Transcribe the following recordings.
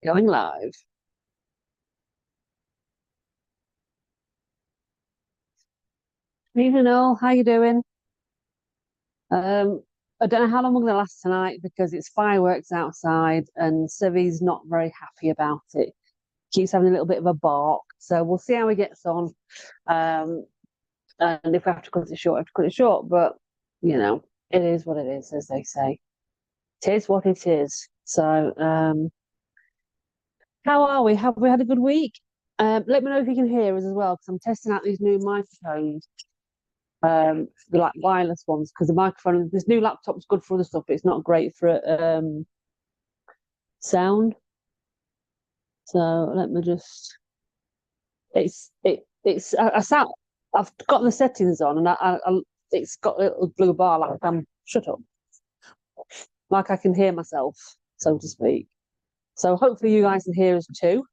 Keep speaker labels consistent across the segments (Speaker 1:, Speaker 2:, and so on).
Speaker 1: Going live. Evening all, how you doing? I don't know how long we're going to last tonight because it's fireworks outside and Civi's not very happy about it. Keeps having a little bit of a bark, so we'll see how he gets on. And if we have to cut it short, I have to cut it short. But you know, it is what it is, as they say. It is what it is. So, how are we? Have we had a good week? Let me know if you can hear us as well, because I'm testing out these new microphones. The like wireless ones, because the microphone, this new laptop's good for other stuff, but it's not great for sound. So let me just. I've got the settings on, and it's got a little blue bar like I'm shut up, like I can hear myself, so to speak. So hopefully you guys can hear us too.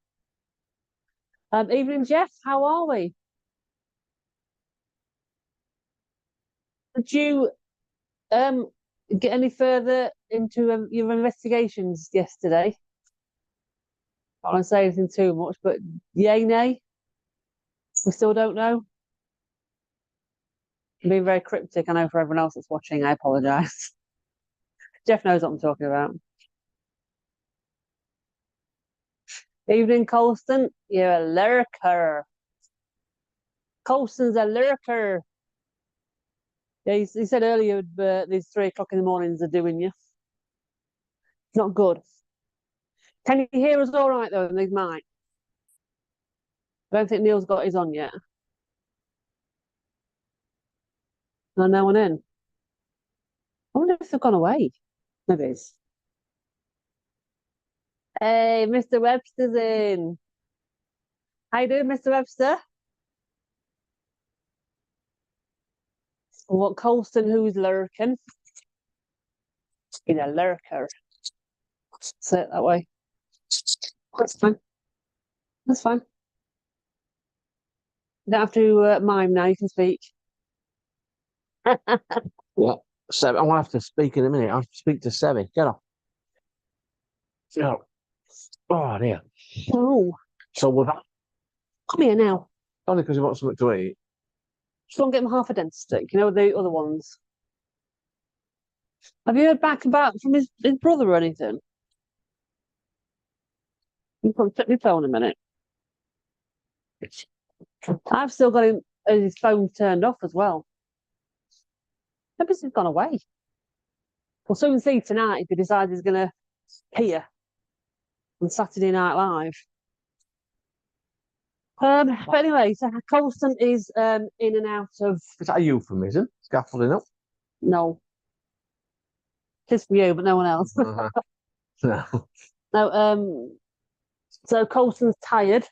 Speaker 1: Evening, Jeff. How are we? Did you get any further into your investigations yesterday? I don't want to say anything too much, but yay, nay? We still don't know. I'm being very cryptic, I know, for everyone else that's watching. I apologise. Jeff knows what I'm talking about. Evening, Colston. You're a lurker. Colston's a lurker. Yeah, he said earlier these 3 o'clock in the mornings are doing you. Not good. Can you hear us all right, though, in these mics? I don't think Neil's got his on yet. No one in. I wonder if they've gone away. Maybe it's. Hey, Mr. Webster's in. How you doing, Mr. Webster? What Colston, who's lurking? He's a lurker. Say it that way. That's fine. That's fine. You don't have to mime now, you can speak.
Speaker 2: Yeah, Seb, I'm gonna have to speak in a minute. I have to speak to Sebby. Get off. Oh, oh dear.
Speaker 1: Oh,
Speaker 2: So we're back.
Speaker 1: come here now.
Speaker 2: Only because you want something to eat.
Speaker 1: Just go and get him half a dent stick, you know, the other ones. Have you heard back about from his brother or anything? You can check your phone a minute. I've still got his phone turned off as well. Maybe he's gone away. We'll soon see tonight if he decides he's going to hear on Saturday Night Live. But anyway, so Colston is in and out of.
Speaker 2: Is that a euphemism? Scaffolding up?
Speaker 1: No. Just for you, but no one else.
Speaker 2: Uh-huh. No.
Speaker 1: No, so Colston's tired.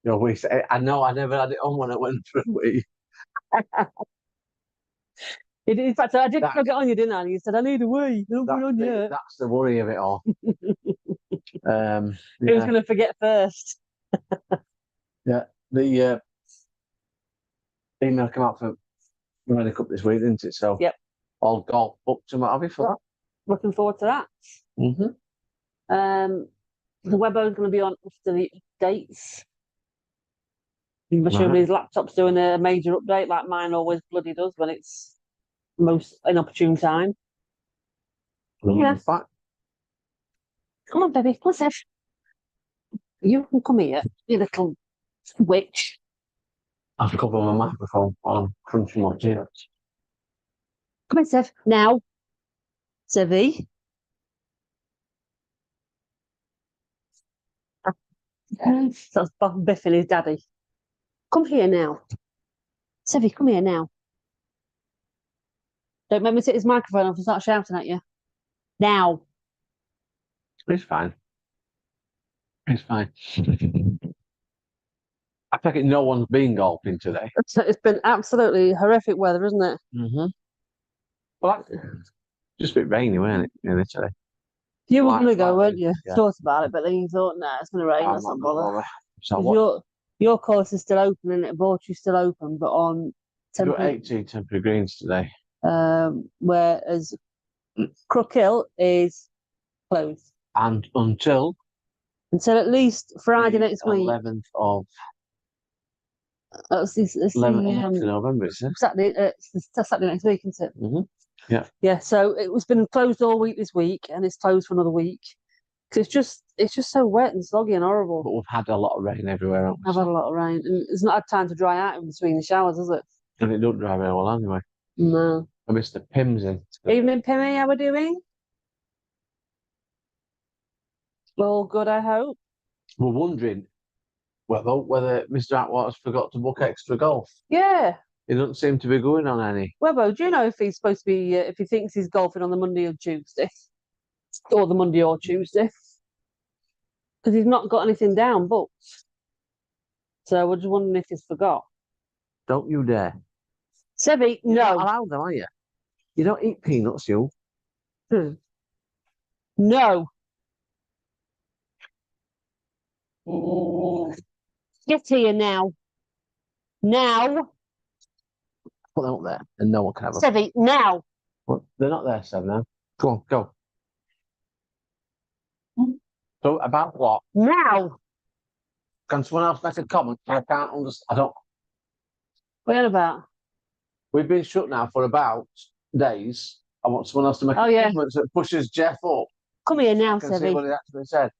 Speaker 2: No, I know I never had it on when I went through it.
Speaker 1: In fact, I did plug it on you, didn't I? And you said, I need a wee. Don't put it on yet.
Speaker 2: That's the worry of it all.
Speaker 1: Who's going to forget first?
Speaker 2: Yeah, the email came out for Ryder Cup this week, didn't it? So,
Speaker 1: yep,
Speaker 2: all golf booked and what have you for that.
Speaker 1: Looking forward to that. The Webbo's going to be on after the updates. I'm assuming his laptop's doing a major update, like mine always bloody does when it's most inopportune time. Yeah. Come on, baby. Come on, Seth. You can come here, you little witch.
Speaker 2: I've covered my microphone while I'm crunching my tears.
Speaker 1: Come on, Seth. Now. Sevy. That's Bob biffing his daddy. Come here now. Sevy, come here now. Don't make me take his microphone off and start shouting at you. Now.
Speaker 2: It's fine. It's fine. I take it no one's been golfing today.
Speaker 1: It's been absolutely horrific weather, isn't it?
Speaker 2: Well, just a bit rainy, weren't it, today?
Speaker 1: You were going to go, weren't you? Yeah. Thought about it, but then you thought, nah, it's going to rain. That's not bother. So your course is still open, and Bawtry's still open, but on
Speaker 2: temporary. Got 18 temporary greens today.
Speaker 1: Whereas Crook Hill is closed
Speaker 2: And until
Speaker 1: until at least Friday
Speaker 2: the
Speaker 1: next week.
Speaker 2: 11th of
Speaker 1: Let's see,
Speaker 2: 11th of November, is it?
Speaker 1: Saturday, it's Saturday next week, isn't it?
Speaker 2: Mhm. Yeah.
Speaker 1: Yeah. So it was been closed all week this week, and it's closed for another week. 'Cause it's just so wet and soggy and horrible.
Speaker 2: But we've had a lot of rain everywhere, haven't we?
Speaker 1: I've had a lot of rain, and it's not had time to dry out in between the showers, has it?
Speaker 2: And it don't dry very well anyway.
Speaker 1: No.
Speaker 2: I missed the Pims in.
Speaker 1: Evening, Pimmy. How we doing? All good, I hope.
Speaker 2: We're wondering whether Mr. Atwater's forgot to book extra golf.
Speaker 1: Yeah.
Speaker 2: He doesn't seem to be going on any.
Speaker 1: Webbo, do you know if he's supposed to be, if he thinks he's golfing on the Monday or Tuesday? Or the Monday or Tuesday? Because he's not got anything down booked. So we're just wondering if he's forgot.
Speaker 2: Don't you dare.
Speaker 1: Sevi,
Speaker 2: You're not
Speaker 1: no.
Speaker 2: allowed them, are you? You don't eat peanuts, you.
Speaker 1: No. Get here now. Now.
Speaker 2: Put them up there and no one can have them.
Speaker 1: Sevi, now.
Speaker 2: Well, they're not there, Seven, now. Go on, go. So about what?
Speaker 1: Now.
Speaker 2: Can someone else make a comment? I can't understand. I don't.
Speaker 1: What are you on about?
Speaker 2: We've been shut now for about days. I want someone else to make
Speaker 1: Oh,
Speaker 2: a
Speaker 1: yeah.
Speaker 2: comment that pushes Jeff up.
Speaker 1: Come here now,
Speaker 2: I can see
Speaker 1: Sevi.
Speaker 2: what he actually said.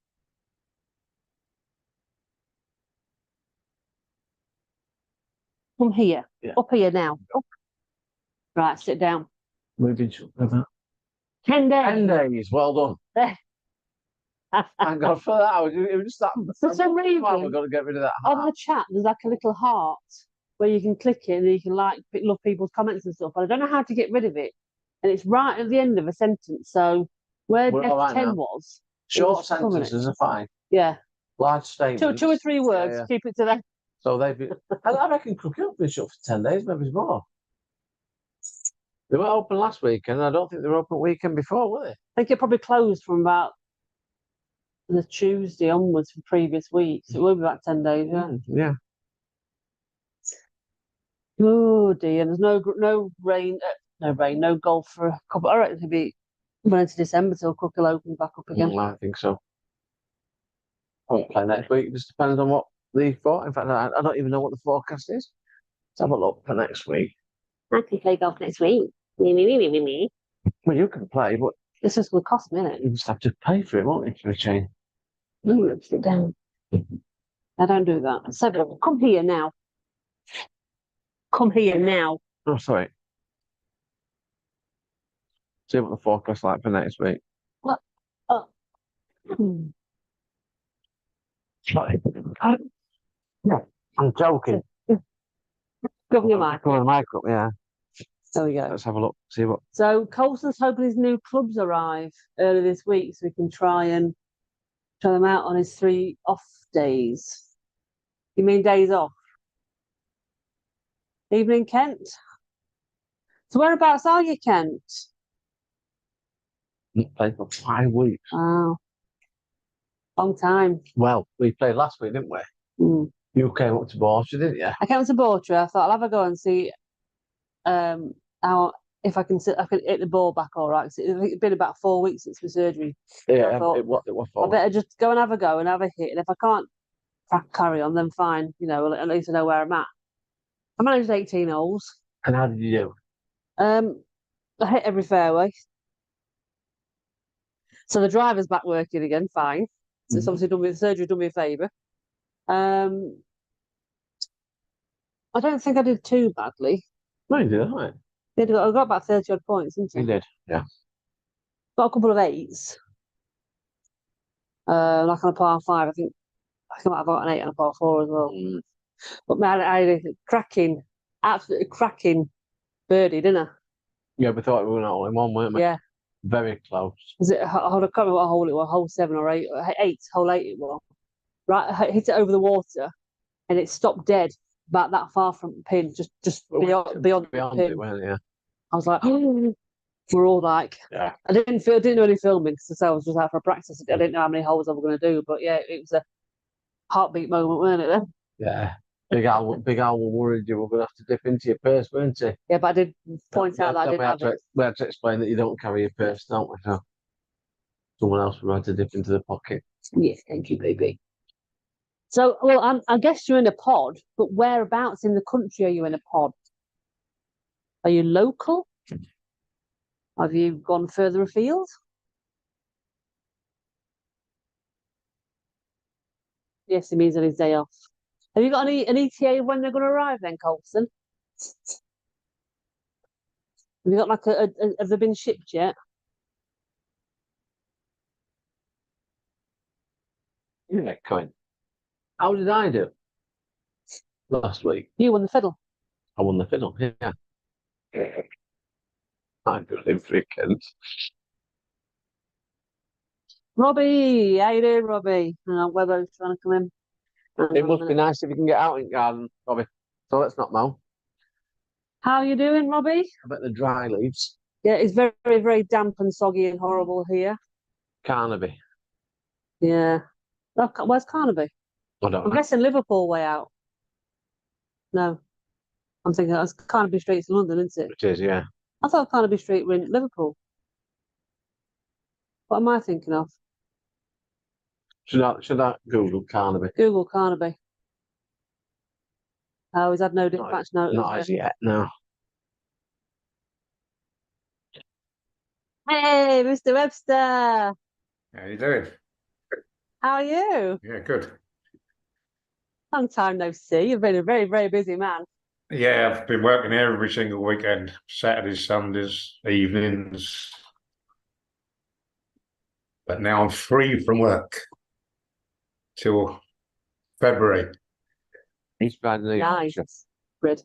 Speaker 1: Come here.
Speaker 2: Yeah.
Speaker 1: Up here now. Up. Right, sit down.
Speaker 2: We've been shut for about
Speaker 1: 10 days.
Speaker 2: 10 days. Well done. Thank God for that. It was just that.
Speaker 1: For some reason,
Speaker 2: Well, we've got to get rid of that.
Speaker 1: on the chat, there's like a little heart where you can click it and you can like love people's comments and stuff. But I don't know how to get rid of it. And it's right at the end of a sentence. So where
Speaker 2: We're all right
Speaker 1: F10
Speaker 2: now.
Speaker 1: was,
Speaker 2: Short
Speaker 1: was covering it.
Speaker 2: sentences are fine.
Speaker 1: Yeah.
Speaker 2: Large statements.
Speaker 1: Two or three words,
Speaker 2: yeah.
Speaker 1: keep it to that.
Speaker 2: So they've been. I reckon Crook Hill been shut for 10 days, maybe more. They were open last weekend. I don't think they were open weekend before, were they?
Speaker 1: I think it probably closed from about the Tuesday onwards from previous weeks. It will be about 10 days, yeah.
Speaker 2: Yeah.
Speaker 1: Oh dear, there's no rain, no golf for a couple. I reckon it'll be well into December till Crook Hill opens back up again.
Speaker 2: I think so. I won't play next week. It just depends on what the forecast. In fact, I don't even know what the forecast is. Let's have a look for next week.
Speaker 1: I can play golf next week. Me.
Speaker 2: Well, you can play, but
Speaker 1: This just will cost me, innit?
Speaker 2: you just have to pay for it, won't you, for a chain?
Speaker 1: No, sit down. I don't do that. So come here now. Come here now.
Speaker 2: Oh, sorry. See what the forecast like for next week.
Speaker 1: Hmm.
Speaker 2: Sorry. I'm joking.
Speaker 1: Give me a mic.
Speaker 2: Go on the mic up, yeah.
Speaker 1: There we go.
Speaker 2: Let's have a look. See what.
Speaker 1: So Colson's hoping his new clubs arrive early this week so we can try them out on his 3 off days. You mean days off? Evening, Kent. So whereabouts are you, Kent?
Speaker 2: Not played for 5 weeks.
Speaker 1: Wow. Long time.
Speaker 2: Well, we played last week, didn't we?
Speaker 1: Mm.
Speaker 2: You came up to Borchester, didn't you?
Speaker 1: I came to Bawtry. I thought I'll have a go and see how if I can hit the ball back all right. 'Cause it's been about 4 weeks since my surgery.
Speaker 2: Yeah,
Speaker 1: I thought,
Speaker 2: it was
Speaker 1: I
Speaker 2: 4
Speaker 1: better just go and have a go and have a hit. And if I can't carry on, then fine. You know, at least I know where I'm at. I managed 18 holes.
Speaker 2: And how did you do?
Speaker 1: I hit every fairway. So the driver's back working again, fine. So it's obviously done me the surgery, done me a favour. I don't think I did too badly.
Speaker 2: No, you did, all right.
Speaker 1: I got about 30 odd points, didn't I?
Speaker 2: You did, yeah.
Speaker 1: Got a couple of 8s. Like on a par 5, I think I might have got an 8 on a par 4 as well. But man, I had a cracking, absolutely cracking birdie, didn't I?
Speaker 2: Yeah, we thought we were not all in one, weren't we?
Speaker 1: Yeah.
Speaker 2: Very close.
Speaker 1: Was it? I can't remember what hole it was. Hole 7 or 8, hole 8 it was. Right, I hit it over the water, and it stopped dead about that far from the pin, just beyond the pin.
Speaker 2: it, weren't you?
Speaker 1: I was like, oh, we're all like,
Speaker 2: Yeah.
Speaker 1: I didn't do any filming because I was just out for practice. I didn't know how many holes I was going to do, but yeah, it was a heartbeat moment, weren't it? Then
Speaker 2: Yeah. Big Al were worried you were going to have to dip into your purse, weren't you?
Speaker 1: Yeah, but I did point out that I
Speaker 2: Then
Speaker 1: didn't have it.
Speaker 2: we had to explain that you don't carry your purse, don't we? So someone else would have to dip into the pocket.
Speaker 1: Yes, thank you, baby. So, well, I guess you're in a pod, but whereabouts in the country are you in a pod? Are you local? Have you gone further afield? Yes, it means on his day off. Have you got an ETA of when they're going to arrive then, Colson? Have you got like have they been shipped yet?
Speaker 2: Yeah, coin. How did I do last week?
Speaker 1: You won the fiddle.
Speaker 2: I won the fiddle. Yeah. I'm really freaking.
Speaker 1: Robbie, how you doing, Robbie? Webber's trying to come in.
Speaker 2: It must be nice if you can get out in garden, Robbie. So let's not mow.
Speaker 1: How are you doing, Robbie?
Speaker 2: I bet the dry leaves.
Speaker 1: Yeah, it's very, very, very damp and soggy and horrible here.
Speaker 2: Carnaby.
Speaker 1: Yeah. Where's Carnaby?
Speaker 2: I don't
Speaker 1: I'm
Speaker 2: know.
Speaker 1: guessing Liverpool way out. No. I'm thinking that's Carnaby Street's London, isn't it?
Speaker 2: It is, yeah.
Speaker 1: I thought Carnaby Street were in Liverpool. What am I thinking of?
Speaker 2: Should I Google Carnaby?
Speaker 1: Google Carnaby. Oh, he's had no dispatch notice.
Speaker 2: Not as yet, no.
Speaker 1: Hey, Mr. Webster.
Speaker 3: How you doing?
Speaker 1: How are you?
Speaker 3: Yeah, good.
Speaker 1: Long time no see. You've been a very, very busy man.
Speaker 3: Yeah, I've been working here every single weekend, Saturdays, Sundays, evenings. But now I'm free from work till February.
Speaker 2: He's bad in
Speaker 1: Nice. Good.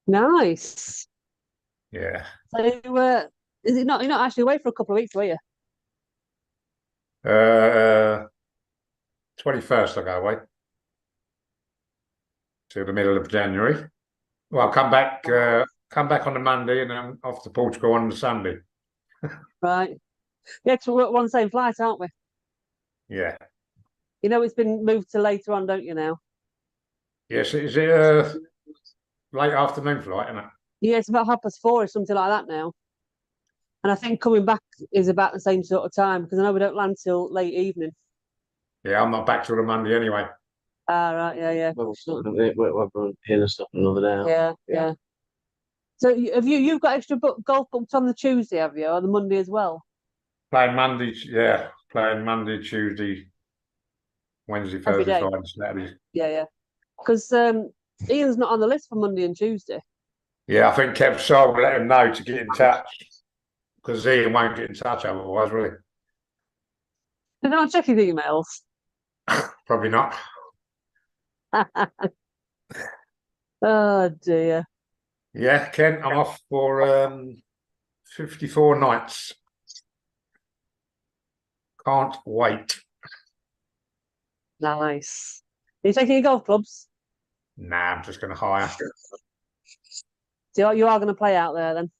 Speaker 1: Nice.
Speaker 3: Yeah.
Speaker 1: So, is it not? You're not actually away for a couple of weeks, were you?
Speaker 3: 21st I go away till the middle of January. Well, I'll come back on the Monday and then off to Portugal on the Sunday.
Speaker 1: Right. Yeah, 'cause we're on the same flight, aren't we?
Speaker 3: Yeah.
Speaker 1: You know, it's been moved to later on, don't you now?
Speaker 3: Yes, is it a late afternoon flight, isn't it?
Speaker 1: Yeah, it's about 4:30 or something like that now. And I think coming back is about the same sort of time because I know we don't land till late evening.
Speaker 3: Yeah, I'm not back till the Monday anyway.
Speaker 1: Ah, right, yeah.
Speaker 2: We're here and stuff another day.
Speaker 1: Yeah. So you've got extra golf booked on the Tuesday, have you, or the Monday as well?
Speaker 3: Playing Monday, Tuesday, Wednesday,
Speaker 1: Every
Speaker 3: Thursday,
Speaker 1: day.
Speaker 3: Friday, Saturday.
Speaker 1: Yeah. Because Ian's not on the list for Monday and Tuesday.
Speaker 3: Yeah, I think Kev Saul will let him know to get in touch because Ian won't get in touch otherwise, will he?
Speaker 1: Did I not check his emails?
Speaker 3: Probably not.
Speaker 1: Oh dear.
Speaker 3: Yeah, Ken, I'm off for 54 nights. Can't wait.
Speaker 1: Nice. Are you taking your golf clubs?
Speaker 3: Nah, I'm just going to hire.
Speaker 1: So you are going to play out there then?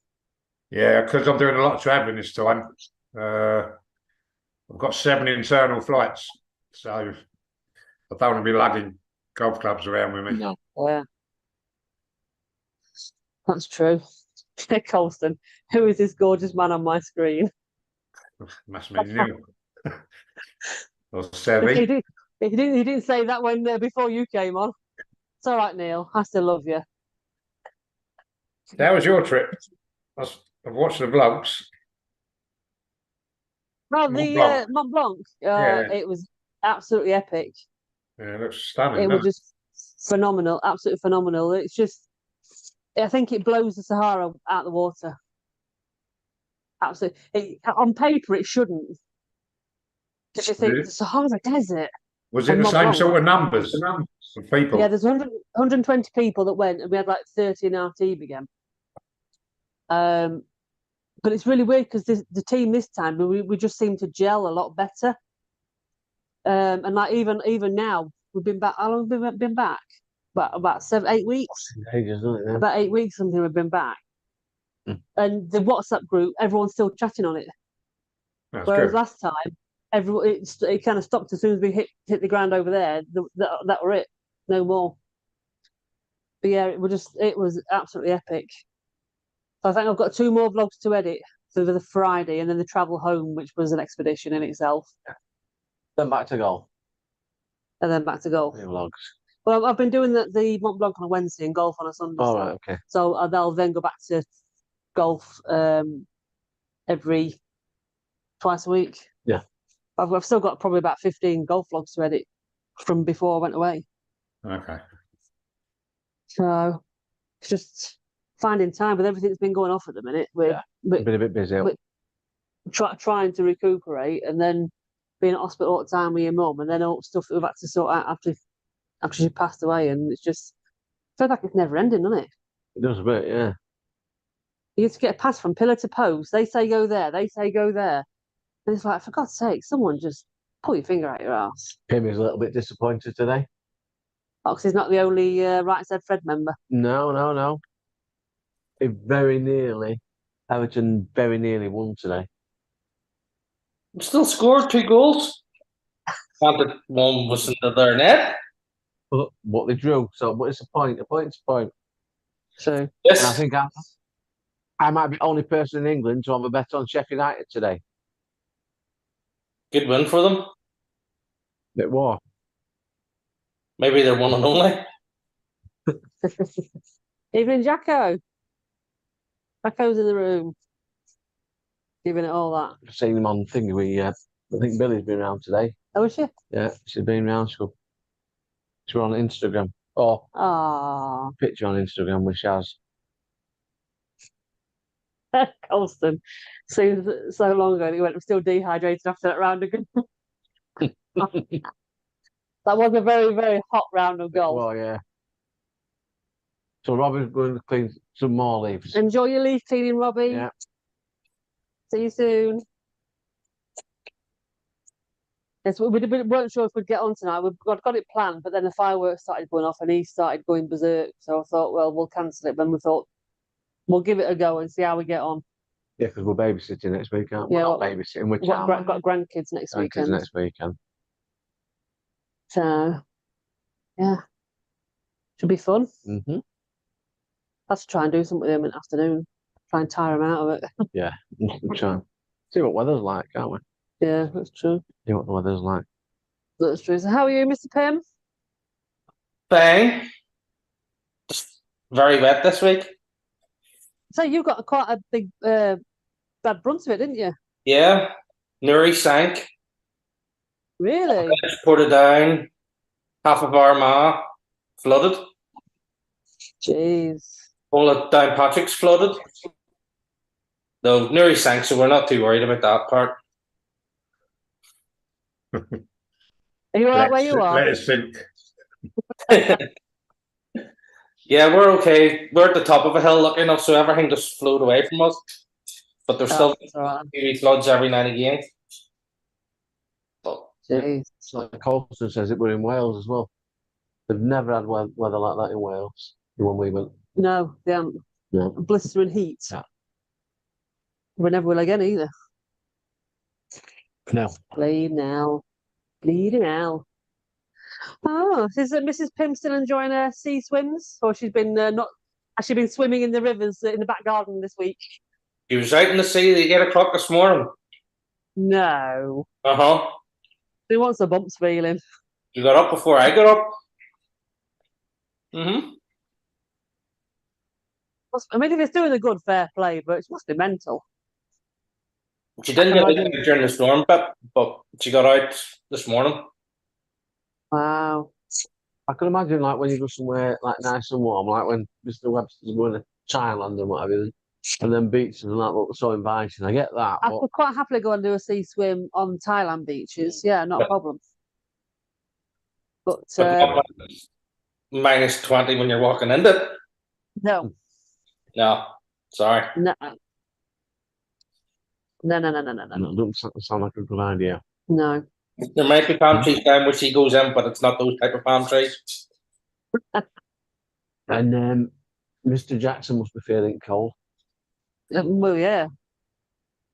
Speaker 3: Yeah, because I'm doing a lot of travelling this time. I've got 7 internal flights, so I don't want to be lugging golf clubs around with me.
Speaker 2: No.
Speaker 1: Yeah. That's true. Colston, who is this gorgeous man on my screen?
Speaker 3: Must be new. Or
Speaker 1: He
Speaker 3: Sevy.
Speaker 1: didn't say that when before you came on. It's all right, Neil. I still love you.
Speaker 3: How was your trip? I've watched the vlogs.
Speaker 1: Well,
Speaker 3: Mont
Speaker 1: the
Speaker 3: Blanc.
Speaker 1: Mont Blanc,
Speaker 3: Yeah.
Speaker 1: it was absolutely epic.
Speaker 3: Yeah, it looks stunning.
Speaker 1: It was
Speaker 3: doesn't
Speaker 1: just phenomenal, absolutely phenomenal. It's just, I think it blows the Sahara out the water. Absolutely. On paper, it shouldn't. Because you think
Speaker 3: Really?
Speaker 1: the Sahara's a desert.
Speaker 3: Was it
Speaker 1: And
Speaker 3: the
Speaker 1: Mont
Speaker 3: same
Speaker 1: Blanc.
Speaker 3: sort of numbers of people?
Speaker 1: Yeah, there's 120 people that went, and we had like 30 in our team again. But it's really weird because the team this time we just seem to gel a lot better. And like even now we've been back. How long have we been back? About 7-8 weeks.
Speaker 2: Ages, isn't it?
Speaker 1: About 8 weeks something we've been back. And the WhatsApp group, everyone's still chatting on it.
Speaker 3: That's
Speaker 1: Whereas
Speaker 3: good.
Speaker 1: last time, everyone it kind of stopped as soon as we hit the ground over there. That were it. no more. But yeah, it was absolutely epic. So I think I've got 2 more vlogs to edit for the Friday, and then the travel home, which was an expedition in itself,
Speaker 2: Then back to golf.
Speaker 1: and then back to golf.
Speaker 2: Your vlogs.
Speaker 1: Well, I've been doing the Mont Blanc on a Wednesday and golf on a Sunday.
Speaker 2: All right, okay.
Speaker 1: So I'll then go back to golf every twice a week.
Speaker 2: Yeah.
Speaker 1: I've still got probably about 15 golf vlogs to edit from before I went away.
Speaker 3: Okay.
Speaker 1: So it's just finding time with everything that's been going off at the minute.
Speaker 2: I've been a bit busy.
Speaker 1: But- trying to recuperate, and then being at hospital all the time with your mum, and then all stuff that we've had to sort out after she passed away, and it's just feels like it's never ending, doesn't it?
Speaker 2: It does a bit, yeah.
Speaker 1: You have to get a pass from pillar to post. They say go there. They say go there. And it's like, for God's sake, someone just pull your finger out your ass.
Speaker 2: Kimmy's a little bit disappointed today.
Speaker 1: Ox is not the only Right Said Fred member.
Speaker 2: No. It very nearly, Everton very nearly won today.
Speaker 4: Still scored 2 goals. Granted, one was into their net.
Speaker 2: But what they drew, so but it's a point. A point's a point.
Speaker 1: So
Speaker 2: And I
Speaker 4: Yes.
Speaker 2: think I might be the only person in England to have a bet on Sheffield United today.
Speaker 4: Good win for them.
Speaker 2: It was.
Speaker 4: Maybe they're one and only.
Speaker 1: evening, Jacko. Jacko's in the room, giving it all that.
Speaker 2: I've seen him on thing. I think Billy's been around today.
Speaker 1: Oh, is she?
Speaker 2: Yeah, she's been around. She's on Instagram. Oh,
Speaker 1: Ah,
Speaker 2: picture on Instagram with Shaz.
Speaker 1: Colston. Seems so long ago that he went, I'm still dehydrated after that round again. That was a very, very hot round of golf.
Speaker 2: Well, yeah. So Robin's going to clean some more leaves.
Speaker 1: Enjoy your leaf cleaning, Robbie.
Speaker 2: Yeah.
Speaker 1: See you soon. Yes, we weren't sure if we'd get on tonight. We've got it planned, but then the fireworks started going off and he started going berserk. So I thought, well, we'll cancel it. Then we thought, we'll give it a go and see how we get on.
Speaker 2: Yeah, because we're babysitting next week, aren't we?
Speaker 1: Yeah,
Speaker 2: Not
Speaker 1: what-
Speaker 2: babysitting, we're
Speaker 1: Got grandkids next weekend.
Speaker 2: next weekend.
Speaker 1: So, yeah. Should be fun.
Speaker 2: Mm-hmm.
Speaker 1: Let's try and do something with them in the afternoon. Try and tire them out of it.
Speaker 2: We'll try and see what weather's like, can't we?
Speaker 1: Yeah, that's true.
Speaker 2: See what the weather's like.
Speaker 1: That's true. So how are you, Mr. Pym?
Speaker 4: Bang. Just very wet this week.
Speaker 1: So you got quite a big bad brunt of it, didn't you?
Speaker 4: Yeah. Nuri sank.
Speaker 1: Really?
Speaker 4: Ported down. Half of Armagh flooded.
Speaker 1: Jeez.
Speaker 4: All of Downpatrick's flooded. Though Nuri sank, so we're not too worried about that part.
Speaker 1: Are you all right where you are?
Speaker 3: Let it sink.
Speaker 4: Yeah, we're okay. We're at the top of a hill, lucky enough, so everything just flowed away from us. But there's still
Speaker 1: That's all right.
Speaker 4: maybe floods every now and again. But
Speaker 1: Jeez.
Speaker 2: It's like Colston says it, we're in Wales as well. They've never had weather like that in Wales when we went.
Speaker 1: No, they haven't.
Speaker 2: No.
Speaker 1: Blistering heat.
Speaker 2: Yeah.
Speaker 1: We never will again either.
Speaker 2: No.
Speaker 1: Bleeding now. Bleeding out. Oh, is Mrs. Pym still enjoying her sea swims? Or she's been not actually been swimming in the rivers in the back garden this week?
Speaker 4: he was out in the sea at 8 o'clock this morning.
Speaker 1: No.
Speaker 4: Uh-huh.
Speaker 1: Who wants a bumps feeling?
Speaker 4: You got up before I got up. Mm-hmm.
Speaker 1: I mean, if it's doing a good, fair play, but it must be mental.
Speaker 4: She didn't get out during the storm, but she got out this morning.
Speaker 1: Wow.
Speaker 2: I can imagine like when you go somewhere like nice and warm, like when Mr. Webster's going to Thailand and whatever, and then beaches and that look so inviting. I get that.
Speaker 1: I
Speaker 2: But
Speaker 1: could quite happily go and do a sea swim on Thailand beaches. Yeah, not a problem. But
Speaker 4: But minus 20 when you're walking into it.
Speaker 1: no,
Speaker 4: No, sorry.
Speaker 1: no, no.
Speaker 2: it doesn't sound like a good idea.
Speaker 1: No.
Speaker 4: There might be palm trees down where she goes in, but it's not those type of palm trees.
Speaker 2: And Mr. Jackson must be feeling cold,
Speaker 1: Well, yeah.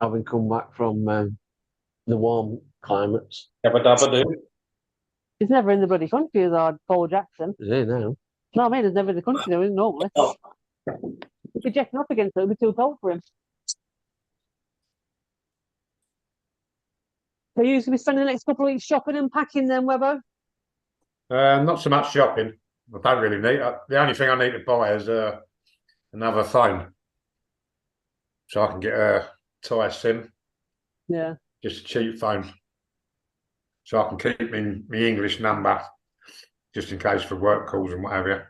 Speaker 2: having come back from the warm climates.
Speaker 4: Dabba dabba do.
Speaker 1: He's never in the bloody country as our Paul Jackson.
Speaker 2: Is he now?
Speaker 1: No, I mean, he's never in the country though, normally. If you're jacking up against it, it'll be too cold for him. So you going to be spending the next couple of weeks shopping and packing then, Webbo?
Speaker 3: Not so much shopping. I don't really need. The only thing I need to buy is another phone, so I can get a Thai SIM,
Speaker 1: Yeah.
Speaker 3: just a cheap phone, so I can keep my English number, just in case for work calls and what have you.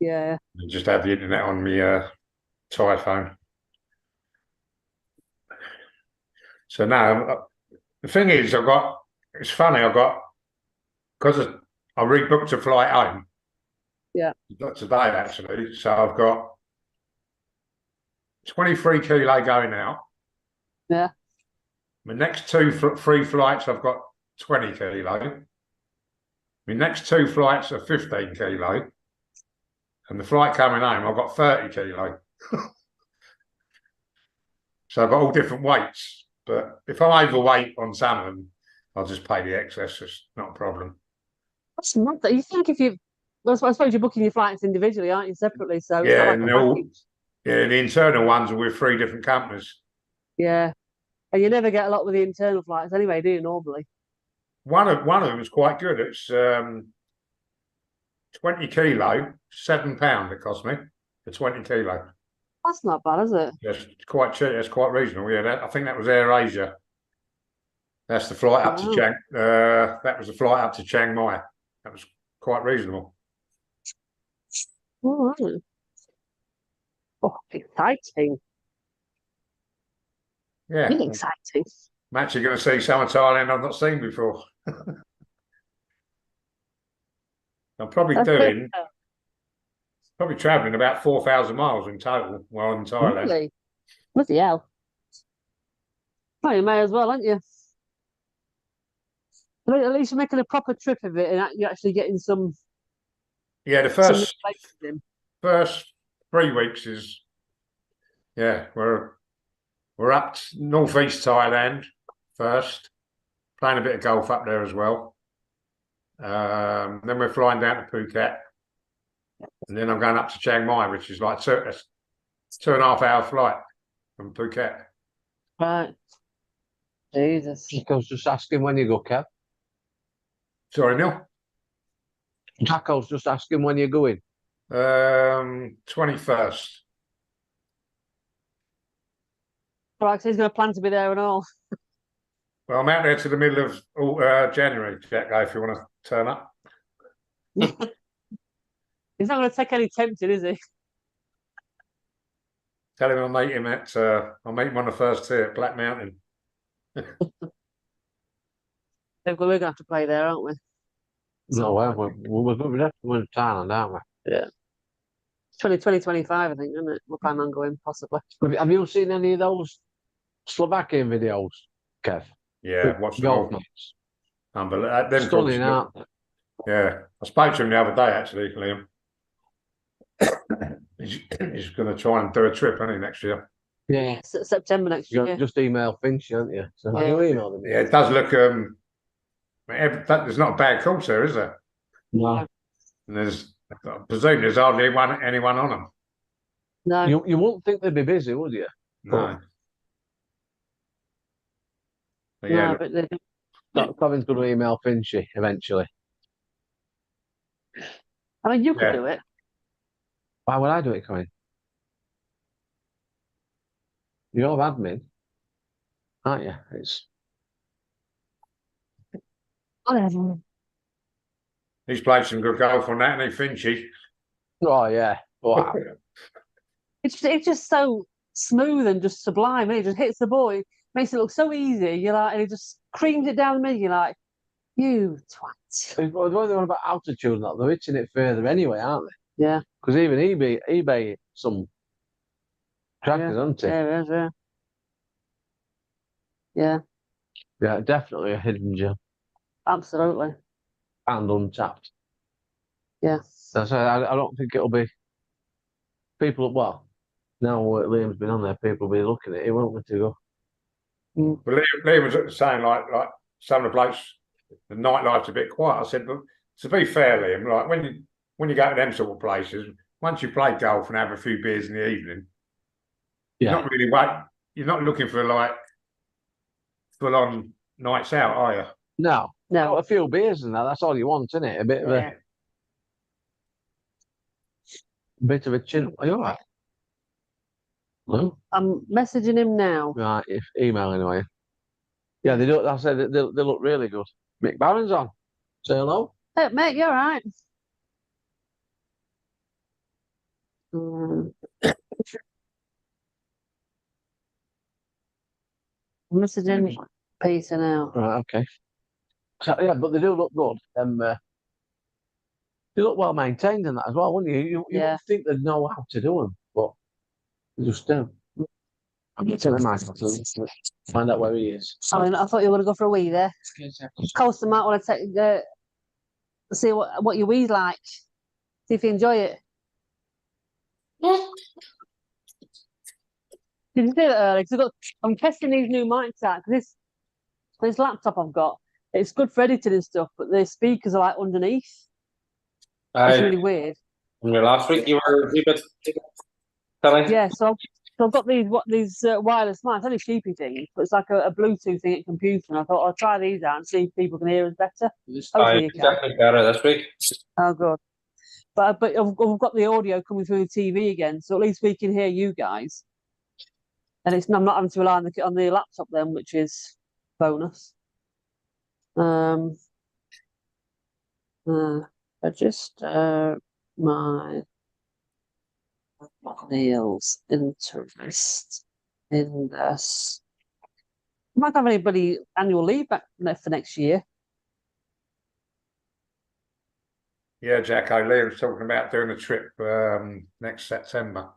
Speaker 1: Yeah.
Speaker 3: And just have the internet on my Thai phone. So now the thing is, it's funny. Because I rebooked a flight home.
Speaker 1: Yeah.
Speaker 3: Today actually. So I've got 23 kilo going out.
Speaker 1: Yeah.
Speaker 3: My next three flights, I've got 20 kilo. My next 2 flights are 15 kilo. And the flight coming home, I've got 30 kilo. So I've got all different weights. But if I'm overweight on some of them, I'll just pay the excess. It's not a problem.
Speaker 1: That's mad. You think if you, well, I suppose you're booking your flights individually, aren't you, separately? So it's
Speaker 3: Yeah,
Speaker 1: not
Speaker 3: and
Speaker 1: like
Speaker 3: they're
Speaker 1: a
Speaker 3: all,
Speaker 1: package.
Speaker 3: yeah, the internal ones are with 3 different companies.
Speaker 1: Yeah. And you never get a lot with the internal flights anyway, do you, normally?
Speaker 3: One of them is quite good. It's 20 kilo, £7 it cost me for 20 kilo.
Speaker 1: That's not bad, is it?
Speaker 3: That's quite cheap. That's quite reasonable. Yeah, I think that was Air Asia. That's the flight up to
Speaker 1: Wow.
Speaker 3: Chiang. That was the flight up to Chiang Mai. That was quite reasonable.
Speaker 1: All right. Oh, exciting.
Speaker 3: Yeah,
Speaker 1: Really exciting.
Speaker 3: I'm actually going to see some of Thailand I've not seen before. I'm probably
Speaker 1: That's
Speaker 3: doing,
Speaker 1: it.
Speaker 3: probably travelling about 4,000 miles in total while in Thailand.
Speaker 1: Really? Bloody hell. Well, you may as well, aren't you? At least you're making a proper trip of it and you're actually getting some
Speaker 3: Yeah, the
Speaker 1: some
Speaker 3: first
Speaker 1: places in.
Speaker 3: first 3 weeks is, yeah, we're up to northeast Thailand first, playing a bit of golf up there as well. Then we're flying down to Phuket, and then I'm going up to Chiang Mai, which is like 2.5 hour flight from Phuket.
Speaker 1: Right. Jesus.
Speaker 2: I was just asking when you go, Kev.
Speaker 3: Sorry, Neil.
Speaker 2: Jack, I was just asking when you're going.
Speaker 3: 21st.
Speaker 1: Right, so he's going to plan to be there and all.
Speaker 3: Well, I'm out there to the middle of January, Jack, if you want to turn up.
Speaker 1: He's not going to take any tempting, is he?
Speaker 3: Tell him I'll meet him on the first tee at Black Mountain.
Speaker 1: We're going to have to play there, aren't we?
Speaker 2: No, well, we're going to Thailand, aren't we?
Speaker 1: Yeah. 2025, I think, isn't it? We're planning on going, possibly.
Speaker 2: Have you seen any of those Slovakian videos, Kev?
Speaker 3: Yeah, watch the
Speaker 2: Golf
Speaker 3: golf.
Speaker 2: match.
Speaker 3: Unbelievable. Them
Speaker 2: Stunning,
Speaker 3: courses-
Speaker 2: aren't they?
Speaker 3: Yeah, I spoke to him the other day actually, Liam. He's going to try and do a trip, isn't he, next year?
Speaker 2: Yeah.
Speaker 1: September next
Speaker 2: You
Speaker 1: year.
Speaker 2: just email Finch, haven't you? So
Speaker 1: Yeah.
Speaker 2: you emailed him.
Speaker 3: Yeah, it does look. There's not a bad course there, is there?
Speaker 2: No.
Speaker 3: And I presume there's hardly anyone on them.
Speaker 1: No.
Speaker 2: You wouldn't think they'd be busy, would you?
Speaker 3: No. But yeah,
Speaker 1: No,
Speaker 3: look,
Speaker 1: but they,
Speaker 2: Covin's going to email Finchy eventually.
Speaker 1: I mean, you could
Speaker 3: Yeah.
Speaker 1: do it.
Speaker 2: Why would I do it, Colin? You're admin, aren't you? It's
Speaker 1: Whatever.
Speaker 3: he's played some good golf on that, and he Finchy.
Speaker 2: oh yeah. Wow.
Speaker 1: It's just so smooth and just sublime. And it just hits the ball. It makes it look so easy. You're like, and it just creams it down the middle. You're like, you twat.
Speaker 2: What are they on about altitude and that? They're hitting it further anyway, aren't they?
Speaker 1: Yeah.
Speaker 2: Because even eBay some trackers, aren't they?
Speaker 1: Yeah. Yeah,
Speaker 2: Yeah, definitely a hidden gem
Speaker 1: absolutely.
Speaker 2: and untapped.
Speaker 1: Yeah.
Speaker 2: That's I don't think it'll be people. Well, now Liam's been on there, people will be looking at it. Won't want to go.
Speaker 3: But Liam was saying like some of the blokes the nightlife's a bit quiet. I said, but to be fair, Liam, like when you go to them sort of places, once you play golf and have a few beers in the evening,
Speaker 2: Yeah.
Speaker 3: you're not really you're not looking for like full on nights out, are you?
Speaker 2: No.
Speaker 1: No.
Speaker 2: A few beers and that's all you want, isn't it? A bit of a chin. Are you all right? No?
Speaker 1: I'm messaging him now.
Speaker 2: Right, if email anyway. Yeah, they do. I said they look really good. Mick Barron's on. Say hello.
Speaker 1: Hey, mate, you're right. I'm messaging Peter now.
Speaker 2: Right, okay. So, yeah, but they do look good. They look well maintained in that as well, wouldn't you? You
Speaker 1: Yeah.
Speaker 2: would think they'd know how to do them, but they just don't. I'm going to tell him Michael to find out where he is.
Speaker 1: I mean, I thought you were going to go for a wee there. Coast might want to take see what your wee's like. See if you enjoy it. Did you see that earlier? Because I'm testing these new mics out. Because this laptop I've got, it's good for editing and stuff, but the speakers are like underneath. It's really weird.
Speaker 4: Last week you were a wee bit telling.
Speaker 1: Yeah, so I've got these wireless mics, only cheapy things, but it's like a Bluetooth thing at computer. And I thought I'll try these out and see if people can hear us better. Hopefully you can.
Speaker 4: Definitely better this week.
Speaker 1: Oh, good. But I've got the audio coming through the TV again, so at least we can hear you guys. And I'm not having to rely on the laptop then, which is bonus. Register my Neil's interest in this. I might have anybody annual leave back for next year.
Speaker 3: Yeah, Jacko, Liam's talking about doing a trip next September.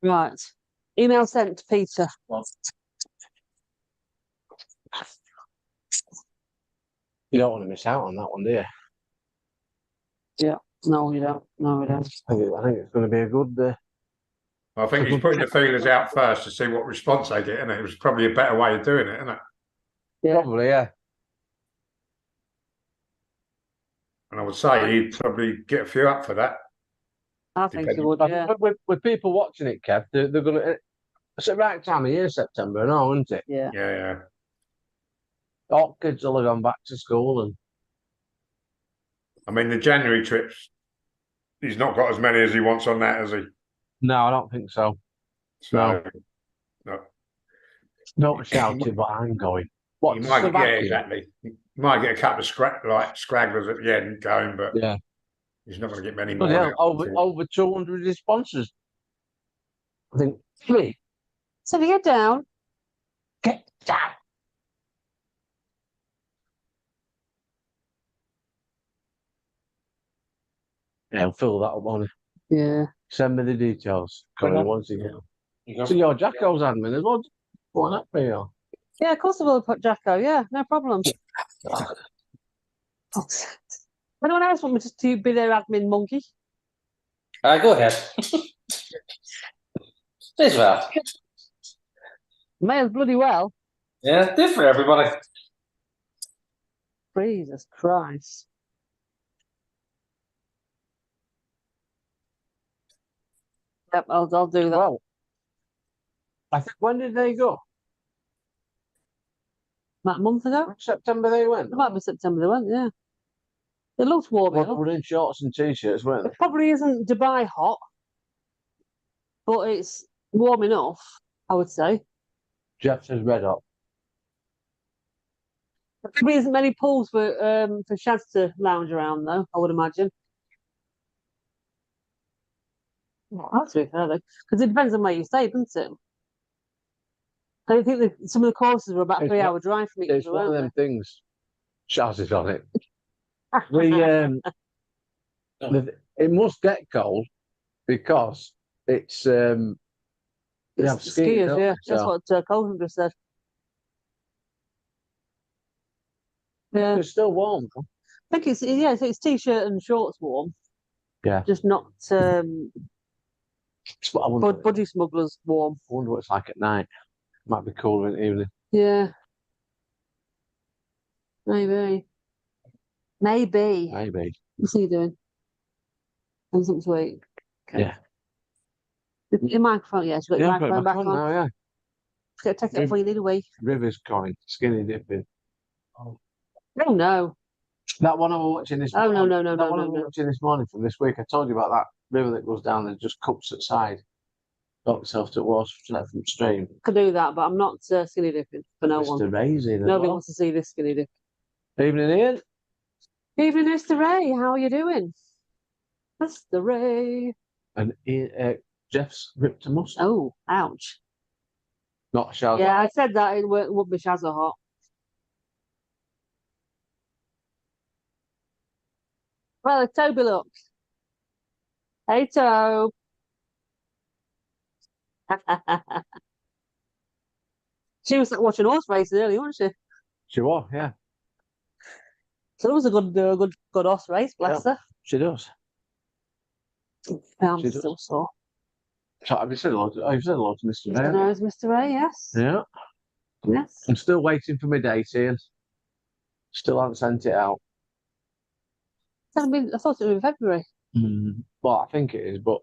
Speaker 1: Right. Email sent to Peter.
Speaker 2: You don't want to miss out on that one, do you?
Speaker 1: Yeah. No, you don't. No, we don't.
Speaker 2: I think it's going to be a good.
Speaker 3: I think he's putting the feelers out first to see what response they get, and it was probably a better way of doing it, isn't it?
Speaker 1: Yeah.
Speaker 2: Probably, yeah.
Speaker 3: And I would say he'd probably get a few up for that.
Speaker 1: I think
Speaker 3: Depends.
Speaker 1: you would, yeah.
Speaker 2: With people watching it, Kev, they're going to. It's the right time of year, September, no, isn't it?
Speaker 1: Yeah.
Speaker 3: Yeah.
Speaker 2: All kids will have gone back to school, and
Speaker 3: I mean, the January trips, he's not got as many as he wants on that, has he?
Speaker 2: no, I don't think so.
Speaker 3: So, no.
Speaker 2: Don't shout it, but I'm going. What?
Speaker 3: He might, yeah,
Speaker 2: Slovakia?
Speaker 3: exactly. He might get a couple of scragglers at the end going, but
Speaker 2: Yeah.
Speaker 3: he's not going to get many more.
Speaker 2: But yeah,
Speaker 3: now.
Speaker 2: over 200 sponsors. I think 3.
Speaker 1: So if you get down,
Speaker 2: Get down. Yeah, I'll fill that up on it.
Speaker 1: yeah.
Speaker 2: Send me the details. Connie wants to get. So your Jacko's admin as well. What that for you?
Speaker 1: Yeah, of course I will put Jacko. Yeah, no problem. Anyone else want me to be their admin monkey?
Speaker 4: Go ahead. As well.
Speaker 1: May as bloody well.
Speaker 4: Yeah, good for everybody.
Speaker 1: Jesus Christ. Yep, I'll do that.
Speaker 2: Well, I think when did they go?
Speaker 1: About a month ago?
Speaker 2: September they went.
Speaker 1: It might be September they went, yeah. It looks warm
Speaker 2: Well,
Speaker 1: enough.
Speaker 2: we're in shorts and t-shirts, weren't
Speaker 1: It probably isn't Dubai hot, but it's warm enough, I would say.
Speaker 2: Jeff says red hot.
Speaker 1: There probably isn't many pools for Shaz to lounge around though, I would imagine. That's to be fair though, because it depends on where you stay, doesn't it? I think that some of the courses were about a
Speaker 2: It's
Speaker 1: 3-hour drive from each
Speaker 2: It's
Speaker 1: other,
Speaker 2: one of
Speaker 1: weren't
Speaker 2: them things. Shaz is on it. It must get cold because it's they have
Speaker 1: It's
Speaker 2: skiing,
Speaker 1: skiers,
Speaker 2: don't
Speaker 1: yeah.
Speaker 2: they?
Speaker 1: That's
Speaker 2: So
Speaker 1: what Colton just said. Yeah,
Speaker 2: it's still warm though.
Speaker 1: I think it's t-shirt and shorts warm.
Speaker 2: Yeah.
Speaker 1: Just not
Speaker 2: But I wonder,
Speaker 1: Budgie Smuggler's warm.
Speaker 2: I wonder what it's like at night. Might be cooler in the evening.
Speaker 1: Yeah. Maybe. Maybe.
Speaker 2: Maybe.
Speaker 1: What's he doing? And something to eat. Okay.
Speaker 2: Yeah.
Speaker 1: Your microphone, yeah. She's got your
Speaker 2: Yeah, I've got it
Speaker 1: microphone back on.
Speaker 2: now, yeah.
Speaker 1: Just gotta take it off when you need a wee.
Speaker 2: River's coin, skinny dipping.
Speaker 1: Oh no.
Speaker 2: That one I was watching this
Speaker 1: Oh, no,
Speaker 2: morning.
Speaker 1: no, no,
Speaker 2: That
Speaker 1: no,
Speaker 2: one I
Speaker 1: no,
Speaker 2: was
Speaker 1: no.
Speaker 2: watching this morning from this week. I told you about that river that goes down and just cups at side. Got myself to water from stream.
Speaker 1: Could do that, but I'm not skinny dipping for no one.
Speaker 2: Mr. Ray's in as
Speaker 1: Nobody
Speaker 2: well.
Speaker 1: wants to see this skinny dip.
Speaker 2: Evening, Ian.
Speaker 1: Evening, Mr. Ray. How are you doing? Mr. Ray.
Speaker 2: And Jeff's ripped a muscle.
Speaker 1: Oh, ouch.
Speaker 2: Not a shower.
Speaker 1: Yeah, I said that it would be Shazza hot. Well, Toby, look. Hey, Tobe. She was watching horse races earlier, wasn't she?
Speaker 2: She was, yeah.
Speaker 1: So it was a good horse race, bless her.
Speaker 2: She does.
Speaker 1: I'm
Speaker 2: She does.
Speaker 1: still sore.
Speaker 2: So I've said a lot. I've said a lot to Mr.
Speaker 1: Mr.
Speaker 2: Ray.
Speaker 1: Knows Mr. Ray, yes.
Speaker 2: Yeah.
Speaker 1: Yes.
Speaker 2: I'm still waiting for my date, Ian. Still haven't sent it out.
Speaker 1: I thought it was in February.
Speaker 2: Well, I think it is, but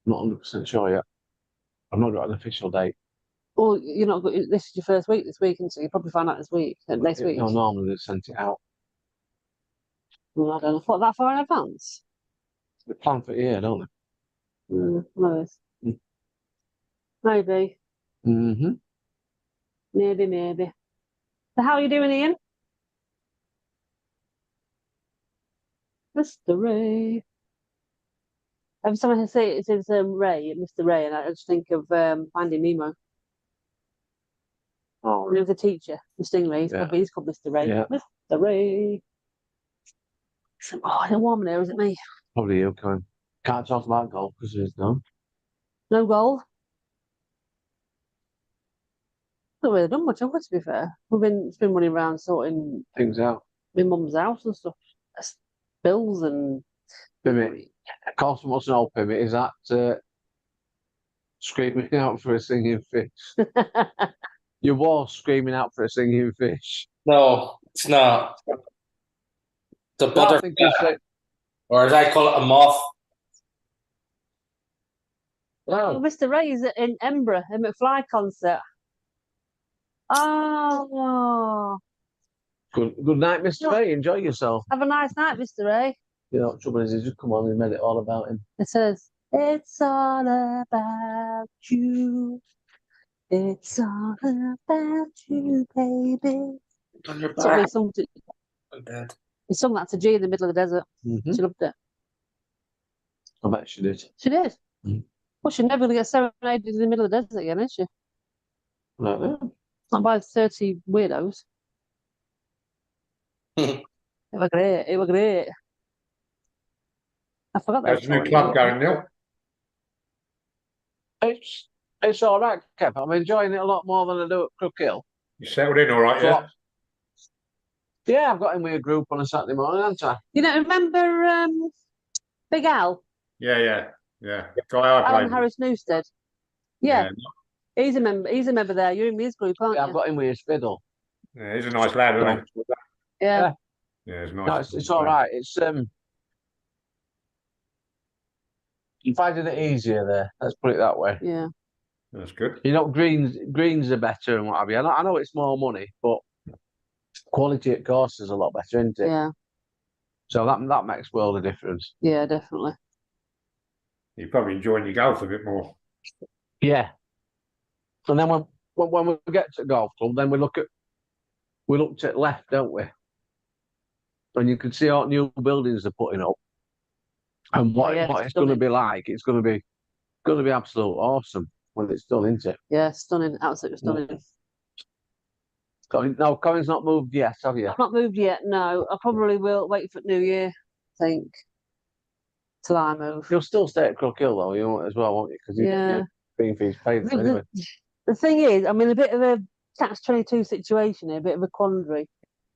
Speaker 2: I'm not 100% sure yet. I've not got an official date.
Speaker 1: Well, you're not. This is your first week this week, and so you probably find out this week, next week.
Speaker 2: No, normally they sent it out.
Speaker 1: Well, I don't know. Thought that far in advance.
Speaker 2: They plan for a year, don't they?
Speaker 1: No,
Speaker 2: Mm.
Speaker 1: maybe,
Speaker 2: Mm-hmm.
Speaker 1: maybe. So how are you doing, Ian? Mr. Ray. Every time I say it says Ray, Mr. Ray, and I just think of Finding Nemo.
Speaker 2: Oh,
Speaker 1: He was a teacher, the Stingrays.
Speaker 2: Yeah.
Speaker 1: He's called Mr. Ray.
Speaker 2: Yeah.
Speaker 1: Mr. Ray. Oh, it's warm in here, is it me?
Speaker 2: probably you, Colin. Can't talk about golf because it's done.
Speaker 1: No goal. Not really done much, have we, to be fair? It's been running around sorting
Speaker 2: Things out.
Speaker 1: my mum's house and stuff. Bills and
Speaker 2: Pimmy. Carlton wants to know, Pimmy, is that screaming out for a singing fish? You was screaming out for a singing fish.
Speaker 4: No, it's not. The
Speaker 2: No, I
Speaker 4: butterfly,
Speaker 2: think you said,
Speaker 4: or as I call it, a moth.
Speaker 1: Oh,
Speaker 2: oh,
Speaker 1: Mr. Ray is in Edinburgh, a McFly concert. Oh,
Speaker 2: good night, Mr. Ray. Enjoy yourself.
Speaker 1: have a nice night, Mr. Ray.
Speaker 2: You know, the trouble is, he's just come on and made it all about him.
Speaker 1: It says, it's all about you. It's all about you, baby.
Speaker 4: On your
Speaker 1: That's what they
Speaker 4: back.
Speaker 1: sung to,
Speaker 4: I'm dead.
Speaker 1: they sung that to G in the middle of the desert.
Speaker 2: Mm-hmm.
Speaker 1: She loved it.
Speaker 2: I bet she did.
Speaker 1: She did.
Speaker 2: Mm.
Speaker 1: Well, she's never going to get serenaded in the middle of the desert again, is she?
Speaker 2: No.
Speaker 1: Not by 30 weirdos. It was great. It was great. I forgot that.
Speaker 3: There's a new club going, Neil.
Speaker 2: It's all right, Kev. I'm enjoying it a lot more than I do at Crook Hill.
Speaker 3: You settled in all right, yeah?
Speaker 2: Yeah, I've got in with a group on a Saturday morning, haven't I?
Speaker 1: You know, remember Big Al?
Speaker 3: Yeah. Guy I
Speaker 1: Alan
Speaker 3: played.
Speaker 1: Harris Newstead? Yeah, he's a member. He's a member there. You're in his group, aren't
Speaker 2: Yeah, I've
Speaker 1: you?
Speaker 2: got in with his fiddle.
Speaker 3: Yeah, he's a nice lad, isn't he?
Speaker 1: Yeah.
Speaker 3: Yeah, he's
Speaker 2: No,
Speaker 3: nice.
Speaker 2: it's all right. It's I'm finding it easier there. Let's put it that way.
Speaker 1: Yeah.
Speaker 3: That's good.
Speaker 2: You know, greens are better and what have you. I know it's more money, but quality at course is a lot better, isn't it?
Speaker 1: Yeah.
Speaker 2: So that makes world of difference.
Speaker 1: Yeah, definitely.
Speaker 3: You're probably enjoying your golf a bit more.
Speaker 2: Yeah. And then when we get to golf club, then we looked at left, don't we? And you can see all new buildings they're putting up, and what it's going to be like. It's going to be absolute awesome when it's done, isn't it?
Speaker 1: Yeah, stunning. Absolutely stunning.
Speaker 2: No, Colin's not moved yet, have you?
Speaker 1: I've not moved yet. No, I probably will wait for New Year. I think till I move.
Speaker 2: You'll still stay at Crook Hill though, you won't as well, won't you? Because
Speaker 1: Yeah.
Speaker 2: green fees paid for anyway.
Speaker 1: The thing is, I'm in a bit of a catch-22 situation here, a bit of a quandary,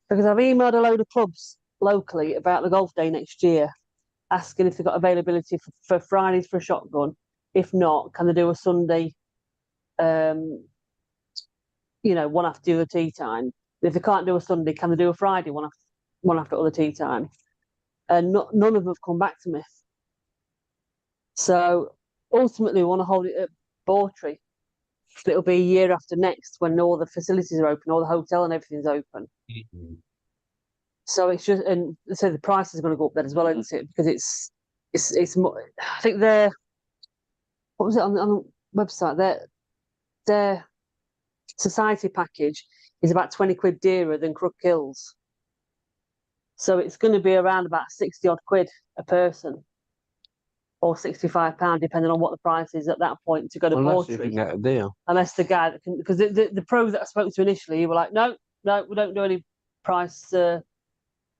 Speaker 1: because I've emailed a load of clubs locally about the golf day next year, asking if they've got availability for Fridays for a shotgun If not, can they do a Sunday? One after the other tea time. If they can't do a Sunday, can they do a Friday one after other tea time? And none of them have come back to me. So ultimately, we want to hold it at Bawtry. It'll be a year after next when all the facilities are open, all the hotel and everything's open.
Speaker 3: Mm.
Speaker 1: So it's just, and so the price is going to go up then as well, isn't it? Because it's more. I think what was it on the website? Their society package is about 20 quid dearer than Crook Hills. So it's going to be around about 60 odd quid a person, or £65, depending on what the price is at that point to go to
Speaker 2: Unless you
Speaker 1: Bawtry.
Speaker 2: can get a deal.
Speaker 1: Unless the guy that can, because the pros that I spoke to initially were like, no, we don't do any price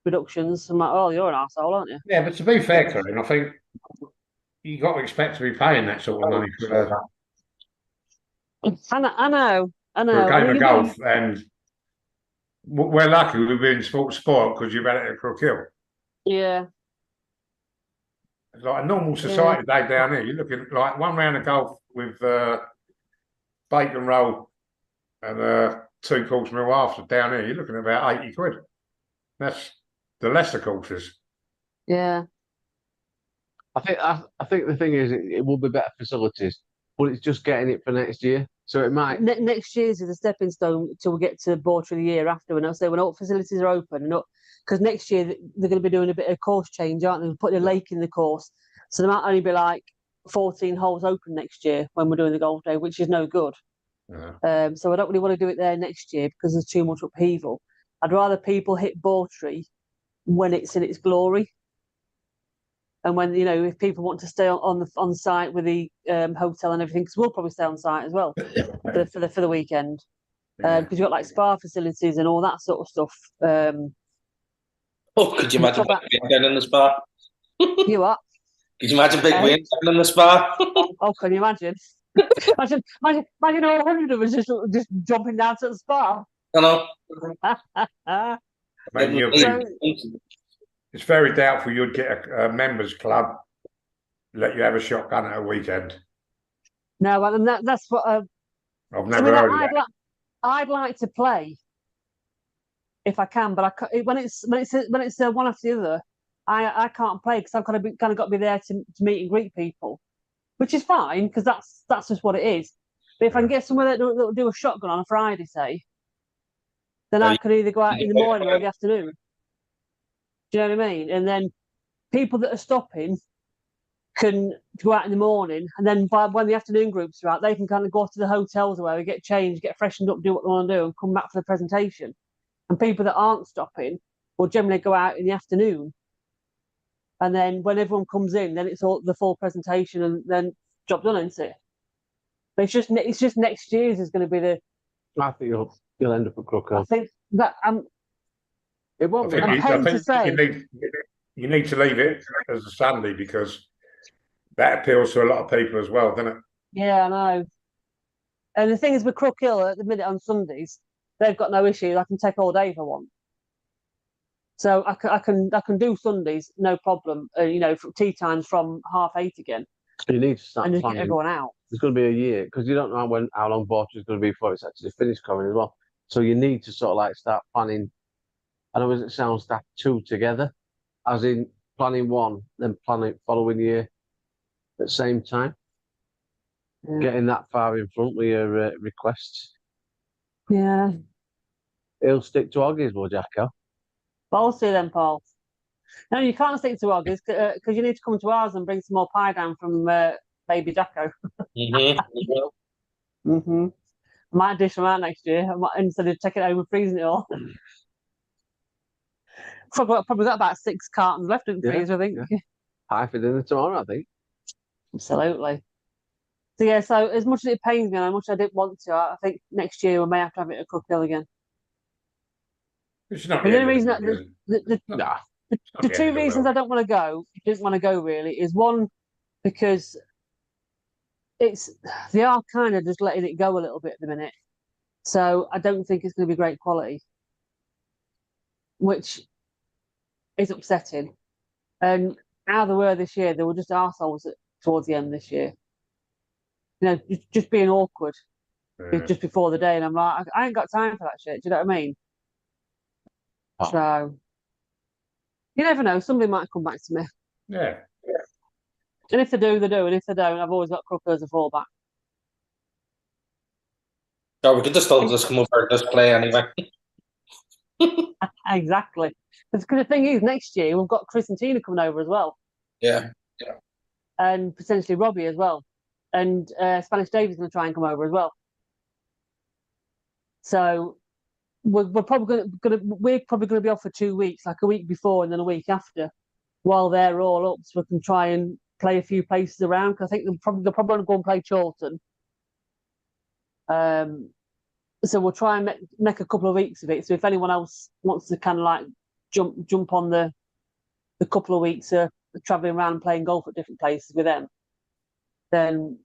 Speaker 1: reductions. I'm like, oh, you're an arsehole, aren't you?
Speaker 3: Yeah, but to be fair, Colin, I think you got to expect to be paying that sort of money for
Speaker 1: I know.
Speaker 3: a game
Speaker 1: I mean,
Speaker 3: of
Speaker 1: you
Speaker 3: golf, and we're lucky we've been sport because you've had it at Crook Hill.
Speaker 1: yeah,
Speaker 3: It's like a normal society day down here. You're looking like one round of golf with bacon roll and 2 course meal after down here. You're looking at about 80 quid. That's the lesser courses.
Speaker 1: yeah.
Speaker 2: I think the thing is, it will be better facilities, but it's just getting it for next year. So it might.
Speaker 1: Next year's is a stepping stone till we get to Bawtry the year after. And I'll say when all facilities are open, because next year they're going to be doing a bit of course change, aren't they? We're putting a lake in the course, so there might only be like 14 holes open next year when we're doing the golf day, which is no good.
Speaker 3: Yeah.
Speaker 1: So I don't really want to do it there next year because there's too much upheaval. I'd rather people hit Bawtry when it's in its glory. And when if people want to stay on site with the hotel and everything, because we'll probably stay on site as well for the weekend, because you've got like spa facilities and all that sort of stuff.
Speaker 4: Oh, could you imagine Big Wayne down in the spa?
Speaker 1: You what?
Speaker 4: Could you imagine Big Wayne down in the spa?
Speaker 1: Oh, can you imagine? imagine all 100 of us just jumping down to the spa.
Speaker 4: I know.
Speaker 3: I mean, it's very doubtful you'd get a members club let you have a shotgun at a weekend.
Speaker 1: No, and that's what
Speaker 3: I've never heard of that.
Speaker 1: I'd like to play if I can, but when it's one after the other, I can't play because I've kind of got to be there to meet and greet people, which is fine because that's just what it is. But if I can get somewhere that'll do a shotgun on a Friday, say, then I could either go out in the morning or the afternoon. Do you know what I mean? And then people that are stopping can go out in the morning, and then when the afternoon groups are out, they can kind of go to the hotels or where we get changed, get freshened up, do what they want to do, and come back for the presentation. And people that aren't stopping will generally go out in the afternoon. And then when everyone comes in, then it's all the full presentation, and then job done, isn't it? But it's just next year's is going to be the.
Speaker 2: I think you'll end up at Crook Hill.
Speaker 1: I think that
Speaker 2: It won't be.
Speaker 1: I'm pained to say.
Speaker 3: You need to leave it as a Sunday because that appeals to a lot of people as well, doesn't it?
Speaker 1: Yeah, I know. And the thing is, with Crook Hill at the minute on Sundays, they've got no issue. I can take all day if I want. So I can do Sundays, no problem. Tea times from 8:30 again.
Speaker 2: You need to start
Speaker 1: and just
Speaker 2: planning.
Speaker 1: get everyone out.
Speaker 2: It's going to be a year because you don't know how long Bawtry is going to be before it's actually finished coming as well. So you need to sort of like start planning. I know it sounds start 2 together, as in planning 1, then planning following year at the same time. Yeah. Getting that far in front with your requests.
Speaker 1: Yeah.
Speaker 2: He'll stick to Oggies, will Jacko?
Speaker 1: I'll see then, Paul. No, you can't stick to Oggies because you need to come to ours and bring some more pie down from Baby Jacko. I might dish them out next year instead of taking it home and freezing it all. Probably got about 6 cartons left in the freezer, I think.
Speaker 2: Yeah. Pie for dinner tomorrow, I think.
Speaker 1: Absolutely. So yeah, so as much as it pains me and how much I didn't want to, I think next year we may have to have it at Crook Hill again.
Speaker 3: It's not
Speaker 1: the only reason the 2 reasons I didn't want to go really is one, because they are kind of just letting it go a little bit at the minute. So I don't think it's going to be great quality, which is upsetting. And how they were this year, they were just arseholes towards the end this year. you know, just being awkward
Speaker 3: Yeah.
Speaker 1: just before the day, and I'm like, I ain't got time for that shit. Do you know what I mean?
Speaker 2: Oh.
Speaker 1: So you never know. Somebody might come back to me,
Speaker 3: Yeah.
Speaker 1: and if they do, they do, and if they don't, I've always got Crooker as a fallback.
Speaker 4: Or we could just all just come over and just play anyway.
Speaker 1: Exactly. Because the thing is, next year we've got Chris and Tina coming over as well,
Speaker 4: Yeah.
Speaker 1: and potentially Robbie as well, and Spanish David's going to try and come over as well. So we're probably gonna be off for 2 weeks, like a week before and then a week after, while they're all up, so we can try and play a few places around. Because I think they'll probably go and play Chorlton. So we'll try and make a couple of weeks of it. So if anyone else wants to kind of like jump on the couple of weeks of traveling around and playing golf at different places with them, then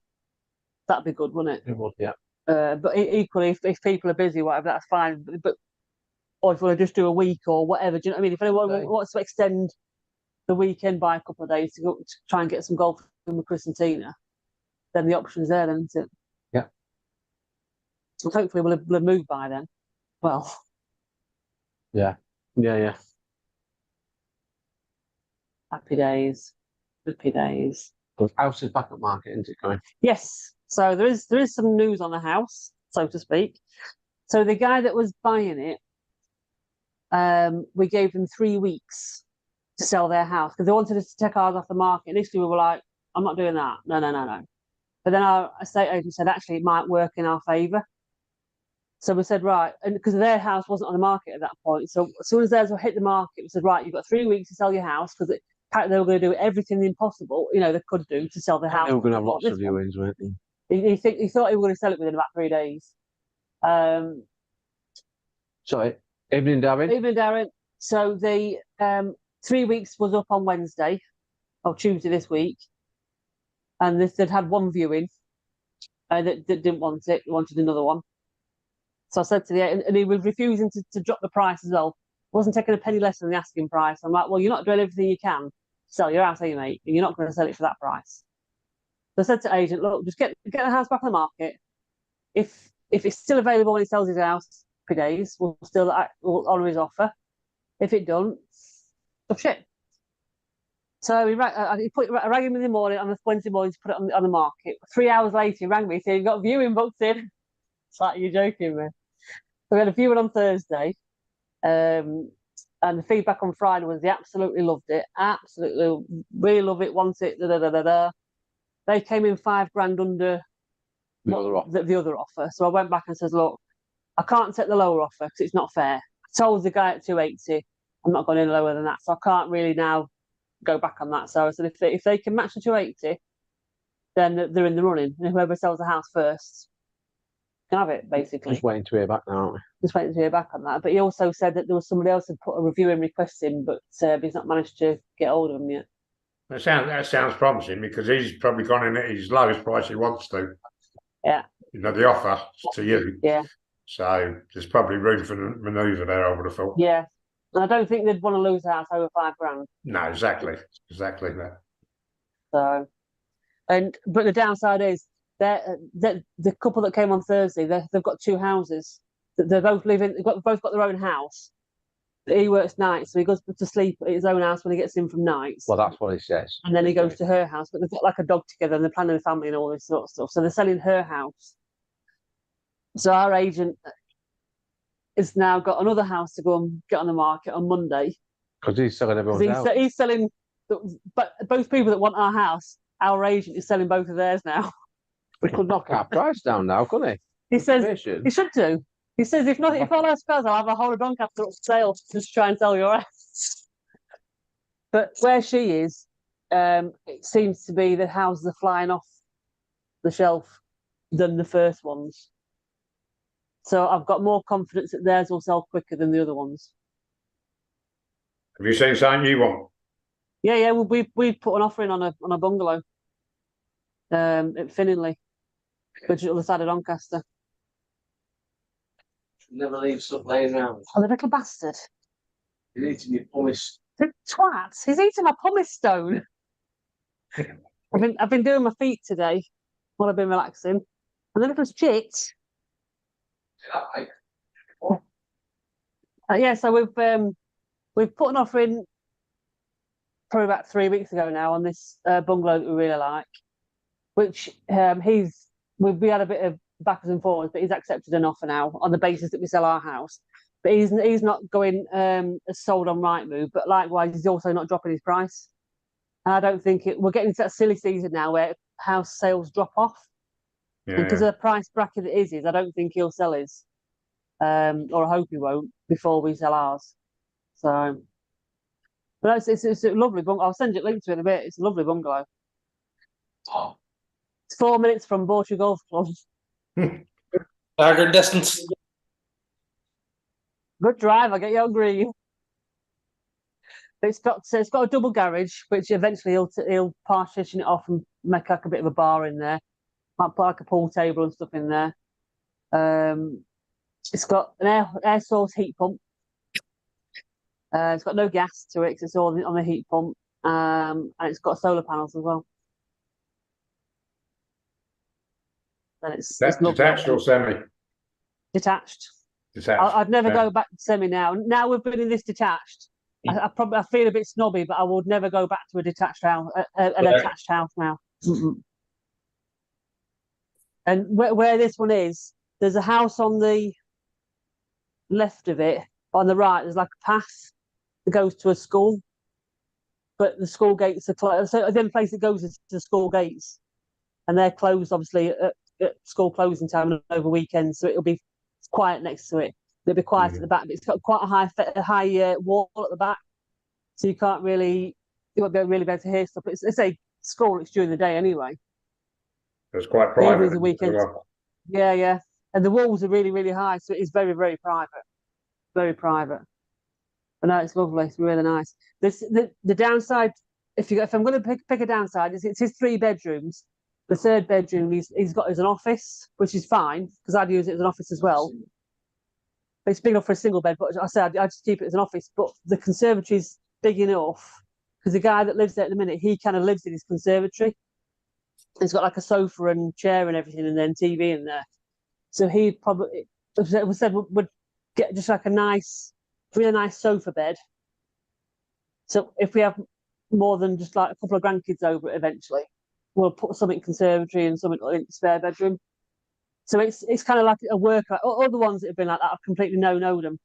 Speaker 1: that'd be good, wouldn't it?
Speaker 2: It would, yeah.
Speaker 1: But equally, if people are busy, whatever, that's fine. But or if you want to just do a week or whatever, do you know what I mean? If anyone wants to extend the weekend by a couple of days to try and get some golf in with Chris and Tina, then the option's there, then, isn't it?
Speaker 2: Yeah.
Speaker 1: So hopefully we'll have moved by then. Well,
Speaker 2: Yeah.
Speaker 1: happy days. Happy days.
Speaker 2: But house is back at market, isn't it, going?
Speaker 1: Yes. So there is some news on the house, so to speak. So the guy that was buying it, we gave them 3 weeks to sell their house because they wanted us to take ours off the market. Initially, we were like, I'm not doing that. No. But then our estate agent said, actually, it might work in our favour. So we said, right, and because their house wasn't on the market at that point. So as soon as theirs were hit the market, we said, right, you've got 3 weeks to sell your house, because apparently they were going to do everything impossible, they could do to sell the house.
Speaker 2: They were going to have lots of viewings, weren't they?
Speaker 1: He thought he was going to sell it within about 3 days.
Speaker 2: Sorry, evening, Darren.
Speaker 1: Evening, Darren. So the 3 weeks was up on Wednesday, or Tuesday this week, and they'd had one viewing that didn't want it, wanted another one. So I said to and he was refusing to drop the price as well. Wasn't taking a penny less than the asking price. I'm like, well, you're not doing everything you can to sell your house, are you, mate? And you're not going to sell it for that price. So I said to agent, look, just get the house back on the market. If it's still available when he sells his house, happy days, we'll honour his offer. If it don't, tough shit. So I rang him in the morning, on the Wednesday morning, to put it on the market. 3 hours later, he rang me saying, you've got a viewing booked in. It's like, you're joking, man. So we had a viewing on Thursday, and the feedback on Friday was they absolutely loved it. Absolutely, really love it, want it, They came in $5,000 under the other offer. So I went back and said, look, I can't take the lower offer because it's not fair. I told the guy at 280, I'm not going any lower than that. So I can't really now go back on that. So I said, if they can match the 280, then they're in the running. And whoever sells the house first can have it, basically.
Speaker 2: Just waiting to hear back now, aren't we?
Speaker 1: Just waiting to hear back on that. But he also said that there was somebody else who put a reviewing request in, but he's not managed to get hold of him yet.
Speaker 3: That sounds promising, because he's probably gone in at his lowest price he wants to.
Speaker 1: Yeah.
Speaker 3: The offer to you.
Speaker 1: Yeah. So
Speaker 3: there's probably room for manoeuvre there, I would have thought.
Speaker 1: Yeah. And I don't think they'd want to lose the house over $5,000.
Speaker 3: No, exactly that.
Speaker 1: So, but the downside is the couple that came on Thursday, they've got 2 houses. They're both living. Both got their own house. He works nights, so he goes to sleep at his own house when he gets in from nights.
Speaker 2: Well, that's what he says.
Speaker 1: And then he goes to her house, but they've got like a dog together, and they're planning a family and all this sort of stuff. So they're selling her house. So our agent has now got another house to go and get on the market on Monday.
Speaker 2: Because he's selling everyone's house.
Speaker 1: He's selling, but both people that want our house, our agent is selling both of theirs now.
Speaker 2: We could knock our price down now, couldn't he?
Speaker 1: He says he should do. He says, if all else fails, I'll have a whole of Doncaster up for sale just to try and sell your house. But where she is, it seems to be the houses are flying off the shelf than the first ones. So I've got more confidence that theirs will sell quicker than the other ones.
Speaker 3: Have you seen something you want?
Speaker 1: Yeah. We put an offer in on a bungalow at Finningley, which is the other side of Doncaster.
Speaker 2: Never leave stuff laying around.
Speaker 1: Oh, the little bastard.
Speaker 2: He's eating your pumice.
Speaker 1: The twat. He's eating my pumice stone. I've been doing my feet today while I've been relaxing. And then it was chicks. Yeah, so we've put an offer in probably about 3 weeks ago now on this bungalow that we really like, which we had a bit of backwards and forwards, but he's accepted an offer now on the basis that we sell our house. But he's not going as sold on Rightmove, but likewise he's also not dropping his price. And I don't think we're getting into that silly season now where house sales drop off.
Speaker 3: Yeah.
Speaker 1: Because of the price bracket it is, I don't think he'll sell his. Or I hope he won't before we sell ours. So, but it's a lovely bungalow. I'll send you a link to it in a bit. It's a lovely bungalow. It's 4 minutes from Bawtry Golf Club.
Speaker 4: Target distance.
Speaker 1: Good drive. I get you on green. It's got a double garage, which eventually he'll partition it off and make like a bit of a bar in there. Might put like a pool table and stuff in there. It's got an air source heat pump. It's got no gas to it 'cause it's all on the heat pump. And it's got solar panels as well. And it's lovely.
Speaker 3: Detached or semi?
Speaker 1: Detached.
Speaker 3: Detached.
Speaker 1: I'd never
Speaker 3: Yeah.
Speaker 1: go back to semi now. Now we've been in this detached. I feel a bit snobby, but I would never go back to a detached house, an attached house now. Mm-mm. And where this one is, there's a house on the left of it. On the right, there's like a path that goes to a school, but the school gates are closed. So the only place it goes is to the school gates, and they're closed obviously at school closing time and over weekends. So it'll be quiet next to it. It'll be quiet at the back, but it's got quite a high wall at the back, so you won't be really able to hear stuff. It's a school. It's during the day anyway.
Speaker 3: It's quite
Speaker 1: The
Speaker 3: private.
Speaker 1: evenings and weekends.
Speaker 3: as well.
Speaker 1: Yeah, and the walls are really, really high, so it is very, very private. Very private. But no, it's lovely. It's really nice. The downside, if I'm going to pick a downside, is it's his 3 bedrooms. The 3rd bedroom he's got as an office, which is fine because I'd use it as an office as well. But it's big enough for a single bed. But I said I'd just keep it as an office. But the conservatory's big enough because the guy that lives there at the minute, he kind of lives in his conservatory. He's got like a sofa and chair and everything, and then TV in there. So he probably would get just like a really nice sofa bed. So if we have more than just like a couple of grandkids over it eventually, we'll put something in conservatory and something in the spare bedroom. So it's kind of like a workout. Other ones that have been like that, I've completely no-known them.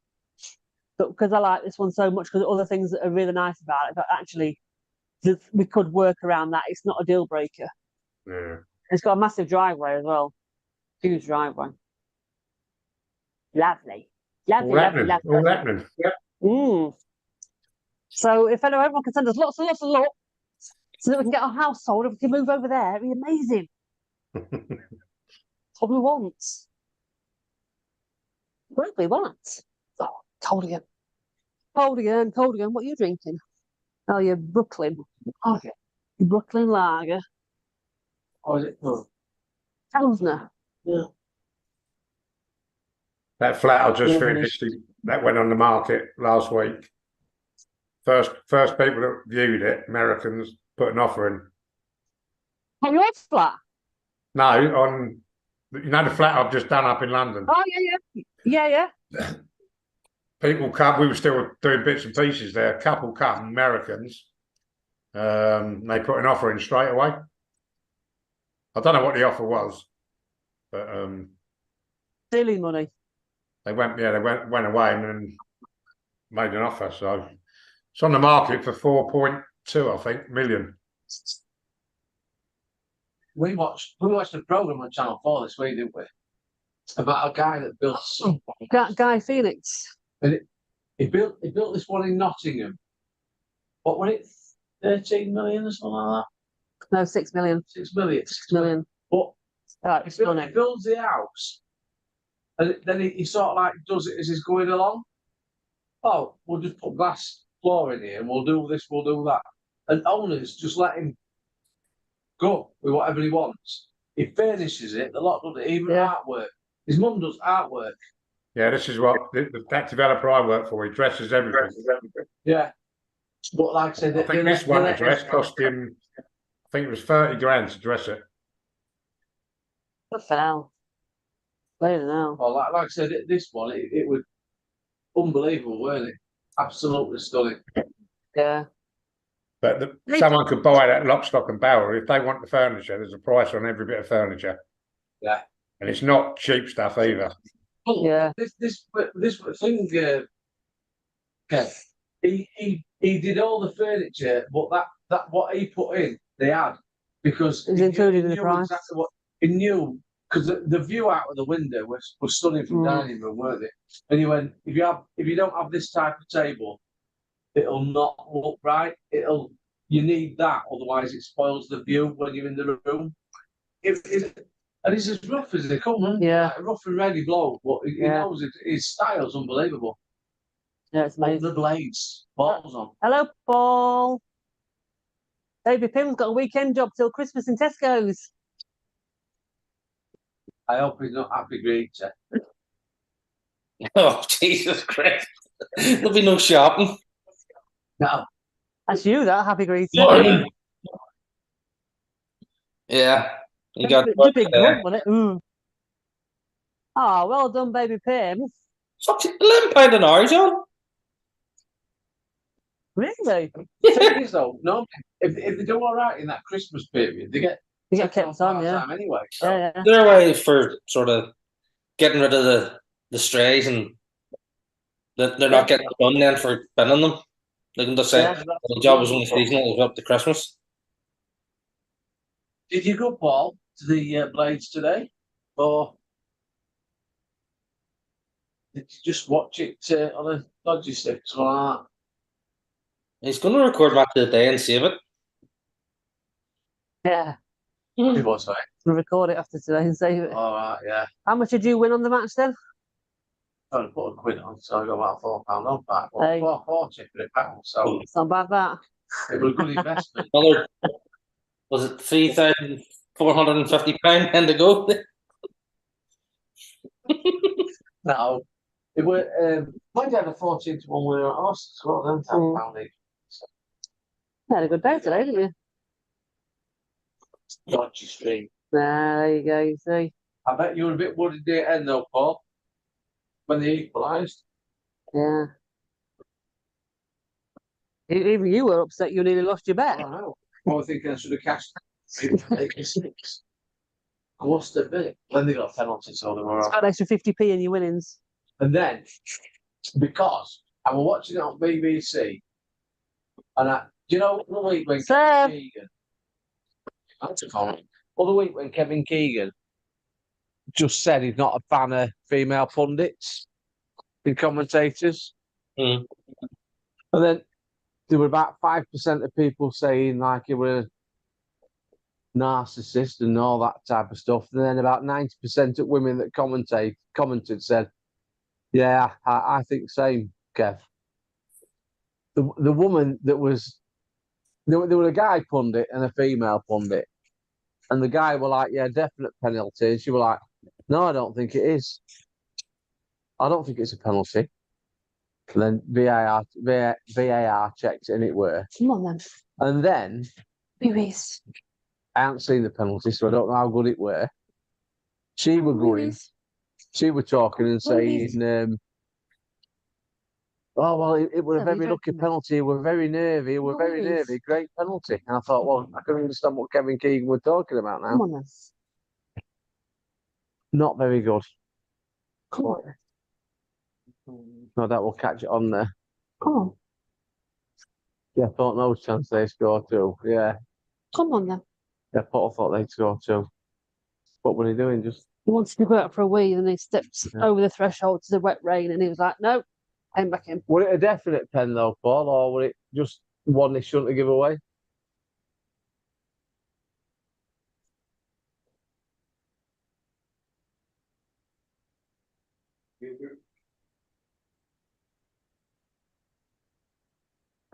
Speaker 1: But because I like this one so much, because other things that are really nice about it, but actually we could work around that. It's not a deal breaker.
Speaker 3: Yeah.
Speaker 1: It's got a massive driveway as well. Huge driveway. Lovely.
Speaker 3: All happening. Yeah.
Speaker 1: So if everyone can send us lots and lots and lots so that we can get our house sold, if we can move over there, it'd be amazing. What we want. What we want. Oh, cold again. Cold again, cold again. What are you drinking? Oh, you're Brooklyn. Okay. Brooklyn lager.
Speaker 2: Oh, is it? Oh.
Speaker 1: Pilsner.
Speaker 2: Yeah.
Speaker 3: That flat I just
Speaker 1: Yeah,
Speaker 3: finished, that went on the market last week. First people that viewed it, Americans, put an offer in.
Speaker 1: On your flat?
Speaker 3: No, on the flat I've just done up in London.
Speaker 1: Oh, yeah.
Speaker 3: People come, we were still doing bits and pieces there. A couple come, Americans. They put an offer in straight away. I don't know what the offer was, but
Speaker 1: Silly money.
Speaker 3: they went away and then made an offer. So it's on the market for 4.2, I think, million.
Speaker 2: We watched a program on Channel 4 this week, didn't we? About a guy that built
Speaker 1: Guy Phoenix.
Speaker 2: he built this one in Nottingham. What was it? 13 million or something like
Speaker 1: No, 6 million.
Speaker 2: that? 6 million.
Speaker 1: 6 million.
Speaker 2: But
Speaker 1: That's
Speaker 2: he
Speaker 1: funny.
Speaker 2: builds the house, and then he sort of like does it as he's going along. Oh, we'll just put glass floor in here, and we'll do this, we'll do that. And owners just let him go with whatever he wants. He finishes it, the lot does it, even artwork. His mum does artwork.
Speaker 3: Yeah, this is what that developer I work for. He dresses everything.
Speaker 2: Yeah. But like I said,
Speaker 3: I think this one dress cost him, I think it was 30 grand to dress it.
Speaker 1: What the hell? I don't know.
Speaker 2: Well, like I said, this one, it was unbelievable, weren't it? Absolutely stunning.
Speaker 1: Yeah.
Speaker 3: But
Speaker 1: They-
Speaker 3: someone could buy that lock, stock, and barrel. If they want the furniture, there's a price on every bit of furniture.
Speaker 2: Yeah.
Speaker 3: And it's not cheap stuff either.
Speaker 1: Yeah.
Speaker 2: This thing, okay. He did all the furniture, but that what he put in, they had because
Speaker 1: It's
Speaker 2: he
Speaker 1: included in the
Speaker 2: knew
Speaker 1: price.
Speaker 2: exactly what he knew because the view out of the window was stunning from
Speaker 1: Mm.
Speaker 2: dining room, weren't it? And he went, if you don't have this type of table, it'll not look right. You need that, otherwise it spoils the view when you're in the room. And he's as rough as they come,
Speaker 1: Yeah.
Speaker 2: like, rough and ready bloke, but he
Speaker 1: Yeah.
Speaker 2: knows his style's unbelievable.
Speaker 1: Yeah, it's
Speaker 2: All
Speaker 1: amazing.
Speaker 2: the blades, balls on.
Speaker 1: Hello, Paul. Baby Pim's got a weekend job till Christmas in Tesco's.
Speaker 2: I hope he's not happy Greta.
Speaker 4: Oh, Jesus Christ. There'll be no shopping.
Speaker 2: No,
Speaker 1: That's you, that happy greeter.
Speaker 4: Yeah. You got
Speaker 1: It's a big grunt, wasn't it? Mm. Oh, well done, Baby Pim.
Speaker 4: £11 an hour, John.
Speaker 1: Really?
Speaker 2: thing is though, no, if they do all right in that Christmas period, they get
Speaker 1: You get kept on, yeah.
Speaker 2: time anyway. So.
Speaker 1: Yeah, yeah.
Speaker 4: Their way for sort of getting rid of the strays and they're not getting it done then for binning them. They can just say,
Speaker 1: Yeah.
Speaker 4: the job was only seasonal, it was up to Christmas.
Speaker 2: Did you go, Paul, to the Blades today, or did you just watch it on a dodgy stick? Something like that?
Speaker 4: He's going to record Match of the Day and save it.
Speaker 1: Yeah.
Speaker 2: It was right.
Speaker 1: We'll record it after today and save it.
Speaker 2: All right, yeah.
Speaker 1: How much did you win on the match then?
Speaker 2: I had to put a quid on, so I got about £4 on back.
Speaker 1: Hey.
Speaker 2: £4.40 for £1, so
Speaker 1: It's not bad, that.
Speaker 2: it was a good investment.
Speaker 4: Another, was it £3,450 and to go?
Speaker 2: No, it were. My dad had a 14 to 1 winner at us as well. Then £10 each.
Speaker 1: You had a good day today, didn't you?
Speaker 2: Dodgy stream.
Speaker 1: Nah, there you go, you see.
Speaker 2: I bet you were a bit worried at the end though, Paul, when they equalised.
Speaker 1: Yeah. Even you were upset you nearly lost your bet.
Speaker 2: I know. I was thinking I should have cashed 86. I lost a bit. Then they got a penalty, so they were
Speaker 1: It's
Speaker 2: off.
Speaker 1: got an extra 50p in your winnings.
Speaker 2: And then, because I was watching it on BBC, and do you know the week when
Speaker 1: Sir.
Speaker 2: Kevin Keegan, that's a comment. Other week when Kevin Keegan just said he's not a fan of female pundits and commentators,
Speaker 4: Mm.
Speaker 2: and then there were about 5% of people saying like he was a narcissist and all that type of stuff, and then about 90% of women that commented said, "Yeah, I think same, Kev." The woman that was there were a guy pundit and a female pundit, and the guy were like, "Yeah, definite penalty," and she were like, "No, I don't think it is. I don't think it's a penalty." And then VAR checked it and it were.
Speaker 1: Come on then.
Speaker 2: And then
Speaker 1: Louise.
Speaker 2: I haven't seen the penalty, so I don't know how good it were. She were going, she were talking and saying, "Oh well, it was a very lucky penalty. We're very nervy. We're very nervy. Great penalty." And I thought, well, I can understand what Kevin Keegan were talking about now.
Speaker 1: Come on then.
Speaker 2: Not very good.
Speaker 1: Come on.
Speaker 2: No, that will catch it on there.
Speaker 1: Come on.
Speaker 2: Yeah, thought no chance they score two. Yeah,
Speaker 1: Come on then.
Speaker 2: yeah, Potter thought they'd score two. What were they doing? Just
Speaker 1: He wanted to go out for a wee and he stepped over the threshold to the wet rain and he was like, no, I'm back in.
Speaker 2: were it a definite pen though, Paul, or were it just one they shouldn't have given away?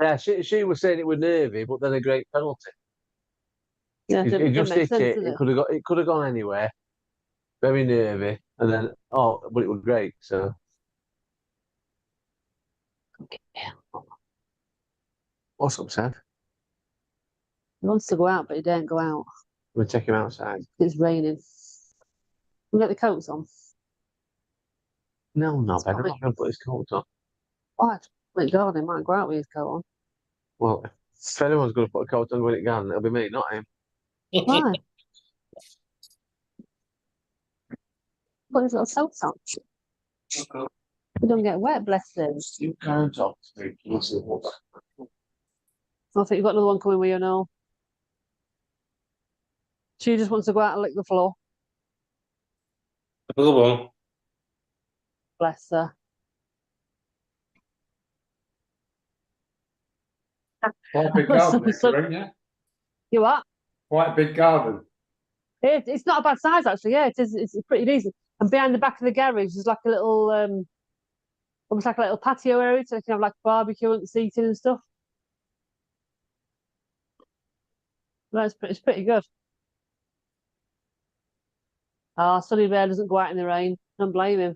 Speaker 2: Yeah, she was saying it was nervy, but then a great penalty.
Speaker 1: Yeah,
Speaker 2: It just hit
Speaker 1: sense,
Speaker 2: it.
Speaker 1: does
Speaker 2: It could have gone anywhere. Very nervy, and then but it was great. So what's up, Sam?
Speaker 1: He wants to go out, but he daren't go out.
Speaker 2: We'll take him outside.
Speaker 1: It's raining. We'll get the coats on.
Speaker 2: No, no,
Speaker 1: It's
Speaker 2: Ben, I'm
Speaker 1: fine.
Speaker 2: not going to put his coat on.
Speaker 1: What? My God, he might go out with his coat on.
Speaker 2: Well, if anyone's going to put a coat on when it can, it'll be me, not him.
Speaker 1: Why? Put his little socks on. We don't get wet, bless him.
Speaker 2: You can't talk to me.
Speaker 1: I think you've got another one coming with you now. She just wants to go out and lick the floor.
Speaker 4: Go on.
Speaker 1: Bless her.
Speaker 3: Quite a big garden, isn't it?
Speaker 1: You what?
Speaker 3: Quite a big garden.
Speaker 1: It's not a bad size actually. Yeah, it is. It's pretty decent. And behind the back of the garage, there's like a little, almost like a little patio area, so you can have like barbecue and seating and stuff. It's pretty good. Ah, Sunny Bear doesn't go out in the rain. Don't blame him.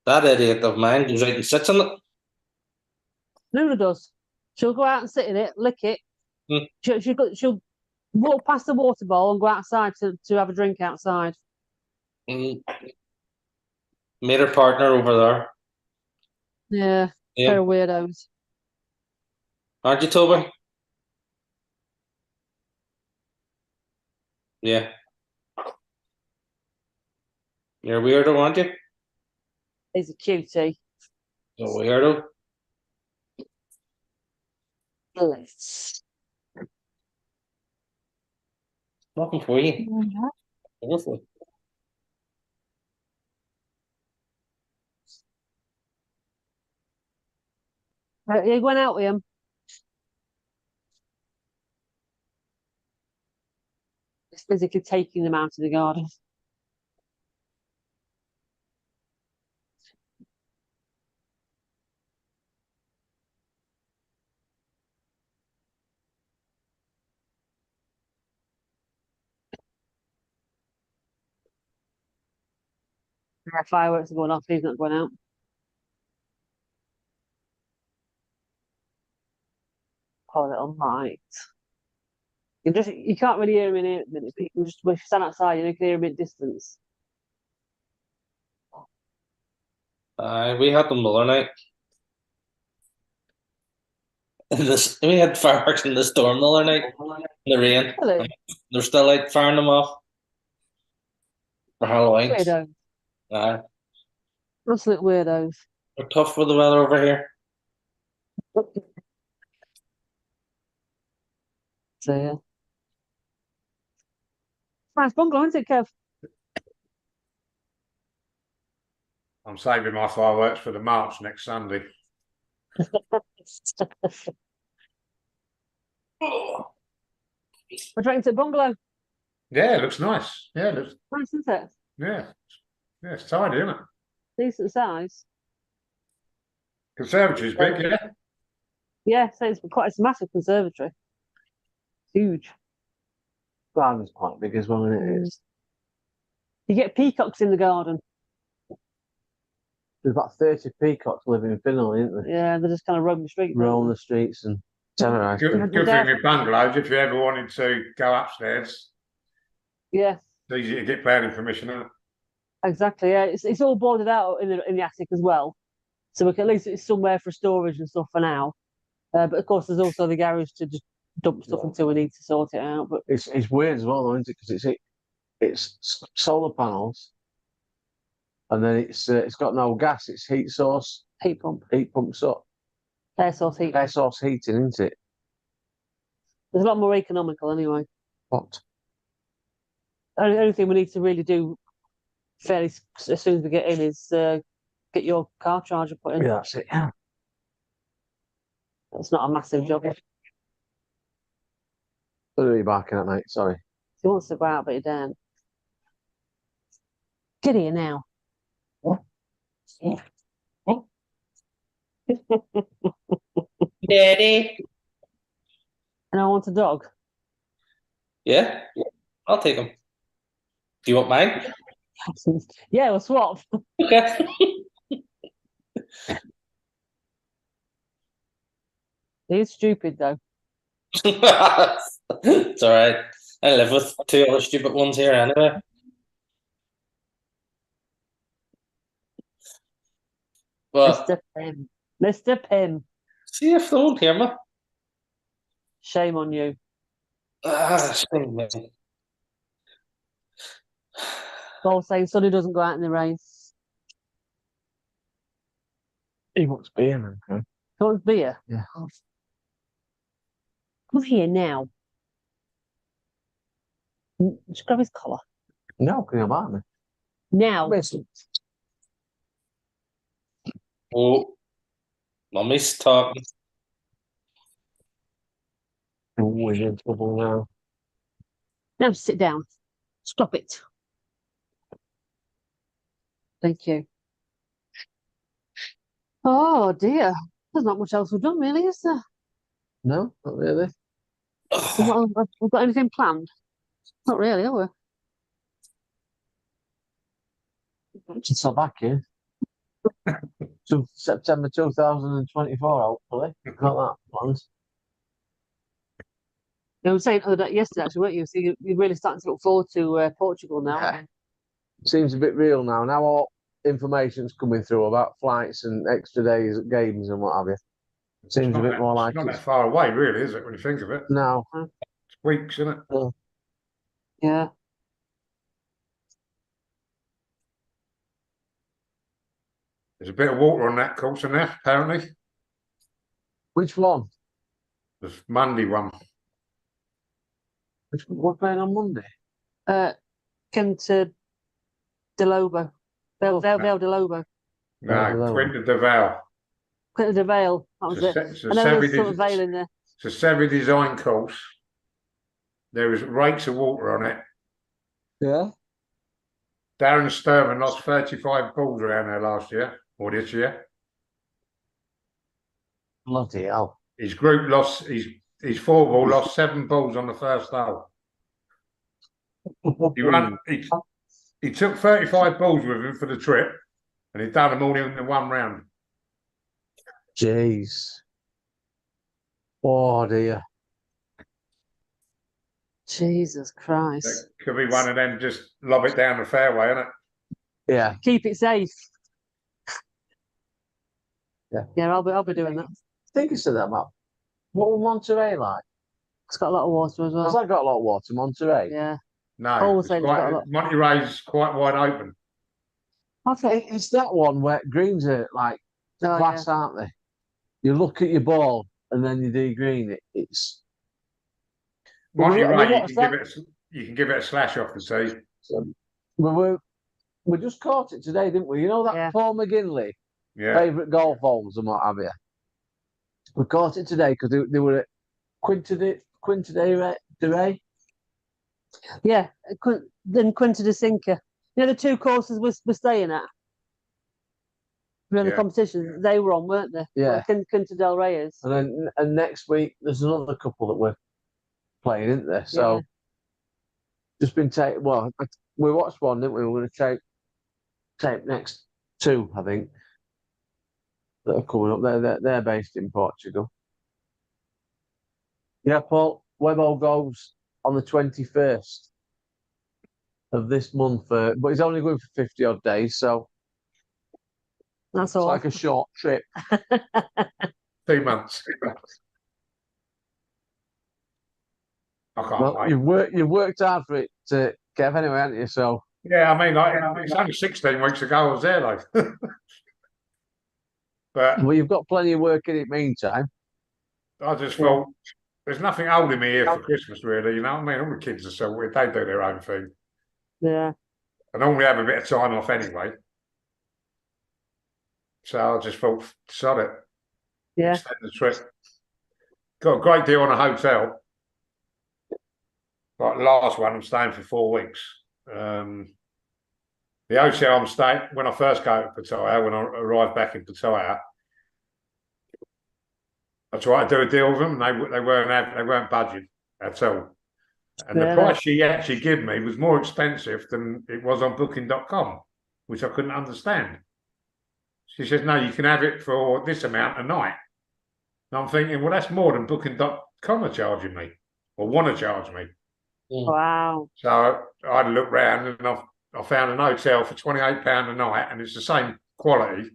Speaker 4: That idiot of mine goes out and sits in it.
Speaker 1: Luna does. She'll go out and sit in it, lick it.
Speaker 4: Hmm.
Speaker 1: She'll walk past the water bowl and go outside to have a drink outside.
Speaker 4: Mm. Made her partner over there.
Speaker 1: Yeah,
Speaker 4: Yeah.
Speaker 1: they're weirdos.
Speaker 4: Aren't you, Toby? Yeah. You're a weirdo, aren't you?
Speaker 1: He's a cutie.
Speaker 4: A weirdo.
Speaker 1: Bless.
Speaker 4: Nothing for you. Honestly.
Speaker 1: You going out with him? He's physically taking them out of the garden. Fireworks are going off. He's not going out. Poor little Mike. You can't really hear him in here at the minute. But you can just, if you stand outside, you can hear him at distance.
Speaker 4: We had them the other night. We had fireworks in the storm the other night. In the rain.
Speaker 1: Really?
Speaker 4: They're still like firing them off for Halloween.
Speaker 1: Weirdos. Absolute weirdos.
Speaker 4: They're tough for the weather over here.
Speaker 1: So yeah. Nice bungalow, isn't it, Kev?
Speaker 3: I'm saving my fireworks for the March next Sunday.
Speaker 1: We're drinking to bungalow.
Speaker 3: Yeah, it looks nice. Yeah, it looks,
Speaker 1: Nice, isn't it?
Speaker 3: yeah. Yeah, it's tidy, isn't it?
Speaker 1: Decent size.
Speaker 3: Conservatory's big, yeah.
Speaker 1: Yeah, so it's a massive conservatory. Huge.
Speaker 2: Garden's quite big as well, isn't it?
Speaker 1: You get peacocks in the garden.
Speaker 2: There's about 30 peacocks living in Finland, isn't there?
Speaker 1: Yeah, they just kind of roam the street.
Speaker 2: Roam the streets and terrorise people.
Speaker 3: Good thing with bungalows, if you ever wanted to go upstairs,
Speaker 1: Yeah,
Speaker 3: it's easy to get planning permission, isn't it?
Speaker 1: exactly. Yeah, it's all boarded out in the attic as well, so at least it's somewhere for storage and stuff for now. But of course, there's also the garage to just dump stuff until we need to sort it out. But
Speaker 2: It's weird as well, though, isn't it? Because it's solar panels, and then it's got no gas. It's heat source,
Speaker 1: heat pump,
Speaker 2: so
Speaker 1: air source heat.
Speaker 2: air source heating, isn't it?
Speaker 1: There's a lot more economical anyway.
Speaker 2: What?
Speaker 1: Only thing we need to really do fairly as soon as we get in is get your car charger put in.
Speaker 2: Yeah, that's it. Yeah.
Speaker 1: It's not a massive job. If
Speaker 2: What are you barking at, mate? Sorry.
Speaker 1: he wants to go out, but he don't. Get here now.
Speaker 4: Daddy.
Speaker 1: And I want a dog.
Speaker 4: Yeah, I'll take them. Do you want mine?
Speaker 1: Yeah, we'll swap.
Speaker 4: Okay.
Speaker 1: He's stupid though.
Speaker 4: It's all right. I live with two other stupid ones here anyway. But
Speaker 1: Mr. Pym. Mr. Pym.
Speaker 4: see if they won't hear me.
Speaker 1: Shame on you.
Speaker 4: Shame me.
Speaker 1: Paul saying Sonny doesn't go out in the rain.
Speaker 2: He wants beer, man. Okay.
Speaker 1: He wants beer.
Speaker 2: Yeah.
Speaker 1: Come here now. Just grab his collar.
Speaker 2: No, can you imagine me?
Speaker 1: Now.
Speaker 4: Oh, mummy's talking.
Speaker 2: We're in trouble now.
Speaker 1: Now sit down. Stop it. Thank you. Oh dear. There's not much else we've done really, is there?
Speaker 2: No, not really.
Speaker 1: We've got anything planned? Not really, have we?
Speaker 2: It's not back here. To September 2024, hopefully. Got that plans.
Speaker 1: You were saying yesterday, actually, weren't you? So you're really starting to look forward to Portugal now.
Speaker 2: Yeah. Seems a bit real now. Now all information's coming through about flights and extra days at games and what have you. Seems a bit more like
Speaker 3: it's not that far away, really, is it? When you think of it,
Speaker 2: no.
Speaker 3: it's weeks, isn't it?
Speaker 1: Yeah.
Speaker 3: There's a bit of water on that course in there, apparently.
Speaker 2: Which one?
Speaker 3: The Monday one.
Speaker 2: Which one? We're playing on Monday.
Speaker 1: Quinta de Lobo. Vel de Lobo.
Speaker 3: No, Quinta de Val.
Speaker 1: Quinta de Vale. That was it.
Speaker 3: It's
Speaker 1: I know there's sort of Vale in there.
Speaker 3: It's a Sevi design course. There is rakes of water on it.
Speaker 2: Yeah.
Speaker 3: Darren Sturman lost 35 balls around there last year, or this year.
Speaker 2: Bloody hell.
Speaker 3: His group lost, his four ball lost 7 balls on the first hole. He took 35 balls with him for the trip, and he'd done them all in one round.
Speaker 2: Jeez. Oh dear.
Speaker 1: Jesus Christ.
Speaker 3: That could be one of them, just lob it down the fairway, isn't it?
Speaker 2: Yeah.
Speaker 1: Keep it safe.
Speaker 2: Yeah.
Speaker 1: Yeah, I'll be doing that.
Speaker 2: I think you said that, Matt. What was Monterey like?
Speaker 1: It's got a lot of water as well.
Speaker 2: Has that got a lot of water, Monterey?
Speaker 1: Yeah.
Speaker 3: No,
Speaker 1: Always saying it's got a lot.
Speaker 3: Monterey's quite wide open.
Speaker 1: I think
Speaker 2: It's that one where greens are like
Speaker 1: Oh,
Speaker 2: glass, aren't they? You look at your ball and then you do green it. It's
Speaker 3: Monterey, you can give it a slash off the tee.
Speaker 2: we just caught it today, didn't we? You know that Paul McGinley favourite golf holes and what have you. We caught it today because they were at Quinta de Rey.
Speaker 1: Yeah, then Quinta de Cinca. You know the two courses we're staying at. The competition they were on, weren't they?
Speaker 2: Yeah.
Speaker 1: Quinta del Reyes.
Speaker 2: And next week there's another couple that we're playing, isn't there? So just been taken. Well, we watched one, didn't we? We're going to take next 2, I think, that are coming up. They're based in Portugal. Yeah, Paul. Webbo goes on the 21st of this month, but he's only going for 50 odd days, so
Speaker 1: that's
Speaker 2: all. Like a short trip.
Speaker 3: 2 months. I can't wait.
Speaker 2: You've worked hard for it, Kev, anyway, haven't you? So
Speaker 3: yeah, I mean, it's only 16 weeks ago I was there, though. But
Speaker 2: you've got plenty of work in it meantime.
Speaker 3: I just felt there's nothing holding me here for Christmas, really. You know what I mean? All the kids are so weird; they do their own thing.
Speaker 1: Yeah.
Speaker 3: I normally have a bit of time off anyway, so I just thought, sod it.
Speaker 1: Yeah.
Speaker 3: Extend the trip. Got a great deal on a hotel. Like last one, I'm staying for 4 weeks. The hotel I'm staying when I first go to Pattaya, when I arrived back in Pattaya, I tried to do a deal with them. And they weren't budging at all. And the price she actually gave me was more expensive than it was on Booking.com, which I couldn't understand. She says, "No, you can have it for this amount a night." And I'm thinking, well, that's more than Booking.com are charging me or want to charge me.
Speaker 1: Wow.
Speaker 3: So I had a look round and I found an hotel for £28 a night, and it's the same quality,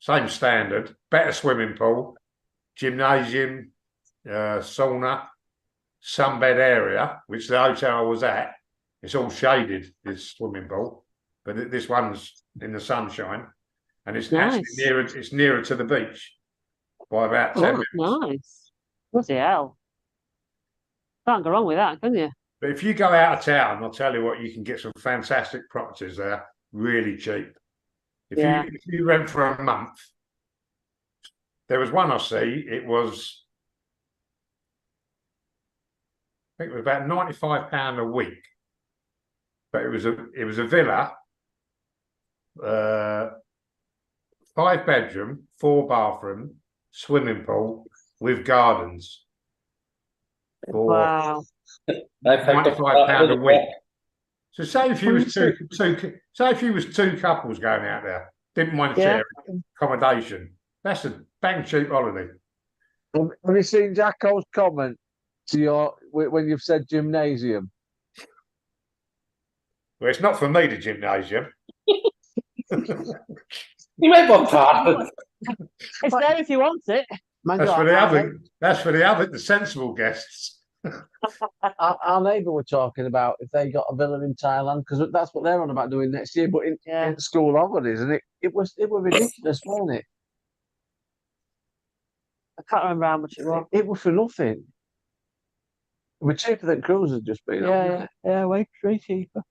Speaker 3: same standard, better swimming pool, gymnasium, sauna, sunbed area, which the hotel I was at, it's all shaded, this swimming pool, but this one's in the sunshine, and it's
Speaker 1: Nice.
Speaker 3: actually nearer to the beach by about 10 minutes.
Speaker 1: Nice. Bloody hell. Can't go wrong with that, can you?
Speaker 3: But if you go out of town, I'll tell you what, you can get some fantastic properties there, really cheap. If you rent for a month, there was one I see, I think it was about £95 a week. But it was a villa, 5-bedroom, 4-bathroom, swimming pool with gardens.
Speaker 1: Wow.
Speaker 3: £95 a week. So say if you was two couples going out there, didn't mind sharing accommodation, that's a bang cheap holiday.
Speaker 2: Have you seen Jacko's comment to when you've said gymnasium?
Speaker 3: Well, it's not for me, the gymnasium.
Speaker 4: You might want part.
Speaker 1: It's there if you want it.
Speaker 3: That's for the sensible guests.
Speaker 2: Our neighbour were talking about if they got a villa in Thailand, because that's what they're on about doing next year, but in school holidays, and it was ridiculous, wasn't it?
Speaker 1: I can't remember how much it was.
Speaker 2: It was for nothing. It was cheaper than cruises just been.
Speaker 1: Yeah, way cheaper.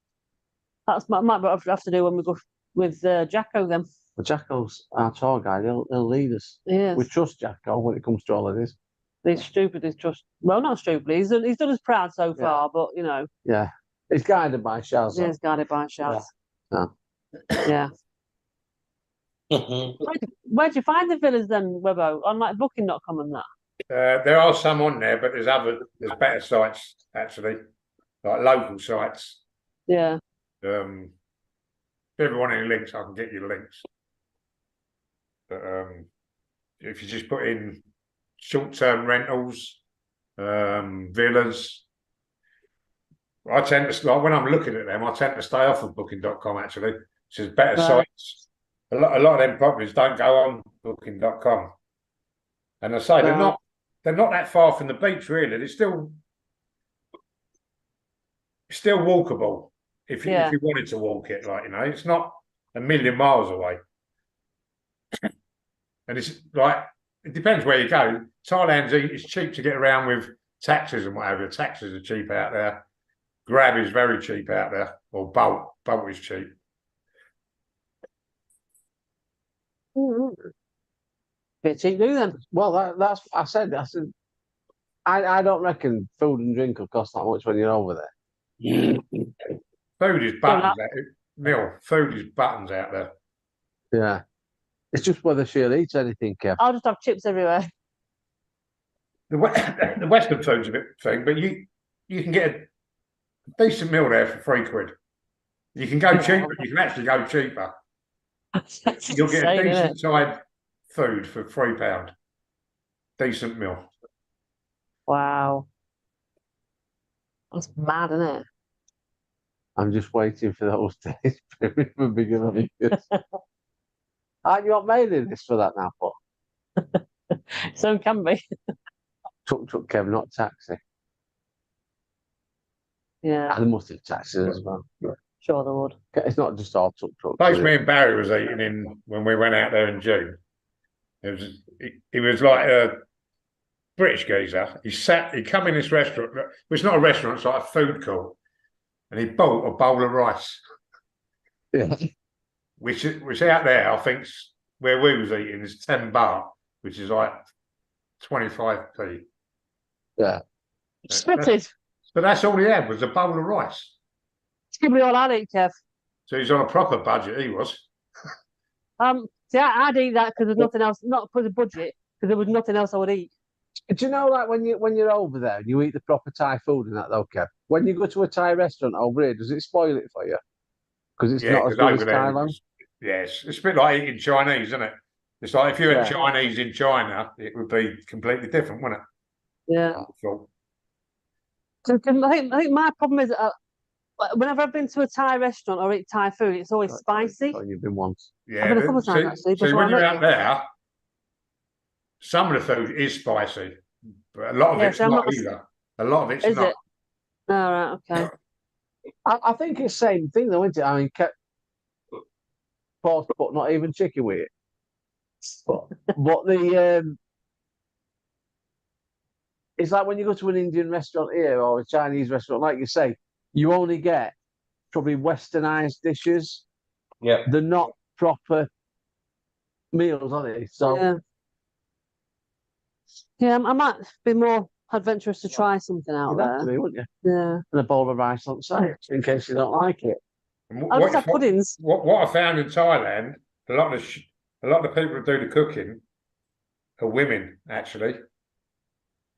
Speaker 1: That might have to do when we go with Jacko then.
Speaker 2: But Jacko's our tour guide. He'll lead us.
Speaker 1: Yes.
Speaker 2: We trust Jacko when it comes to holidays.
Speaker 1: He's stupid. Not stupid. He's done us proud so far, but you know.
Speaker 2: Yeah, he's guided by Shaz.
Speaker 1: He's guided by Shaz. Yeah. Where'd you find the villas then, Webbo? On like Booking.com and that?
Speaker 3: There are some on there, but there's better sites actually, like local sites.
Speaker 1: Yeah.
Speaker 3: If you ever want any links, I can get you links. But if you just put in short-term rentals, villas, I tend to, like when I'm looking at them, I tend to stay off of Booking.com actually. There's better sites. A lot of them properties don't go on Booking.com, and I say they're not that far from the beach really. They're still walkable if you wanted to walk it. Like it's not a million miles away, and it's like it depends where you go. Thailand's it's cheap to get around with taxis and whatever. Taxis are cheap out there. Grab is very cheap out there, or Bolt. Bolt is cheap.
Speaker 1: Bit cheap, do then?
Speaker 2: Well, that's I said. I don't reckon food and drink will cost that much when you're over there.
Speaker 3: Food is buttons. Food is buttons out there.
Speaker 2: Yeah, it's just whether she'll eat anything, Kev.
Speaker 1: I'll just have chips everywhere.
Speaker 3: The Western food's a bit thing, but you can get a decent meal there for £3. You can go cheaper. You can actually go cheaper. You'll get a decent side food for £3. Decent meal.
Speaker 1: Wow. That's mad, isn't it?
Speaker 2: I'm just waiting for those days for bigger than Aren't you on mailing list for that now, Paul?
Speaker 1: So can be.
Speaker 2: Tuk Kev, not taxi.
Speaker 1: Yeah.
Speaker 2: And there must have taxis as well.
Speaker 1: Sure they would.
Speaker 2: It's not just all tuk.
Speaker 3: Place me and Barry was eating in when we went out there in June. He was like a British geezer. He come in this restaurant. It's not a restaurant, it's like a food court. And he bought a bowl of rice.
Speaker 2: Yeah.
Speaker 3: Which out there, I think, where we was eating is 10 baht, which is like 25p.
Speaker 2: Yeah.
Speaker 1: Spitted.
Speaker 3: But that's all he had was a bowl of rice.
Speaker 1: It's gonna be all I'd eat, Kev.
Speaker 3: So he's on a proper budget, he was.
Speaker 1: See, I'd eat that because there's nothing else, not for the budget, because there was nothing else I would eat.
Speaker 2: Do you know, like when you're over there and you eat the proper Thai food and that, though, Kev? When you go to a Thai restaurant over here, does it spoil it for you? Because it's not as good as Thailand.
Speaker 3: Yes, it's a bit like eating Chinese, isn't it? It's like if you had Chinese in China, it would be completely different, wouldn't it?
Speaker 1: Yeah. I think my problem is whenever I've been to a Thai restaurant or eat Thai food, it's always spicy.
Speaker 2: Oh, you've been once.
Speaker 3: Yeah,
Speaker 1: I've been a couple of times actually.
Speaker 3: see,
Speaker 1: before
Speaker 3: when
Speaker 1: I
Speaker 3: you're
Speaker 1: met
Speaker 3: out
Speaker 1: you.
Speaker 3: there, some of the food is spicy, but a lot of
Speaker 1: Yeah,
Speaker 3: it's
Speaker 1: see, I'm
Speaker 3: not
Speaker 1: not-
Speaker 3: either. A lot of it's
Speaker 1: Is
Speaker 3: not.
Speaker 1: it? All right. Okay.
Speaker 2: I think it's the same thing though, isn't it? I mean, pork, but not even chicken with it. But the it's like when you go to an Indian restaurant here or a Chinese restaurant, like you say, you only get probably westernized dishes.
Speaker 4: Yeah.
Speaker 2: They're not proper meals, are they? So
Speaker 1: Yeah. Yeah, I might be more adventurous to try something out
Speaker 2: you'd have to
Speaker 1: there.
Speaker 2: be, wouldn't you?
Speaker 1: Yeah.
Speaker 2: And a bowl of rice on the side, in case you don't like it.
Speaker 3: And
Speaker 1: I'll just have puddings.
Speaker 3: what I found in Thailand, a lot of the people who do the cooking are women. Actually,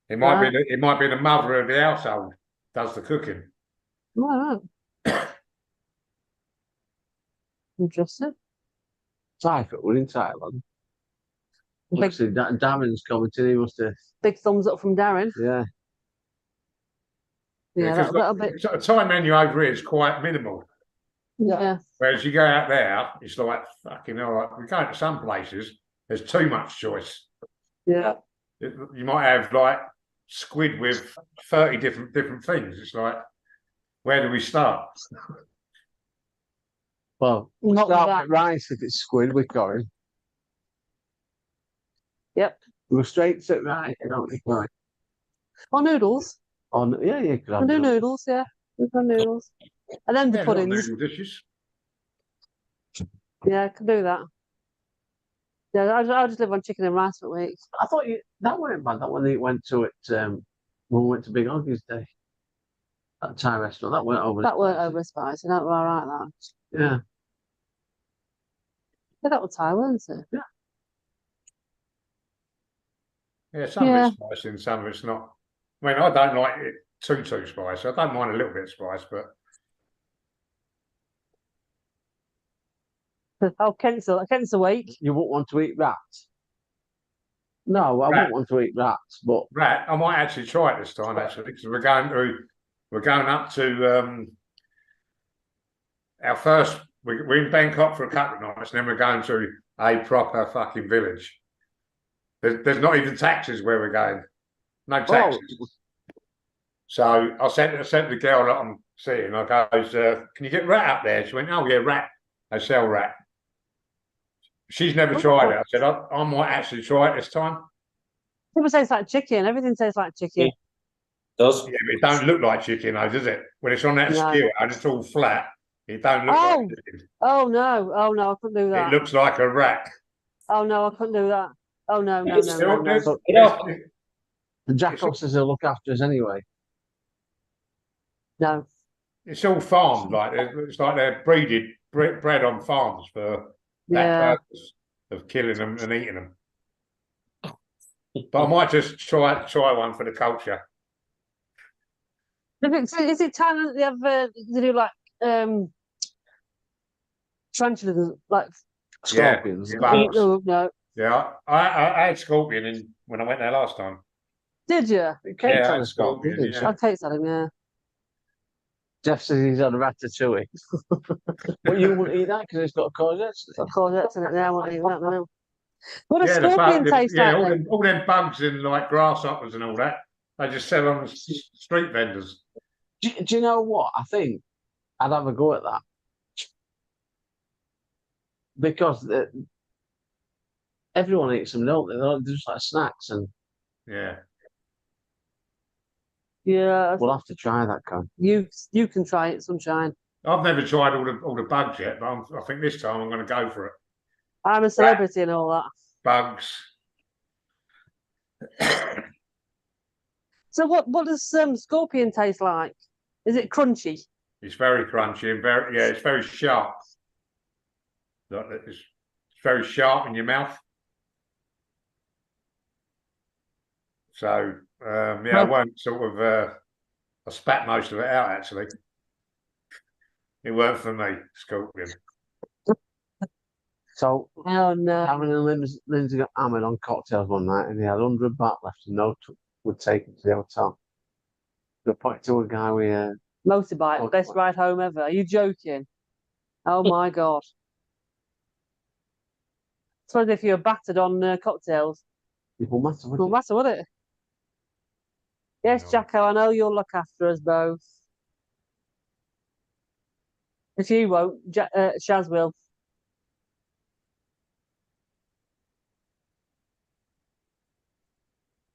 Speaker 3: it might be the mother of the household does the cooking.
Speaker 1: All right. Interesting.
Speaker 2: Thai food in Thailand.
Speaker 1: Big,
Speaker 2: Obviously, Darren's commenting. He must have,
Speaker 1: big thumbs up from Darren.
Speaker 2: yeah.
Speaker 1: Yeah,
Speaker 3: because
Speaker 1: that'll be.
Speaker 3: the Thai menu over here is quite minimal.
Speaker 1: Yeah.
Speaker 3: Whereas you go out there, it's like fucking hell. Like, we go to some places, there's too much choice.
Speaker 1: Yeah.
Speaker 3: You might have like squid with 30 different things. It's like, where do we start?
Speaker 2: Well,
Speaker 1: Not with
Speaker 2: start
Speaker 1: that.
Speaker 2: with rice if it's squid with curry.
Speaker 1: Yep.
Speaker 2: We go straight to rice, don't we? Curry.
Speaker 1: Or noodles.
Speaker 2: On yeah, you could
Speaker 1: I
Speaker 2: have
Speaker 1: do
Speaker 2: noodles.
Speaker 1: noodles. Yeah. We've got noodles. And then the
Speaker 3: Yeah, a lot of
Speaker 1: puddings.
Speaker 3: noodle dishes.
Speaker 1: Yeah, I can do that. Yeah, I'll just live on chicken and rice for a week.
Speaker 2: I thought that weren't bad. That one they went to it when we went to Big Augie's Day. That Thai restaurant. That weren't over.
Speaker 1: That weren't over spicy. That were all right. That.
Speaker 2: Yeah.
Speaker 1: Yeah, that was Thai, weren't it?
Speaker 3: Yeah, some of it's spicy and some of it's not. I mean, I don't like it too spicy. I don't mind a little bit of spice, but
Speaker 1: Oh, Kent's awake.
Speaker 2: You wouldn't want to eat rats. No, I
Speaker 3: Rat.
Speaker 2: wouldn't want to eat rats, but
Speaker 3: rat, I might actually try it this time actually because we're going up to our first. We're in Bangkok for a couple of nights, and then we're going to a proper fucking village. There's not even taxis where we're going. No taxis. So I sent the girl that I'm seeing. I goes, "Can you get rat up there?" She went, "Oh yeah, rat. They sell rat." She's never tried it. I said, I might actually try it this time.
Speaker 1: People say it's like chicken. Everything tastes like chicken.
Speaker 4: Does.
Speaker 3: Yeah, but it don't look like chicken, though, does it? When it's on that
Speaker 1: No.
Speaker 3: skewer and it's all flat, it don't look like chicken.
Speaker 1: Oh no! Oh no! I couldn't do that.
Speaker 3: It looks like a rat.
Speaker 1: Oh no! I couldn't do that. Oh no! No!
Speaker 4: It's
Speaker 1: No!
Speaker 3: Still,
Speaker 1: No! No!
Speaker 2: the Jackal says he'll look after us anyway.
Speaker 1: No.
Speaker 3: it's all farmed, like it's like they're bred on farms for that
Speaker 1: Yeah.
Speaker 3: purpose of killing them and eating them. But I might just try one for the culture.
Speaker 1: Is it Thailand that they have? They do like tarantulas, like
Speaker 2: Scorpions.
Speaker 3: Yeah, bugs.
Speaker 1: no.
Speaker 3: Yeah, I had scorpion when I went there last time.
Speaker 1: Did you?
Speaker 2: Kate
Speaker 3: Yeah,
Speaker 2: had a scorpion, didn't she?
Speaker 3: yeah.
Speaker 1: I'll take that. Yeah.
Speaker 2: Jeff says he's had a ratatouille. But you wouldn't eat that because it's got courgettes.
Speaker 1: Got courgettes in it there. I won't eat that now. What does
Speaker 3: Yeah,
Speaker 1: scorpion taste like?
Speaker 3: all
Speaker 1: then?
Speaker 3: them bugs and like grasshoppers and all that. They just sell on the street vendors.
Speaker 2: Do you know what? I think I'd have a go at that. Because everyone eats them, don't they? They're just like snacks, and
Speaker 3: Yeah.
Speaker 1: Yeah.
Speaker 2: we'll have to try that, Con.
Speaker 1: You can try it, sunshine.
Speaker 3: I've never tried all the bugs yet, but I think this time I'm going to go for it.
Speaker 1: I'm a celebrity and all that.
Speaker 3: Bugs.
Speaker 1: So what does scorpion taste like? Is it crunchy?
Speaker 3: It's very crunchy and it's very sharp. It's very sharp in your mouth. So I weren't sort of I spat most of it out actually. It weren't for me, scorpion.
Speaker 2: So
Speaker 1: Oh no.
Speaker 2: Aaron and Lindsay got hammered on cocktails one night, and he had 100 baht left, and no would take him to the hotel. The point to a guy with
Speaker 1: Motorbike,
Speaker 2: Oh,
Speaker 1: best
Speaker 2: come
Speaker 1: ride home ever. Are you joking? Oh my God. Suppose if you're battered on cocktails,
Speaker 2: it won't matter, would
Speaker 1: won't
Speaker 2: it?
Speaker 1: matter, would it? Yes,
Speaker 3: No.
Speaker 1: Jacko, I know you'll look after us both. If you won't, Shaz will.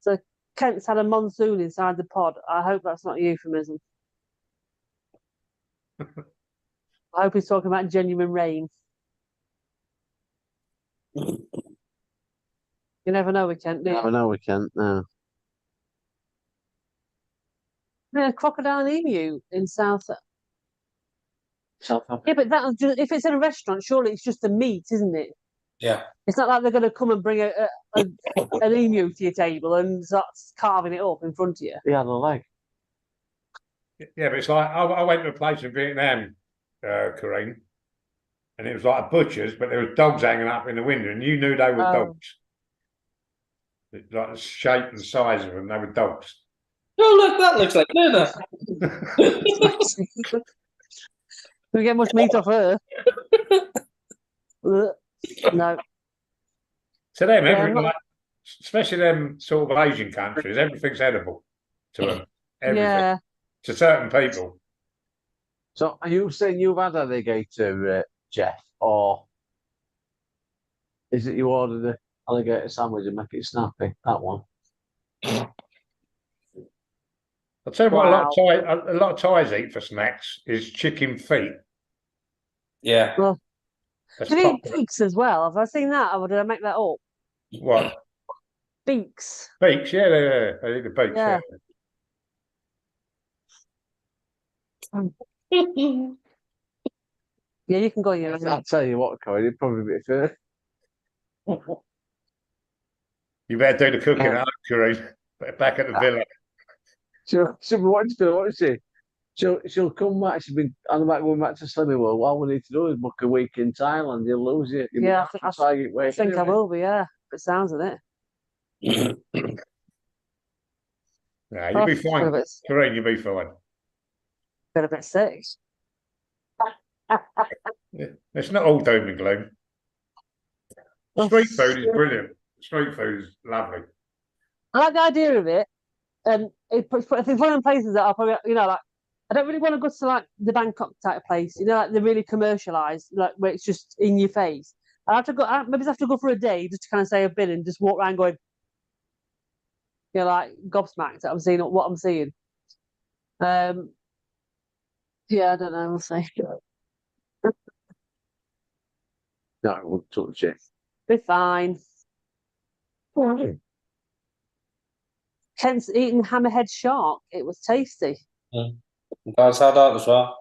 Speaker 1: So Kent's had a monsoon inside the pod. I hope that's not a euphemism. I hope he's talking about genuine rain. You never know with Kent, do you?
Speaker 2: No, we can't. No.
Speaker 1: Yeah, crocodile and emu in South.
Speaker 2: Southampton.
Speaker 1: Yeah, but that if it's in a restaurant, surely it's just the meat, isn't it?
Speaker 4: Yeah.
Speaker 1: It's not like they're going to come and bring an emu to your table and start carving it up in front of you.
Speaker 2: Yeah, the leg.
Speaker 3: Yeah, but it's like I went to a place in Vietnam, Kareem, and it was like a butcher's, but there was dogs hanging up in the window, and you knew they were
Speaker 1: Oh.
Speaker 3: dogs. Like the shape and size of them, they were dogs.
Speaker 4: Oh, look, that looks like Luna.
Speaker 1: Do we get much meat off her? Ugh. No.
Speaker 3: To them,
Speaker 1: Yeah,
Speaker 3: everything,
Speaker 1: not-
Speaker 3: like, especially them sort of Asian countries, everything's edible to them. Everything.
Speaker 1: Yeah.
Speaker 3: To certain people.
Speaker 2: So are you saying you've had alligator, Jeff, or is it you ordered the alligator sandwich and make it snappy? That one.
Speaker 3: I'll tell you what,
Speaker 1: Wow.
Speaker 3: a lot of Thais eat for snacks is chicken feet.
Speaker 4: Yeah.
Speaker 1: Well,
Speaker 3: That's
Speaker 1: do they eat
Speaker 3: popular.
Speaker 1: beaks as well? Have I seen that, or did I make that up?
Speaker 3: What?
Speaker 1: Beaks.
Speaker 3: Beaks, yeah, they eat the beaks,
Speaker 1: Yeah. Yeah, you can go. Yeah.
Speaker 2: I'll tell you what, Corey, it'd probably be fair.
Speaker 3: You better do the cooking
Speaker 2: Yeah.
Speaker 3: at Kareem. Back at the villa.
Speaker 2: She'll be watching for won't she? She'll come back. She'll be on the back going back to Slimming World. All we need to do is book a week in Thailand. You'll lose it. You'll be
Speaker 1: Yeah,
Speaker 2: back from Target
Speaker 1: I think I will be. Yeah, it sounds of it.
Speaker 3: Yeah, you'll be
Speaker 1: Got a
Speaker 3: fine.
Speaker 1: bit,
Speaker 3: Kareem, you'll be fine.
Speaker 1: got a bit sick.
Speaker 3: It's not all doom and gloom. Street food is brilliant. Street food is lovely.
Speaker 1: I like the idea of it, and if it's one of the places that I'll probably, like, I don't really want to go to like the Bangkok type place, like they're really commercialized, like where it's just in your face. I have to go. Maybe I have to go for a day just to kind of say I've been and just walk around going, like gobsmacked that I'm seeing what I'm seeing. Yeah, I don't know. We'll see.
Speaker 2: No, it won't touch it.
Speaker 1: Be fine. Kent's eating hammerhead shark. It was tasty.
Speaker 4: Guys had that as well.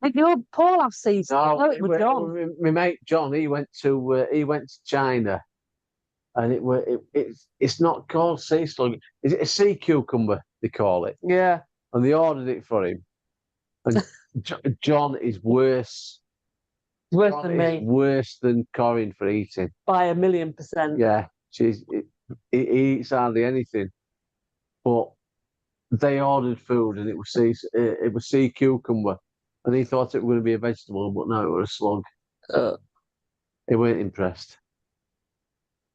Speaker 1: Like your Paul have season.
Speaker 2: No,
Speaker 1: It was John.
Speaker 2: my mate John, he went to China, and it's not called sea slug. Is it a sea cucumber? They call it,
Speaker 1: Yeah.
Speaker 2: and they ordered it for him. And John is worse.
Speaker 1: Worse
Speaker 2: John
Speaker 1: than
Speaker 2: is
Speaker 1: me
Speaker 2: worse than Corinne for eating.
Speaker 1: by 1,000,000%.
Speaker 2: Yeah, he eats hardly anything. But they ordered food, and it was sea cucumber, and he thought it was going to be a vegetable, but no, it was a slug. He weren't impressed.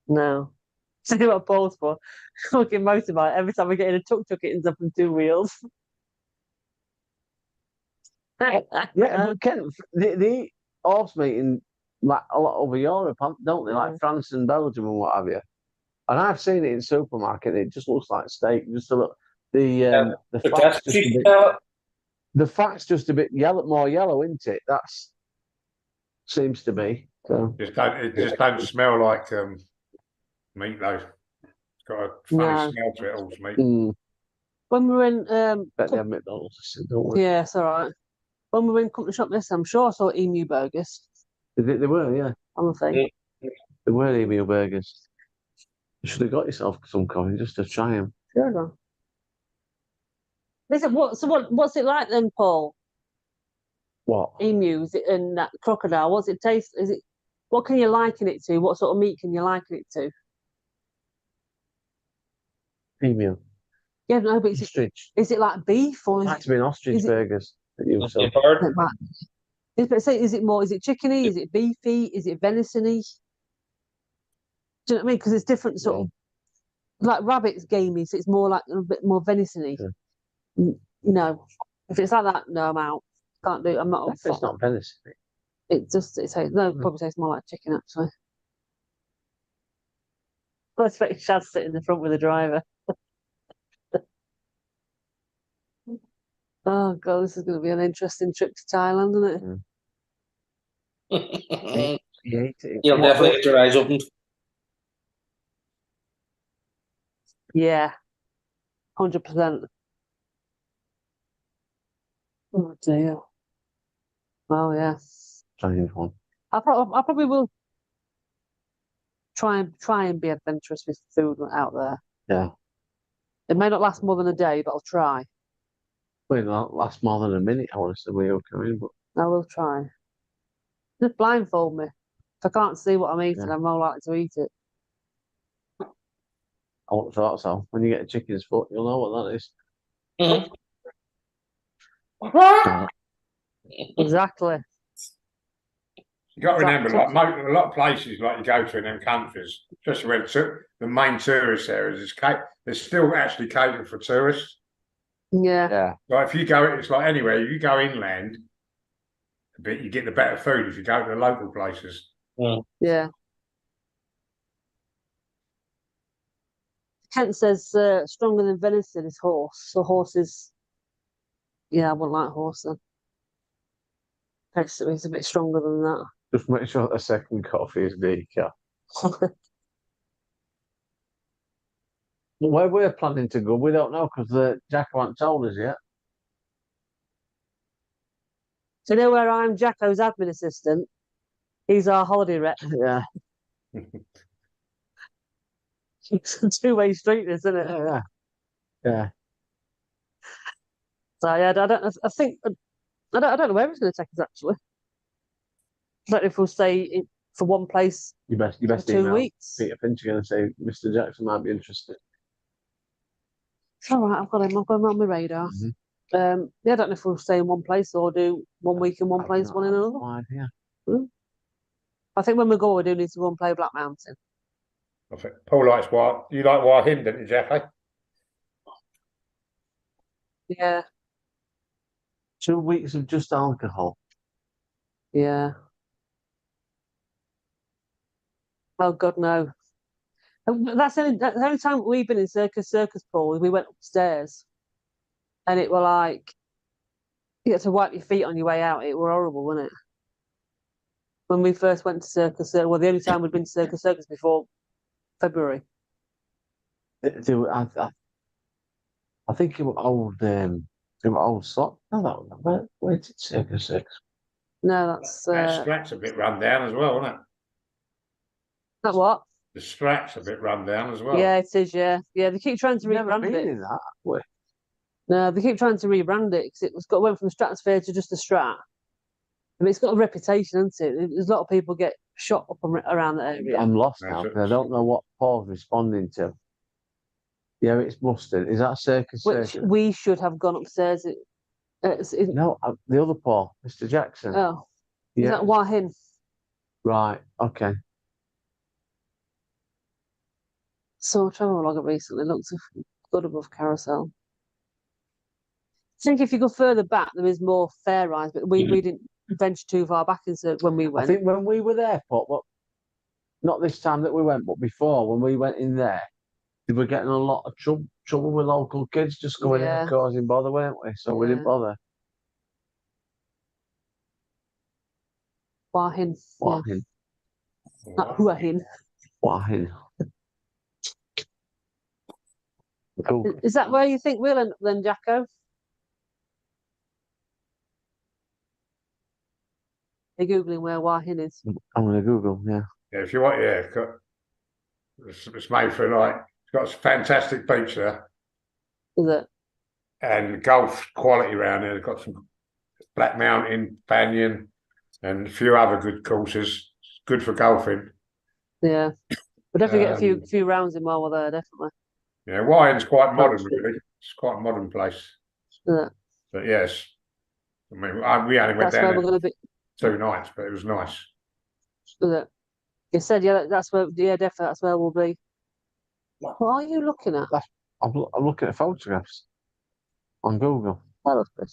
Speaker 1: No. See what Paul's for? Fucking motorbike. Every time we get in a tuk-tuk, it ends up on two wheels.
Speaker 2: Yeah, but Ken, they eat horse meat in like a lot over Europe, don't they? Like France and Belgium and what have you. And I've seen it in supermarket. It just looks like steak. Just a look. The fat's just a bit yellow, more yellow, isn't it? That's seems to be. So
Speaker 3: It just don't smell like meat though. It's got a funny smell to it, horse meat.
Speaker 1: When we were in
Speaker 2: bet they have McDonald's, don't we?
Speaker 1: yeah, it's all right. When we were in company shop this, I'm sure I saw emu burgers
Speaker 2: They were, yeah.
Speaker 1: on the thing.
Speaker 2: They were emu burgers. You should have got yourself some coffee just to try them.
Speaker 1: Sure enough. Listen, what's it like then, Paul?
Speaker 2: What?
Speaker 1: Emus and that crocodile. What's it taste? What can you liken it to? What sort of meat can you liken it to?
Speaker 2: Premium.
Speaker 1: Yeah, no, but
Speaker 2: Ostrich.
Speaker 1: is it like beef or
Speaker 2: Might have been ostrich
Speaker 1: is it-
Speaker 2: burgers that you saw.
Speaker 4: Bird.
Speaker 1: it might- is it more? Is it chickeny? Is it beefy? Is it venison-y? Do you know what I mean? Because it's different sort of like rabbit's gamey, so it's more like a bit more venison-y. No, if it's like that, no, I'm out. Can't do. I'm not. Up for
Speaker 2: It's not venison.
Speaker 1: it. Just it tastes no. Probably tastes more like chicken actually. I expect Shaz sit in the front with the driver. Oh god, this is going to be an interesting trip to Thailand, isn't it?
Speaker 2: He ate it.
Speaker 4: You'll definitely get your eyes opened.
Speaker 1: Yeah, 100%. Oh dear. Well, yeah.
Speaker 2: Strange one.
Speaker 1: I probably will try and be adventurous with food out there.
Speaker 2: Yeah.
Speaker 1: It may not last more than a day, but I'll try.
Speaker 2: Well, it won't last more than a minute, I want to say when you're coming, but
Speaker 1: I will try. Just blindfold me. If I can't see what I'm eating, I'm more likely to eat it.
Speaker 2: I wouldn't have thought so. When you get a chicken's foot, you'll know what that is.
Speaker 1: Exactly.
Speaker 3: You got to remember, like a lot of places, like you go to in them countries, especially when the main tourist areas is they're still actually catered for tourists.
Speaker 1: Yeah.
Speaker 2: Yeah.
Speaker 3: Like if you go, it's like anywhere you go inland, you get the better food if you go to the local places.
Speaker 1: Yeah. Kent says stronger than venison is horse. So horse is, yeah, I wouldn't like horse then. It's a bit stronger than that.
Speaker 2: Just make sure the second coffee is decaf. Where we're planning to go, we don't know because Jacko hasn't told us yet.
Speaker 1: So you know where I'm Jacko's admin assistant? He's our holiday rep.
Speaker 2: Yeah.
Speaker 1: It's a two-way street, isn't it?
Speaker 2: Yeah. Yeah.
Speaker 1: So yeah, I don't know where it's going to take us actually. I don't know if we'll stay for one place
Speaker 2: You best
Speaker 1: for 2
Speaker 2: email
Speaker 1: weeks.
Speaker 2: Peter Finch going to say Mr. Jackson might be interested.
Speaker 1: All right, I've got him on my radar. Yeah, I don't know if we'll stay in one place or do 1 week in one place, one in another.
Speaker 2: No idea.
Speaker 1: I think when we go, we do need to go and play Black Mountain.
Speaker 3: I think Paul likes you like Wild Hind, don't you, Jacko?
Speaker 1: Yeah,
Speaker 2: 2 weeks of just alcohol.
Speaker 1: yeah. Oh God, no. That's the only time we've been in Circus Paul. We went upstairs, and it were like you had to wipe your feet on your way out. It were horrible, wasn't it? When we first went to Circus, well, the only time we'd been to Circus before February.
Speaker 2: I think it was old sock. No, where did Circus?
Speaker 1: No, that's
Speaker 3: That Strat's a bit run down as well, isn't it?
Speaker 1: that what?
Speaker 3: The Strat's a bit run down as well.
Speaker 1: Yeah, it is. Yeah, yeah. They keep trying to
Speaker 2: Never
Speaker 1: rebrand
Speaker 2: been
Speaker 1: it.
Speaker 2: in that way.
Speaker 1: No, they keep trying to rebrand it because went from Stratosphere to just a Strat. I mean, it's got a reputation, hasn't it? There's a lot of people get shot up around that area.
Speaker 2: I'm lost now because I don't know what Paul's responding to. Yeah, it's mustard. Is that Circus?
Speaker 1: Which we should have gone upstairs.
Speaker 2: No, the other Paul, Mr. Jackson.
Speaker 1: Oh,
Speaker 2: yeah.
Speaker 1: Is that Wahin?
Speaker 2: Right. Okay.
Speaker 1: So travel logger recently looks good above Carousel. I think if you go further back, there is more fair rides, but we didn't venture too far back into when we went.
Speaker 2: I think when we were there, Paul, not this time that we went, but before when we went in there, we were getting a lot of trouble with local kids just going in and causing bother, weren't we? So we didn't bother.
Speaker 1: Wahin.
Speaker 2: Wahin.
Speaker 1: Yeah. Not Wahin.
Speaker 2: Wahin. Cool.
Speaker 1: Is that where you think we'll end up then, Jacko? Are you Googling where Wahin is?
Speaker 2: I'm going to Google, yeah.
Speaker 3: Yeah, if you want, yeah. It's made for like, it's got a fantastic beach there.
Speaker 1: Is it?
Speaker 3: And golf quality around there. They've got some Black Mountain, Banyan, and a few other good courses. Good for golfing.
Speaker 1: Yeah. We'll definitely get a few rounds in while we're there, definitely.
Speaker 3: Yeah, Wyand's quite modern, really. It's quite a modern place.
Speaker 1: Yeah.
Speaker 3: But yes, I mean, we only went
Speaker 1: That's
Speaker 3: down
Speaker 1: where
Speaker 3: there
Speaker 1: we're going to be.
Speaker 3: 2 nights, but it was nice.
Speaker 1: Yeah. You said, yeah, that's where, yeah, definitely, that's where we'll be. What are you looking at?
Speaker 2: I'm looking at photographs on Google.
Speaker 1: That looks good.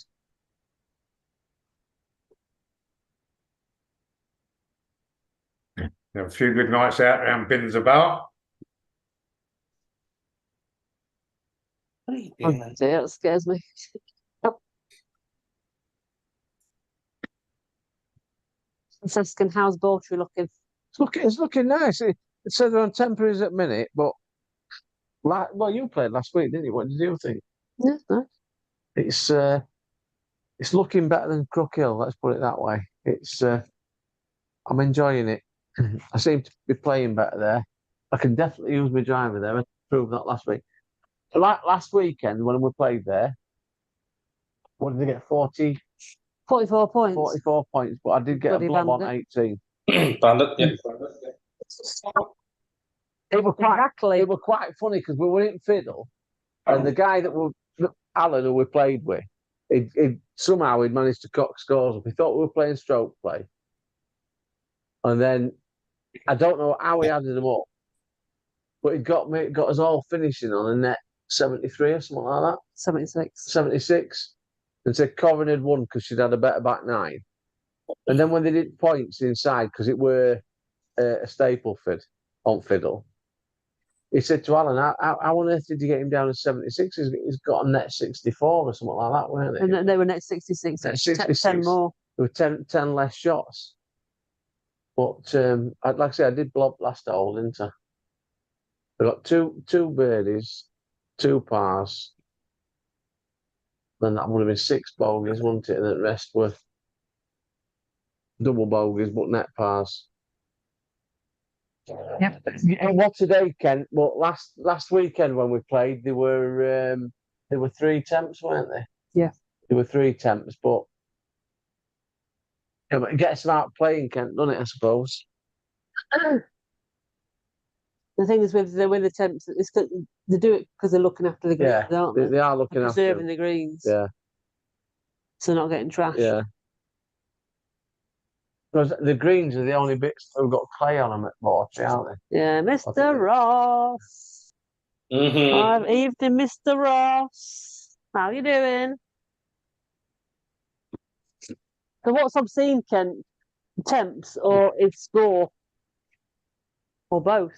Speaker 3: There were a few good nights out around Bins about.
Speaker 4: What are you
Speaker 1: Oh,
Speaker 4: doing?
Speaker 1: dear, that scares me. Franciscan, how's Bawtry looking?
Speaker 2: It's looking nice. It says they're on temporaries at minute, but well, you played last week, didn't you? What did you think?
Speaker 1: Yeah, nice.
Speaker 2: It's looking better than Crook Hill. Let's put it that way. I'm enjoying it. I seem to be playing better there. I can definitely use my driver there. I proved that last week. Last weekend when we played there, what did they get?
Speaker 1: 44 points.
Speaker 2: 44 points, but I did get
Speaker 1: Bloody
Speaker 2: a blob on
Speaker 1: bandit.
Speaker 2: 18.
Speaker 4: Bandit, yeah.
Speaker 2: It was quite,
Speaker 1: Exactly.
Speaker 2: it was quite funny because we were in fiddle, and the guy Alan, who we played with, somehow he'd managed to cock scores up. He thought we were playing stroke play, and then I don't know how he added them up, but it got us all finishing on a net 73 or something like that.
Speaker 1: 76.
Speaker 2: 76, and said Corin had won because she'd had a better back 9. And then when they did points inside, because it were a staple on fiddle, he said to Alan, how on earth did you get him down to 76? He's got a net 64 or something like that, weren't they?
Speaker 1: And they were net 66.
Speaker 2: Net
Speaker 1: 10
Speaker 2: 66.
Speaker 1: more.
Speaker 2: There were 10 less shots. But like I say, I did blob last hole, didn't I? I got two birdies, 2 pars. Then that would have been 6 bogeys, wouldn't it? And the rest were double bogeys, but net pars.
Speaker 1: Yep.
Speaker 2: And what today, Ken? Well, last weekend when we played, there were 3 temps, weren't they?
Speaker 1: Yeah.
Speaker 2: There were 3 temps, but yeah, but it gets them out playing, Kent, doesn't it? I suppose.
Speaker 1: The thing is with the temps, it's they do it because they're looking after the greens,
Speaker 2: Yeah,
Speaker 1: aren't they?
Speaker 2: they are looking after
Speaker 1: Preserving
Speaker 2: them.
Speaker 1: the greens.
Speaker 2: Yeah,
Speaker 1: So not getting trashed.
Speaker 2: yeah. Because the greens are the only bits that have got clay on them at Bawtry, aren't they?
Speaker 1: Yeah,
Speaker 2: think
Speaker 1: Mr.
Speaker 2: they-
Speaker 1: Ross.
Speaker 4: Mm-hmm.
Speaker 1: Evening, Mr. Ross. How you doing? So what's obscene, Kent? Temps or its score? Or both?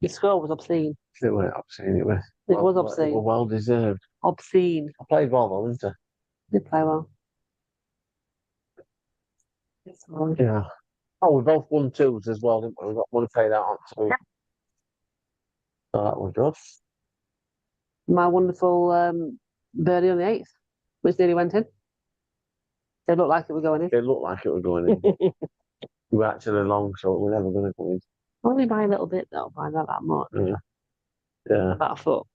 Speaker 1: The score was obscene.
Speaker 2: It was obscene. It was.
Speaker 1: It was
Speaker 2: It
Speaker 1: obscene.
Speaker 2: was well deserved.
Speaker 1: Obscene.
Speaker 2: I played well though, didn't
Speaker 1: Did play well.
Speaker 2: I? Yeah. Oh, we both won 2s as well, didn't we? We got one paid out on 2. So that was good.
Speaker 1: My wonderful birdie on the 8th, which nearly went in. It looked like it was going in.
Speaker 2: It looked like it was going in. We were actually long, so it was never going to go in.
Speaker 1: Only by a little bit though, by not that much.
Speaker 2: Yeah. Yeah.
Speaker 1: About a foot.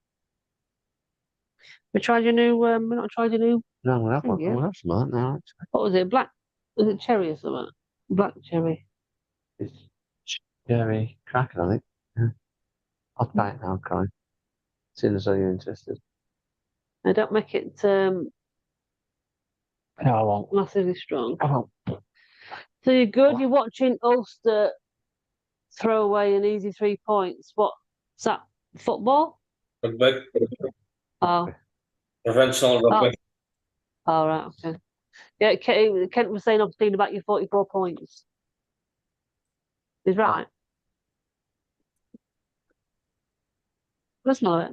Speaker 1: We tried your new we're not tried your new
Speaker 2: No, we'll have one.
Speaker 1: Yeah.
Speaker 2: We'll have some of that now.
Speaker 1: what was it? Black was it cherry or something? Black cherry.
Speaker 2: It's Jerry Kraken, I think. Yeah. I'll try it now, Colin. Seeing as though you're interested.
Speaker 1: I don't make it
Speaker 2: No, I won't.
Speaker 1: massively strong.
Speaker 2: I won't.
Speaker 1: So you're good, you're watching Ulster throw away an easy 3 points. What's that? Football?
Speaker 4: Rugby.
Speaker 1: Oh,
Speaker 4: Conventional rugby.
Speaker 1: all right, okay. Yeah, Kent was saying obscene about your 44 points. He's right. Let's smell it.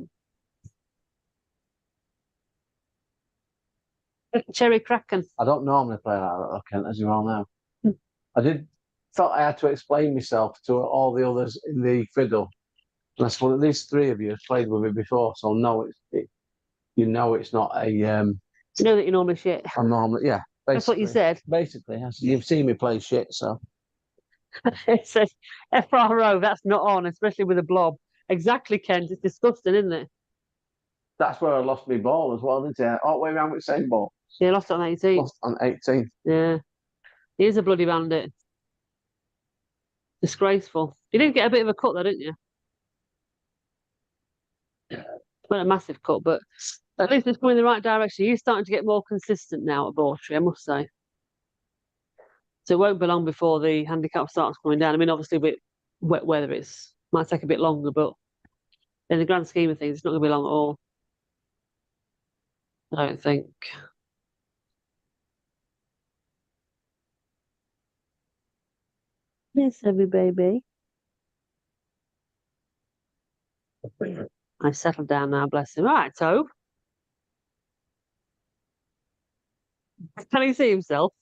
Speaker 1: Cherry Kraken.
Speaker 2: I don't normally play like that, Kent, as you all know.
Speaker 1: Hmm.
Speaker 2: I thought I had to explain myself to all the others in the fiddle. And I suppose at least 3 of you have played with me before, so no, you know it's not a
Speaker 1: You know that you're normally shit.
Speaker 2: I'm normally, yeah.
Speaker 1: That's what you said.
Speaker 2: Basically, you've seen me play shit, so
Speaker 1: It says FRO, that's not on, especially with a blob. Exactly, Kent. It's disgusting, isn't it?
Speaker 2: that's where I lost my ball as well, didn't I? All the way around with the same ball.
Speaker 1: Yeah, lost it on 18.
Speaker 2: Lost on 18.
Speaker 1: Yeah. He is a bloody bandit. Disgraceful. You did get a bit of a cut though, didn't you? Not a massive cut, but at least it's going in the right direction. You're starting to get more consistent now at Bawtry, I must say. So it won't be long before the handicap starts coming down. I mean, obviously, with wet weather, it's might take a bit longer, but in the grand scheme of things, it's not going to be long at all. I don't think. Yes, every baby. I settled down now, bless him. All right, so can he see himself?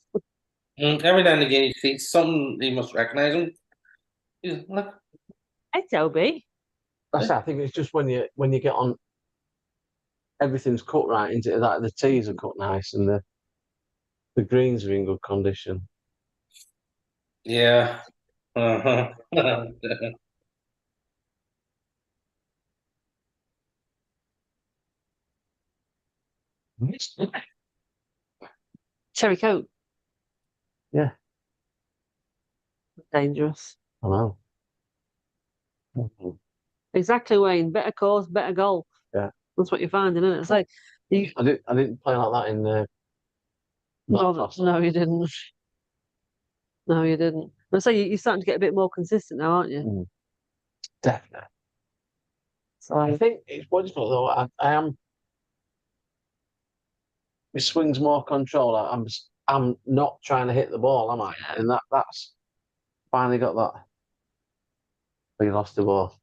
Speaker 4: Every now and again you see something, you must recognise him. Look,
Speaker 1: Hey, Toby.
Speaker 2: That's it. I think it's just when you get on, everything's cut right into that. The tees are cut nice, and the greens are in good condition.
Speaker 4: yeah. Uh-huh.
Speaker 1: Cherry coat.
Speaker 2: Yeah.
Speaker 1: Dangerous.
Speaker 2: I know.
Speaker 1: Exactly, Wayne. Better course, better golf.
Speaker 2: Yeah.
Speaker 1: That's what you're finding, isn't it? It's like you.
Speaker 2: I didn't play like that in
Speaker 1: No, you didn't. No, you didn't. I say you're starting to get a bit more consistent now, aren't you?
Speaker 2: Definitely.
Speaker 1: So
Speaker 2: I think it's wonderful though. I am. My swing's more controlled. I'm not trying to hit the ball, am I? And that's finally got that. We lost the ball.